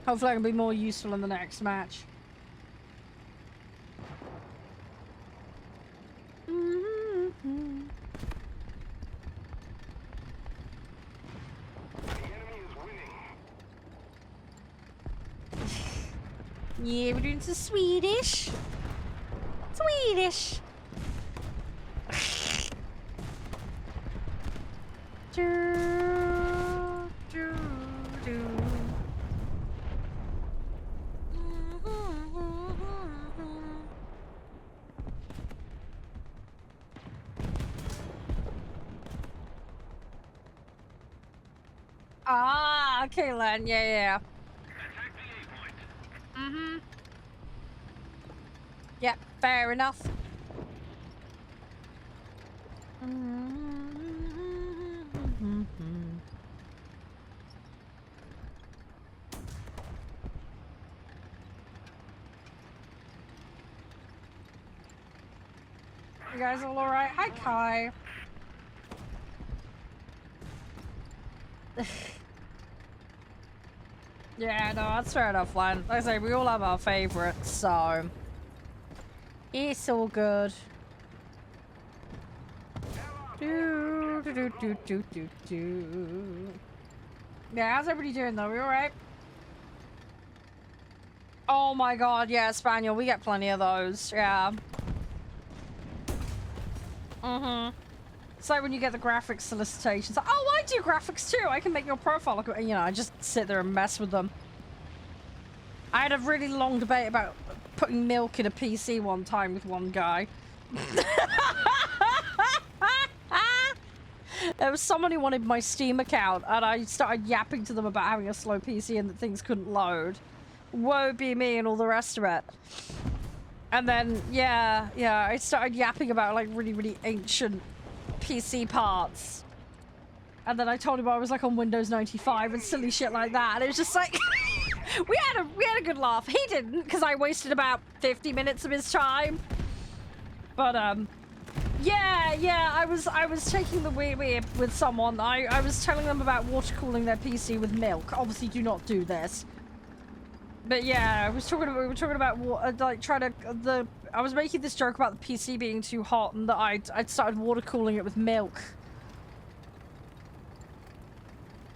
Hopefully I can be more useful in the next match. The enemy is winning. Yeah, we're doing some Swedish. Swedish. Do, do, do. Ah, okay, Len. Yeah. Attack the A point. Mm-hmm. Yep, fair enough. You guys all alright? Hi, Kai. Yeah, no, that's fair enough, Len. Like I say, we all have our favourites, so it's all good. Do. Yeah, how's everybody doing though? We alright? Oh my god, yeah, Spaniel, we get plenty of those, yeah. It's like when you get the graphics solicitations. Oh, I do graphics too. I can make your profile look, you know, I just sit there and mess with them. I had a really long debate about putting milk in a PC one time with one guy. There was someone who wanted my Steam account, and I started yapping to them about having a slow PC and that things couldn't load. Woe be me and all the rest of it. And then, yeah, I started yapping about, like, really, really ancient PC parts. And then I told him I was, like, on Windows 95 and silly shit like that. And it was just like... we had a good laugh. He didn't, because I wasted about 50 minutes of his time. But, yeah, I was taking the wee with someone. I was telling them about water cooling their PC with milk. Obviously, do not do this. But yeah, we were talking about like I was making this joke about the PC being too hot and that I'd started water cooling it with milk.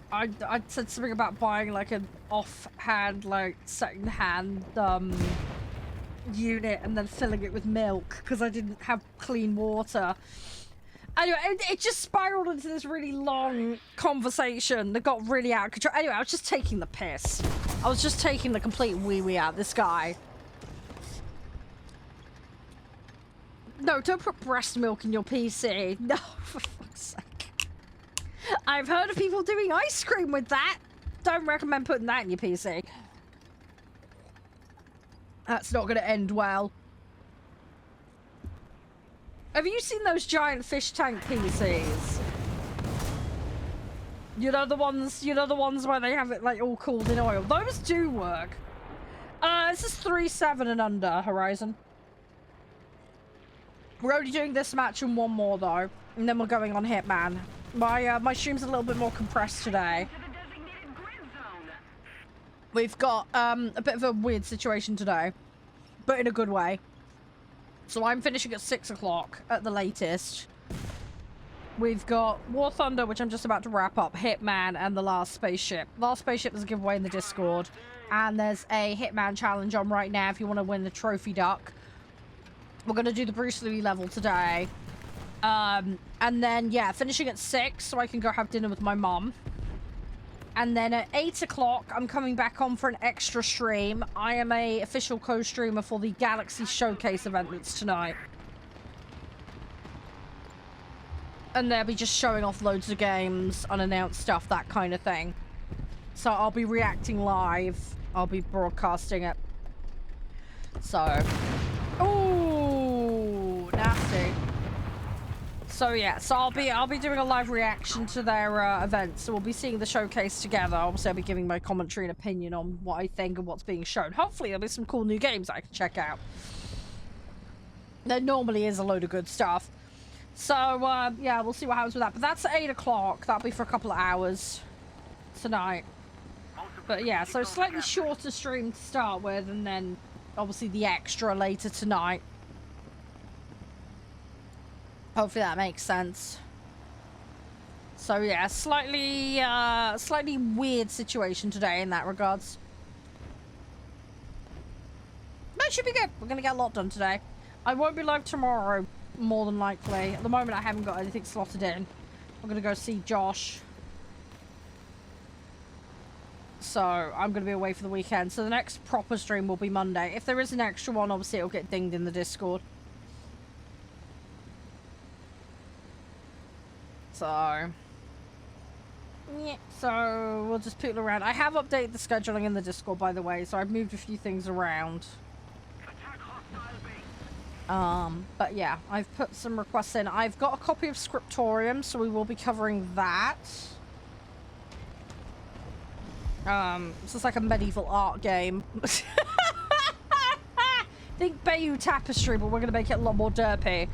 I said something about buying like an offhand, like second-hand unit and then filling it with milk because I didn't have clean water. Anyway, it just spiraled into this really long conversation that got really out of control. Anyway, I was just taking the piss. I was just taking the complete wee-wee out of this guy. No, don't put breast milk in your PC. No, for fuck's sake. I've heard of people doing ice cream with that. Don't recommend putting that in your PC. That's not going to end well. Have you seen those giant fish tank PCs? You know the ones where they have it like all cooled in oil. Those do work. This is 3-7 and under, Horizon. We're only doing this match and one more though, and then we're going on Hitman. My stream's a little bit more compressed today. We've got a bit of a weird situation today, but in a good way. So I'm finishing at 6 o'clock at the latest. We've got War Thunder, which I'm just about to wrap up, Hitman, and the Last Spaceship. Last Spaceship is a giveaway in the Discord, and there's a Hitman challenge on right now if you want to win the trophy duck. We're going to do the Bruce Lee level today. And then, yeah, finishing at 6 so I can go have dinner with my mum. And then at 8 o'clock, I'm coming back on for an extra stream. I am a official co-streamer for the Galaxy Showcase event that's tonight. And they'll be just showing off loads of games, unannounced stuff, that kind of thing. So I'll be reacting live. I'll be broadcasting it. So... Ooh, nasty. So yeah, so I'll be doing a live reaction to their event. So we'll be seeing the showcase together. Obviously, I'll be giving my commentary and opinion on what I think and what's being shown. Hopefully, there'll be some cool new games I can check out. There normally is a load of good stuff. So yeah, we'll see what happens with that. But that's at 8 o'clock. That'll be for a couple of hours tonight. But yeah, so slightly shorter stream to start with, and then obviously the extra later tonight. Hopefully that makes sense. So yeah, slightly weird situation today in that regards. But it should be good. We're gonna get a lot done today. I won't be live tomorrow, more than likely. At the moment, I haven't got anything slotted in. I'm gonna go see Josh. So I'm gonna be away for the weekend. So the next proper stream will be Monday. If there is an extra one, obviously it'll get dinged in the Discord. So yeah, so we'll just poodle around. I have updated the scheduling in the Discord, by the way, so I've moved a few things around. But yeah, I've put some requests in. I've got a copy of Scriptorium, so we will be covering that. This is like a medieval art game. Think Bayou Tapestry, but we're gonna make it a lot more derpy.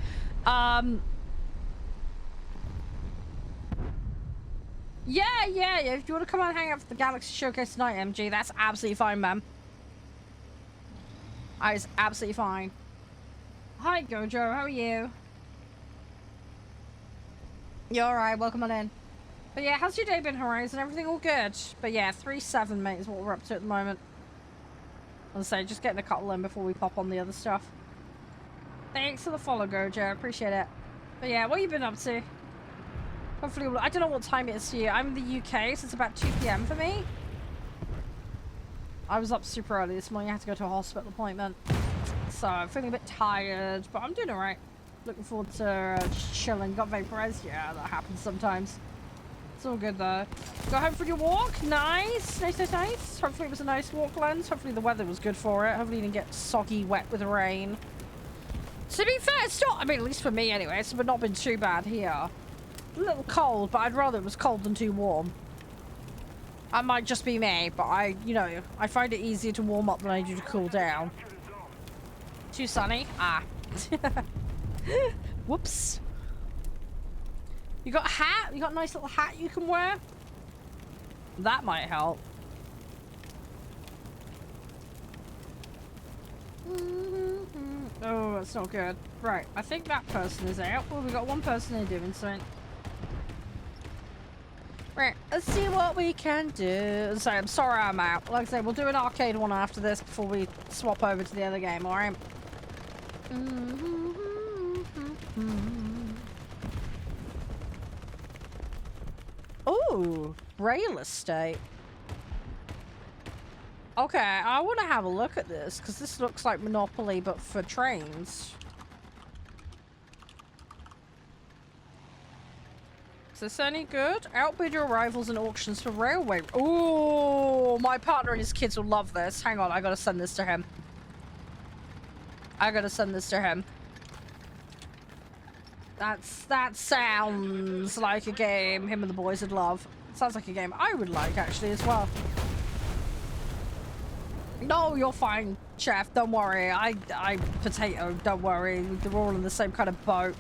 Yeah. If you want to come and hang out for the Galaxy Showcase tonight, MG, that's absolutely fine, man. That is absolutely fine. Hi, Gojo. How are you? You alright? Welcome on in. But yeah, how's your day been, Horizon? Everything all good? But yeah, 3-7, mate, is what we're up to at the moment. I'll say, just getting a couple in before we pop on the other stuff. Thanks for the follow, Gojo. Appreciate it. But yeah, what have you been up to? Hopefully, I don't know what time it is for you. I'm in the UK, so it's about 2 PM for me. I was up super early this morning. I had to go to a hospital appointment. So I'm feeling a bit tired, but I'm doing alright. Looking forward to just chilling. Got vaporized? Yeah, that happens sometimes. It's all good though. Go home for your walk? Nice. Nice. Hopefully it was a nice walk, Lens. Hopefully the weather was good for it. Hopefully you didn't get soggy wet with rain. To be fair, it's not, I mean, at least for me anyway, it's not been too bad here. A little cold, but I'd rather it was cold than too warm. That might just be me, but I find it easier to warm up than I do to cool down. Too sunny? Ah. Whoops. You got a hat? You got a nice little hat you can wear? That might help. Oh, that's not good. Right, I think that person is out. Well, we got one person here doing something. Right, let's see what we can do. So, I'm sorry I'm out. Like I said, we'll do an arcade one after this before we swap over to the other game, alright? Ooh, rail estate. Okay, I want to have a look at this, because this looks like Monopoly, but for trains. Is this any good? Outbid your rivals in auctions for railway. Ooh, my partner and his kids will love this. Hang on, I gotta send this to him. That sounds like a game him and the boys would love. Sounds like a game I would like, actually, as well. No, you're fine, Chef. Don't worry. I potato. Don't worry. They're all in the same kind of boat.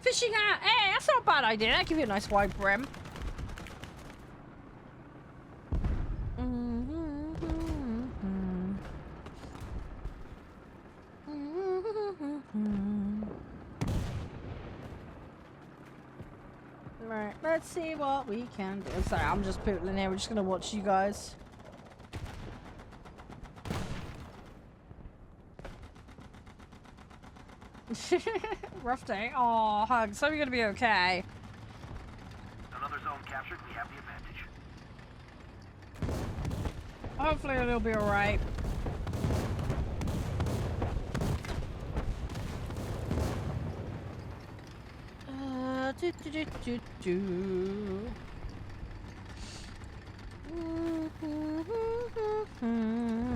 Fishing hat. Hey, that's not a bad idea. That'll give you a nice wide brim. Right, let's see what we can do. Sorry, I'm just pootling here. We're just gonna watch you guys. Rough day. Aw, hug. So you're gonna be okay. Another zone captured. We have the advantage. Hopefully it'll be alright.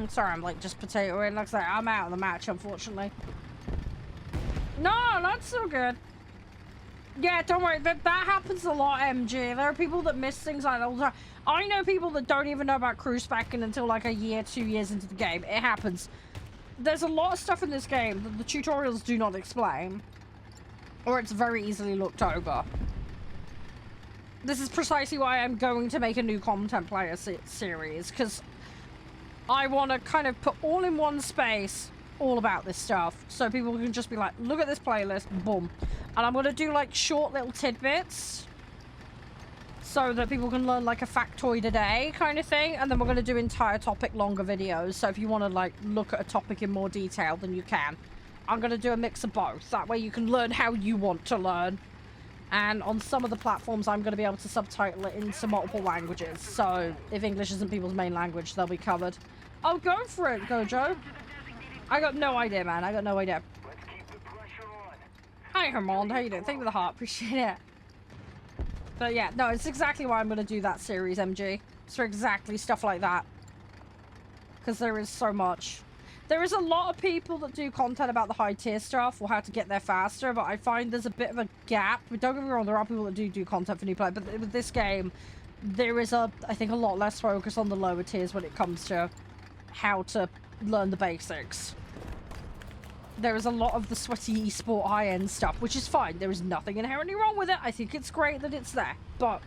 Sorry, I'm like just potatoing. Looks like I'm out of the match, unfortunately. No, that's so good. Yeah, don't worry. That happens a lot, MG. There are people that miss things like that all the time. I know people that don't even know about crew specking until like a year, 2 years into the game. It happens. There's a lot of stuff in this game that the tutorials do not explain. Or it's very easily looked over. This is precisely why I'm going to make a new content player series. Because I want to kind of put all in one space all about this stuff. So people can just be like, look at this playlist, boom. And I'm going to do like short little tidbits so that people can learn like a factoid a day kind of thing. And then we're going to do entire topic longer videos. So if you want to like look at a topic in more detail, then you can. I'm going to do a mix of both. That way you can learn how you want to learn. And on some of the platforms, I'm going to be able to subtitle it into multiple languages. So if English isn't people's main language, they'll be covered. Oh, go for it, Gojo. I got no idea, man. I got no idea. Let's keep the pressure on. Hi, Hermond. How you doing? Thank you for the heart. Appreciate it. But yeah, no, it's exactly why I'm going to do that series, MG. It's for exactly stuff like that. Because there is so much. There is a lot of people that do content about the high tier stuff or how to get there faster, but I find there's a bit of a gap. But don't get me wrong, there are people that do content for new players, but with this game, there is I think a lot less focus on the lower tiers when it comes to how to learn the basics. There is a lot of the sweaty esport high-end stuff, which is fine. There is nothing inherently wrong with it. I think it's great that it's there, but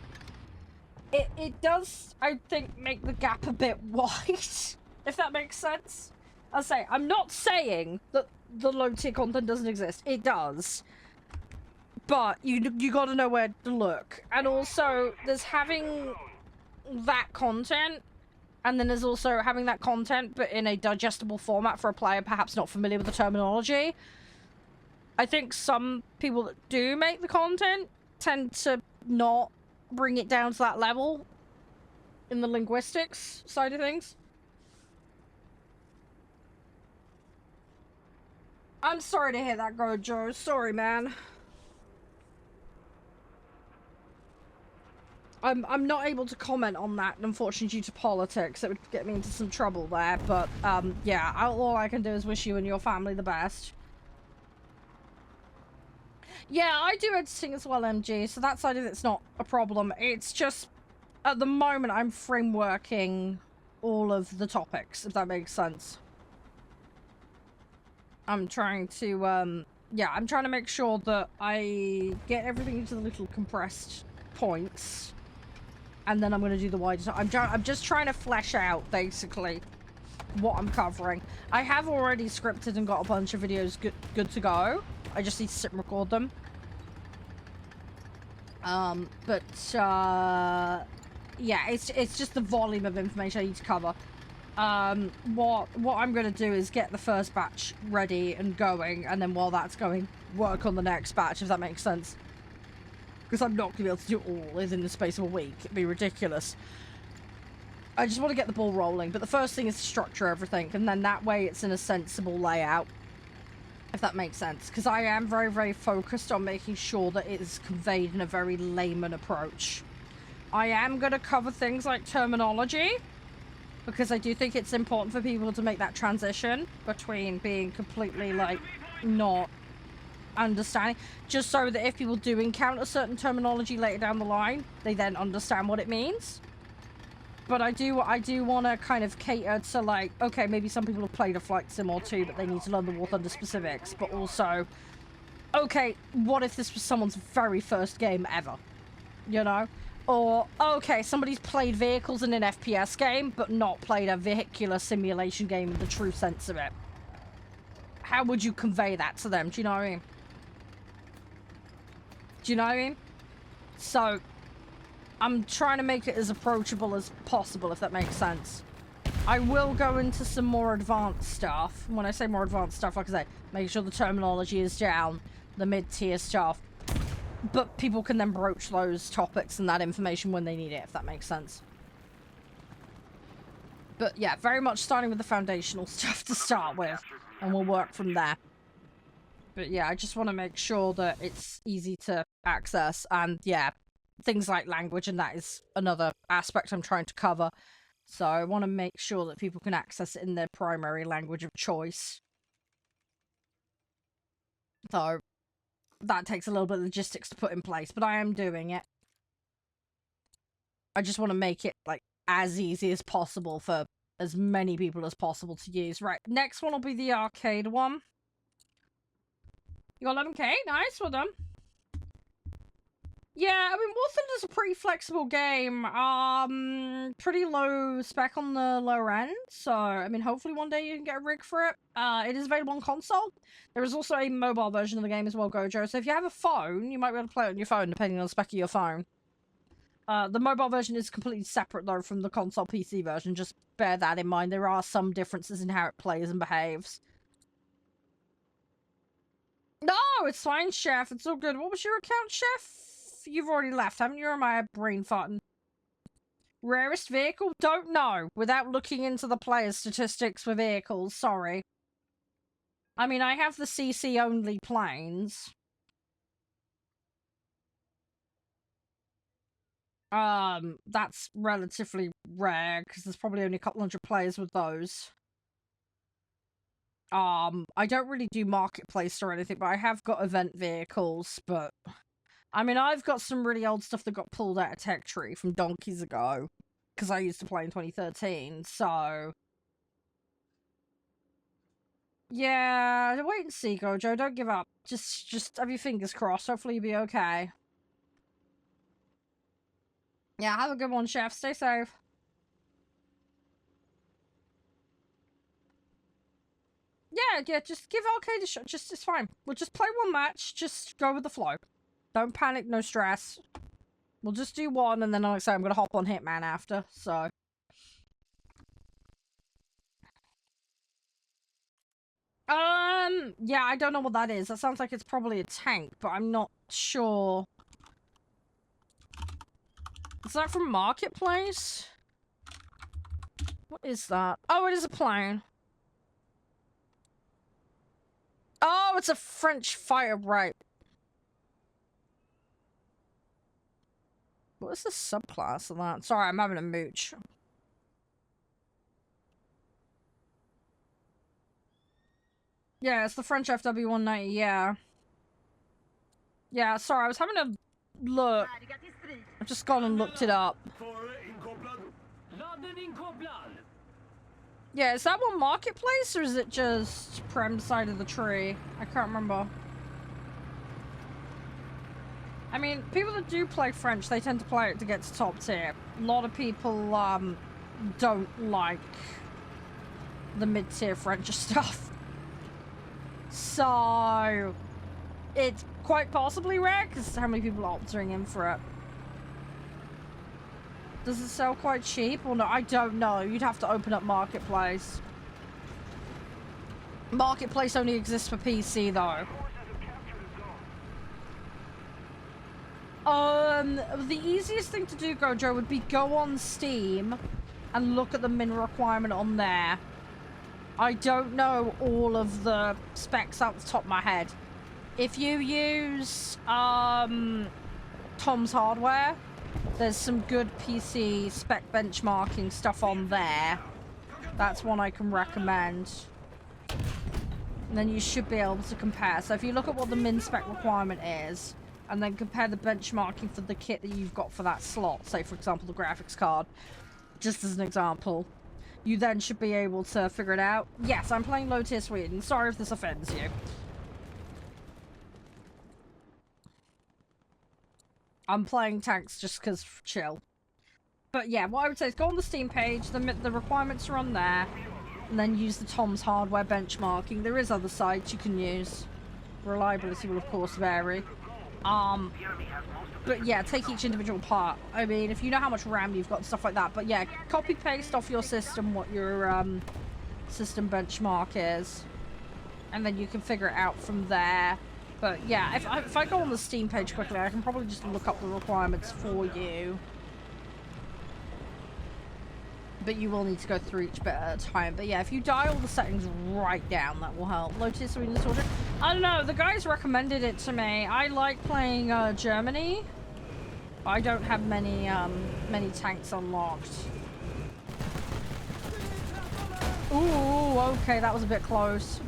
it does, I think, make the gap a bit wide, if that makes sense. I'll say, I'm not saying that the low-tier content doesn't exist. It does. But you gotta know where to look. And also, there's having that content, and then there's also having that content, but in a digestible format for a player perhaps not familiar with the terminology. I think some people that do make the content tend to not bring it down to that level in the linguistics side of things. I'm sorry to hear that, Gojo. Sorry, man. I'm not able to comment on that, unfortunately, due to politics. It would get me into some trouble there, but, yeah, all I can do is wish you and your family the best. Yeah, I do editing as well, MG, so that side of it's not a problem. It's just, at the moment, I'm frameworking all of the topics, if that makes sense. I'm trying to, yeah, I'm trying to make sure that I get everything into the little compressed points. And then I'm going to do the wider... I'm just trying to flesh out, basically, what I'm covering. I have already scripted and got a bunch of videos good to go. I just need to sit and record them. Yeah, it's just the volume of information I need to cover. What I'm going to do is get the first batch ready and going, and then while that's going, work on the next batch, if that makes sense. Because I'm not going to be able to do it all within the space of a week. It'd be ridiculous. I just want to get the ball rolling, but the first thing is to structure everything, and then that way it's in a sensible layout, if that makes sense. Because I am very, very focused on making sure that it is conveyed in a very layman approach. I am going to cover things like terminology, because I do think it's important for people to make that transition between being completely, like, not understanding, just so that if people do encounter certain terminology later down the line, they then understand what it means. But I do want to kind of cater to, like, okay, maybe some people have played a flight sim or two, but they need to learn the War Thunder specifics, but also, okay, what if this was someone's very first game ever? You know? Or, okay, somebody's played vehicles in an FPS game, but not played a vehicular simulation game in the true sense of it. How would you convey that to them? Do you know what I mean? Do you know what I mean? So, I'm trying to make it as approachable as possible, if that makes sense. I will go into some more advanced stuff. When I say more advanced stuff, like I say, make sure the terminology is down, the mid-tier stuff. But people can then broach those topics and that information when they need it, if that makes sense. But yeah, very much starting with the foundational stuff to start with, and we'll work from there. But yeah, I just want to make sure that it's easy to access, and yeah, things like language and that is another aspect I'm trying to cover. So I want to make sure that people can access it in their primary language of choice. So that takes a little bit of logistics to put in place, but I am doing it. I just want to make it like as easy as possible for as many people as possible to use. Right, next one will be the arcade one. You got 11k? Nice, well done. Yeah, I mean, War Thunder's a pretty flexible game. Pretty low spec on the lower end, so, I mean, hopefully one day you can get a rig for it. It is available on console. There is also a mobile version of the game as well, Gojo, so if you have a phone, you might be able to play it on your phone, depending on the spec of your phone. The mobile version is completely separate, though, from the console PC version. Just bear that in mind. There are some differences in how it plays and behaves. No, it's fine, Chef. It's all good. What was your account, Chef? You've already left, haven't you? Or am I brain farting? Rarest vehicle? Don't know. Without looking into the player statistics for vehicles. Sorry. I mean, I have the CC-only planes. That's relatively rare, because there's probably only a couple hundred players with those. I don't really do marketplace or anything, but I have got event vehicles, but... I mean, I've got some really old stuff that got pulled out of Tech Tree from donkeys ago, because I used to play in 2013, so... Yeah, wait and see, Gojo, don't give up. Just have your fingers crossed, hopefully you'll be okay. Yeah, have a good one, Chef, stay safe. Yeah, just give Arcade a shot, it's fine. We'll just play one match, just go with the flow. Don't panic, no stress. We'll just do one, and then like I say, I'm gonna hop on Hitman after, so. Yeah, I don't know what that is. That sounds like it's probably a tank, but I'm not sure. Is that from Marketplace? What is that? Oh, it is a plane. Oh, it's a French fighter, right. What is the subclass of that? Sorry, I'm having a mooch. Yeah, it's the French FW-190, yeah. Yeah, sorry, I was having a look. I've just gone and looked it up. Yeah, is that one Marketplace, or is it just Prem side of the tree? I can't remember. I mean, people that do play French, they tend to play it to get to top tier. A lot of people, don't like the mid-tier French stuff. So, it's quite possibly rare, because how many people are opting in for it. Does it sell quite cheap or no? I don't know. You'd have to open up Marketplace. Marketplace only exists for PC, though. The easiest thing to do, Gojo, would be go on Steam and look at the min requirement on there. I don't know all of the specs out the top of my head. If you use, Tom's Hardware, there's some good PC spec benchmarking stuff on there. That's one I can recommend. And then you should be able to compare. So if you look at what the min spec requirement is, and then compare the benchmarking for the kit that you've got for that slot, say for example the graphics card, just as an example, you then should be able to figure it out. Yes, I'm playing low tier Sweden. Sorry if this offends you. I'm playing tanks just because chill. But yeah, what I would say is go on the Steam page, the requirements are on there, and then use the Tom's Hardware benchmarking. There is other sites you can use. Reliability will of course vary. But yeah, take each individual part. I mean, if you know how much RAM you've got and stuff like that. But yeah, copy paste off your system what your system benchmark is, and then you can figure it out from there. But yeah, if I go on the Steam page quickly, I can probably just look up the requirements for you. But you will need to go through each bit at a time. But yeah, if you dial the settings right down, that will help. Lotus Sweden Soldier. I don't know, the guys recommended it to me. I like playing Germany. I don't have many tanks unlocked. Ooh, okay, that was a bit close.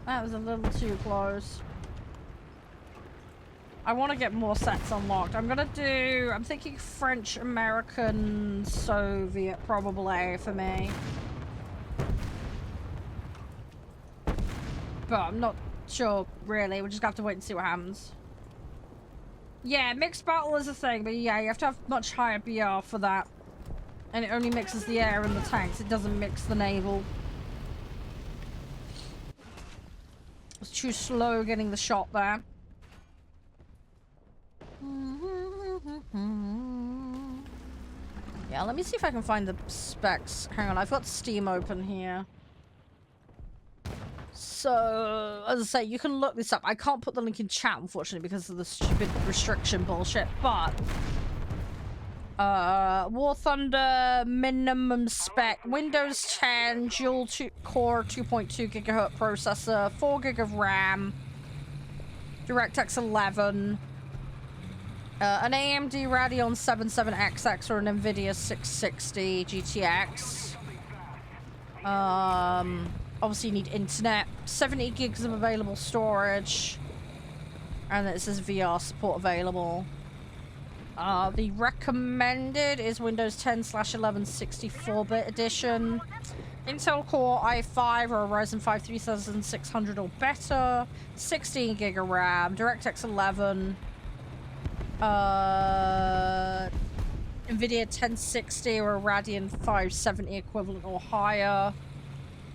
That was a little too close. I want to get more sets unlocked. I'm thinking French, American, Soviet, probably, for me. But I'm not sure, really. We'll just have to wait and see what happens. Yeah, mixed battle is a thing, but yeah, you have to have much higher BR for that. And it only mixes the air and the tanks. It doesn't mix the naval. It's too slow getting the shot there. Yeah, let me see if I can find the specs. Hang on, I've got Steam open here. So, as I say, you can look this up. I can't put the link in chat, unfortunately, because of the stupid restriction bullshit, but... War Thunder minimum spec, Windows 10, dual core 2.2 gigahertz processor, 4 gig of RAM, DirectX 11, an AMD Radeon 77XX or an NVIDIA 660 GTX. Obviously you need internet, 70 gigs of available storage, and it says VR support available. The recommended is Windows 10/11 64-bit edition, Intel Core i5 or a Ryzen 5 3600 or better, 16 gig of RAM, DirectX 11, NVIDIA 1060 or a Radeon 570 equivalent or higher,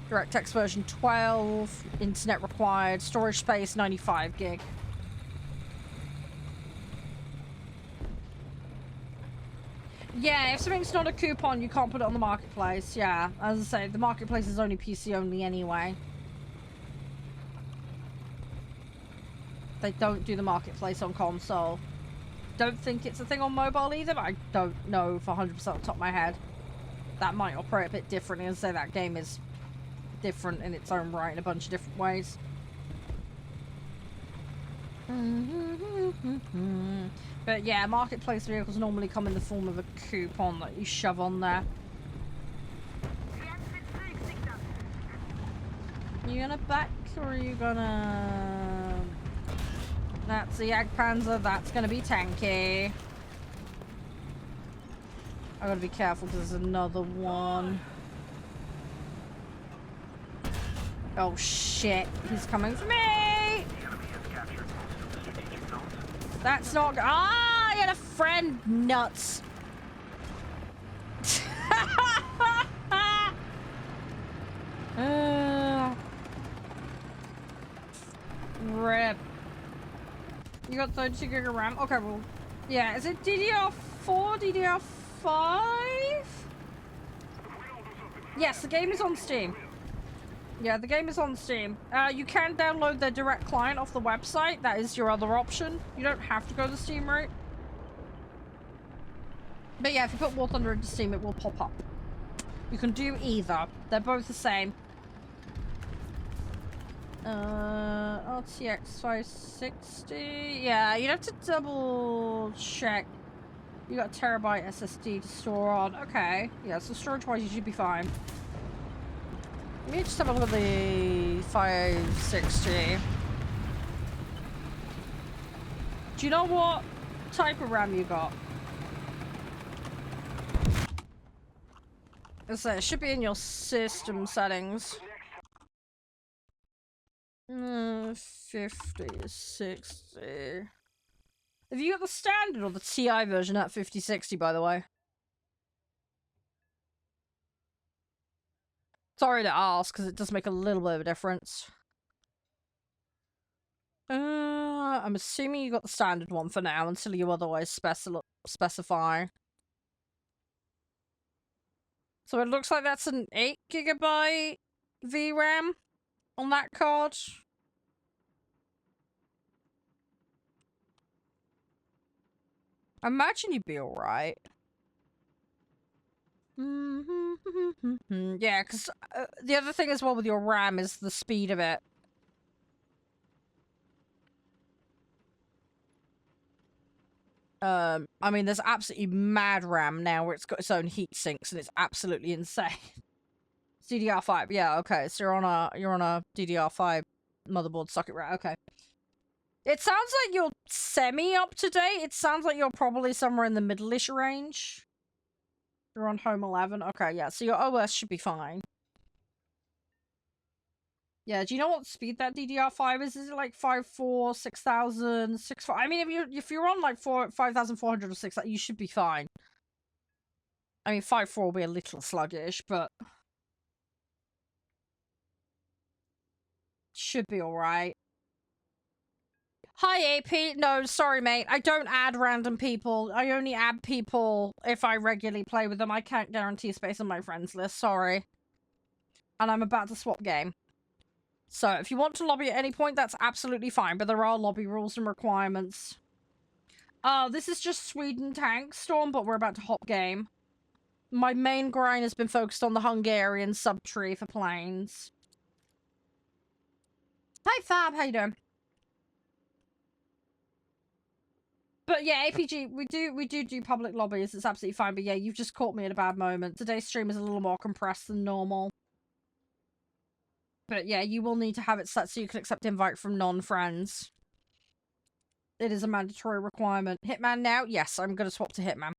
DirectX version 12, internet required, storage space 95 gig. Yeah, if something's not a coupon, you can't put it on the marketplace. Yeah, as I say, the marketplace is only PC only anyway. They don't do the marketplace on console. Don't think it's a thing on mobile either, but I don't know for 100% off the top of my head. That might operate a bit differently. As I say, that game is different in its own right in a bunch of different ways. But yeah, marketplace vehicles normally come in the form of a coupon that you shove on there. You gonna back or are you gonna... That's the Jagdpanzer, that's gonna be tanky. I gotta be careful because there's another one. Oh shit, he's coming for me! That's not... Ah, I had a friend! Nuts. Rip. You got 32 gig of RAM? Okay, well... Yeah, is it DDR4? DDR5? Yes, the game is on Steam. Yeah, the game is on Steam. You can download the direct client off the website. That is your other option. You don't have to go the Steam route. But yeah, if you put War Thunder into Steam, it will pop up. You can do either. They're both the same. RTX 560. Yeah, you'd have to double check. You got a terabyte SSD to store on. Okay. Yeah, so storage-wise, you should be fine. Let me just have a look at the 560. Do you know what type of RAM you got? It should be in your system settings. 50, 60. Have you got the standard or the TI version at 5060, by the way? Sorry to ask, because it does make a little bit of a difference. I'm assuming you got the standard one for now, until you otherwise specify. So it looks like that's an 8 GB VRAM on that card. I imagine you'd be alright. Yeah, because the other thing as well with your RAM is the speed of it. I mean, there's absolutely mad RAM now where it's got its own heat sinks and it's absolutely insane. DDR5, yeah, okay. So you're on a DDR5 motherboard socket, right? Okay. It sounds like you're semi-up to date. It sounds like you're probably somewhere in the middle-ish range. You're on home 11. Okay, yeah, so your OS should be fine. Yeah, do you know what speed that DDR5 is? Is it like 5.4, 6,000, 6.4? I mean, if you're on like 5,400 or 6,000, you should be fine. I mean, 5.4 will be a little sluggish, but should be alright. Hi, AP. No, sorry, mate. I don't add random people. I only add people if I regularly play with them. I can't guarantee space on my friends list. Sorry. And I'm about to swap game. So, if you want to lobby at any point, that's absolutely fine. But there are lobby rules and requirements. This is just Sweden tank storm, but we're about to hop game. My main grind has been focused on the Hungarian subtree for planes. Hi, Fab. How you doing? But yeah, APG, we do public lobbies. It's absolutely fine. But yeah, you've just caught me at a bad moment. Today's stream is a little more compressed than normal. But yeah, you will need to have it set so you can accept invite from non-friends. It is a mandatory requirement. Hitman now? Yes, I'm going to swap to Hitman.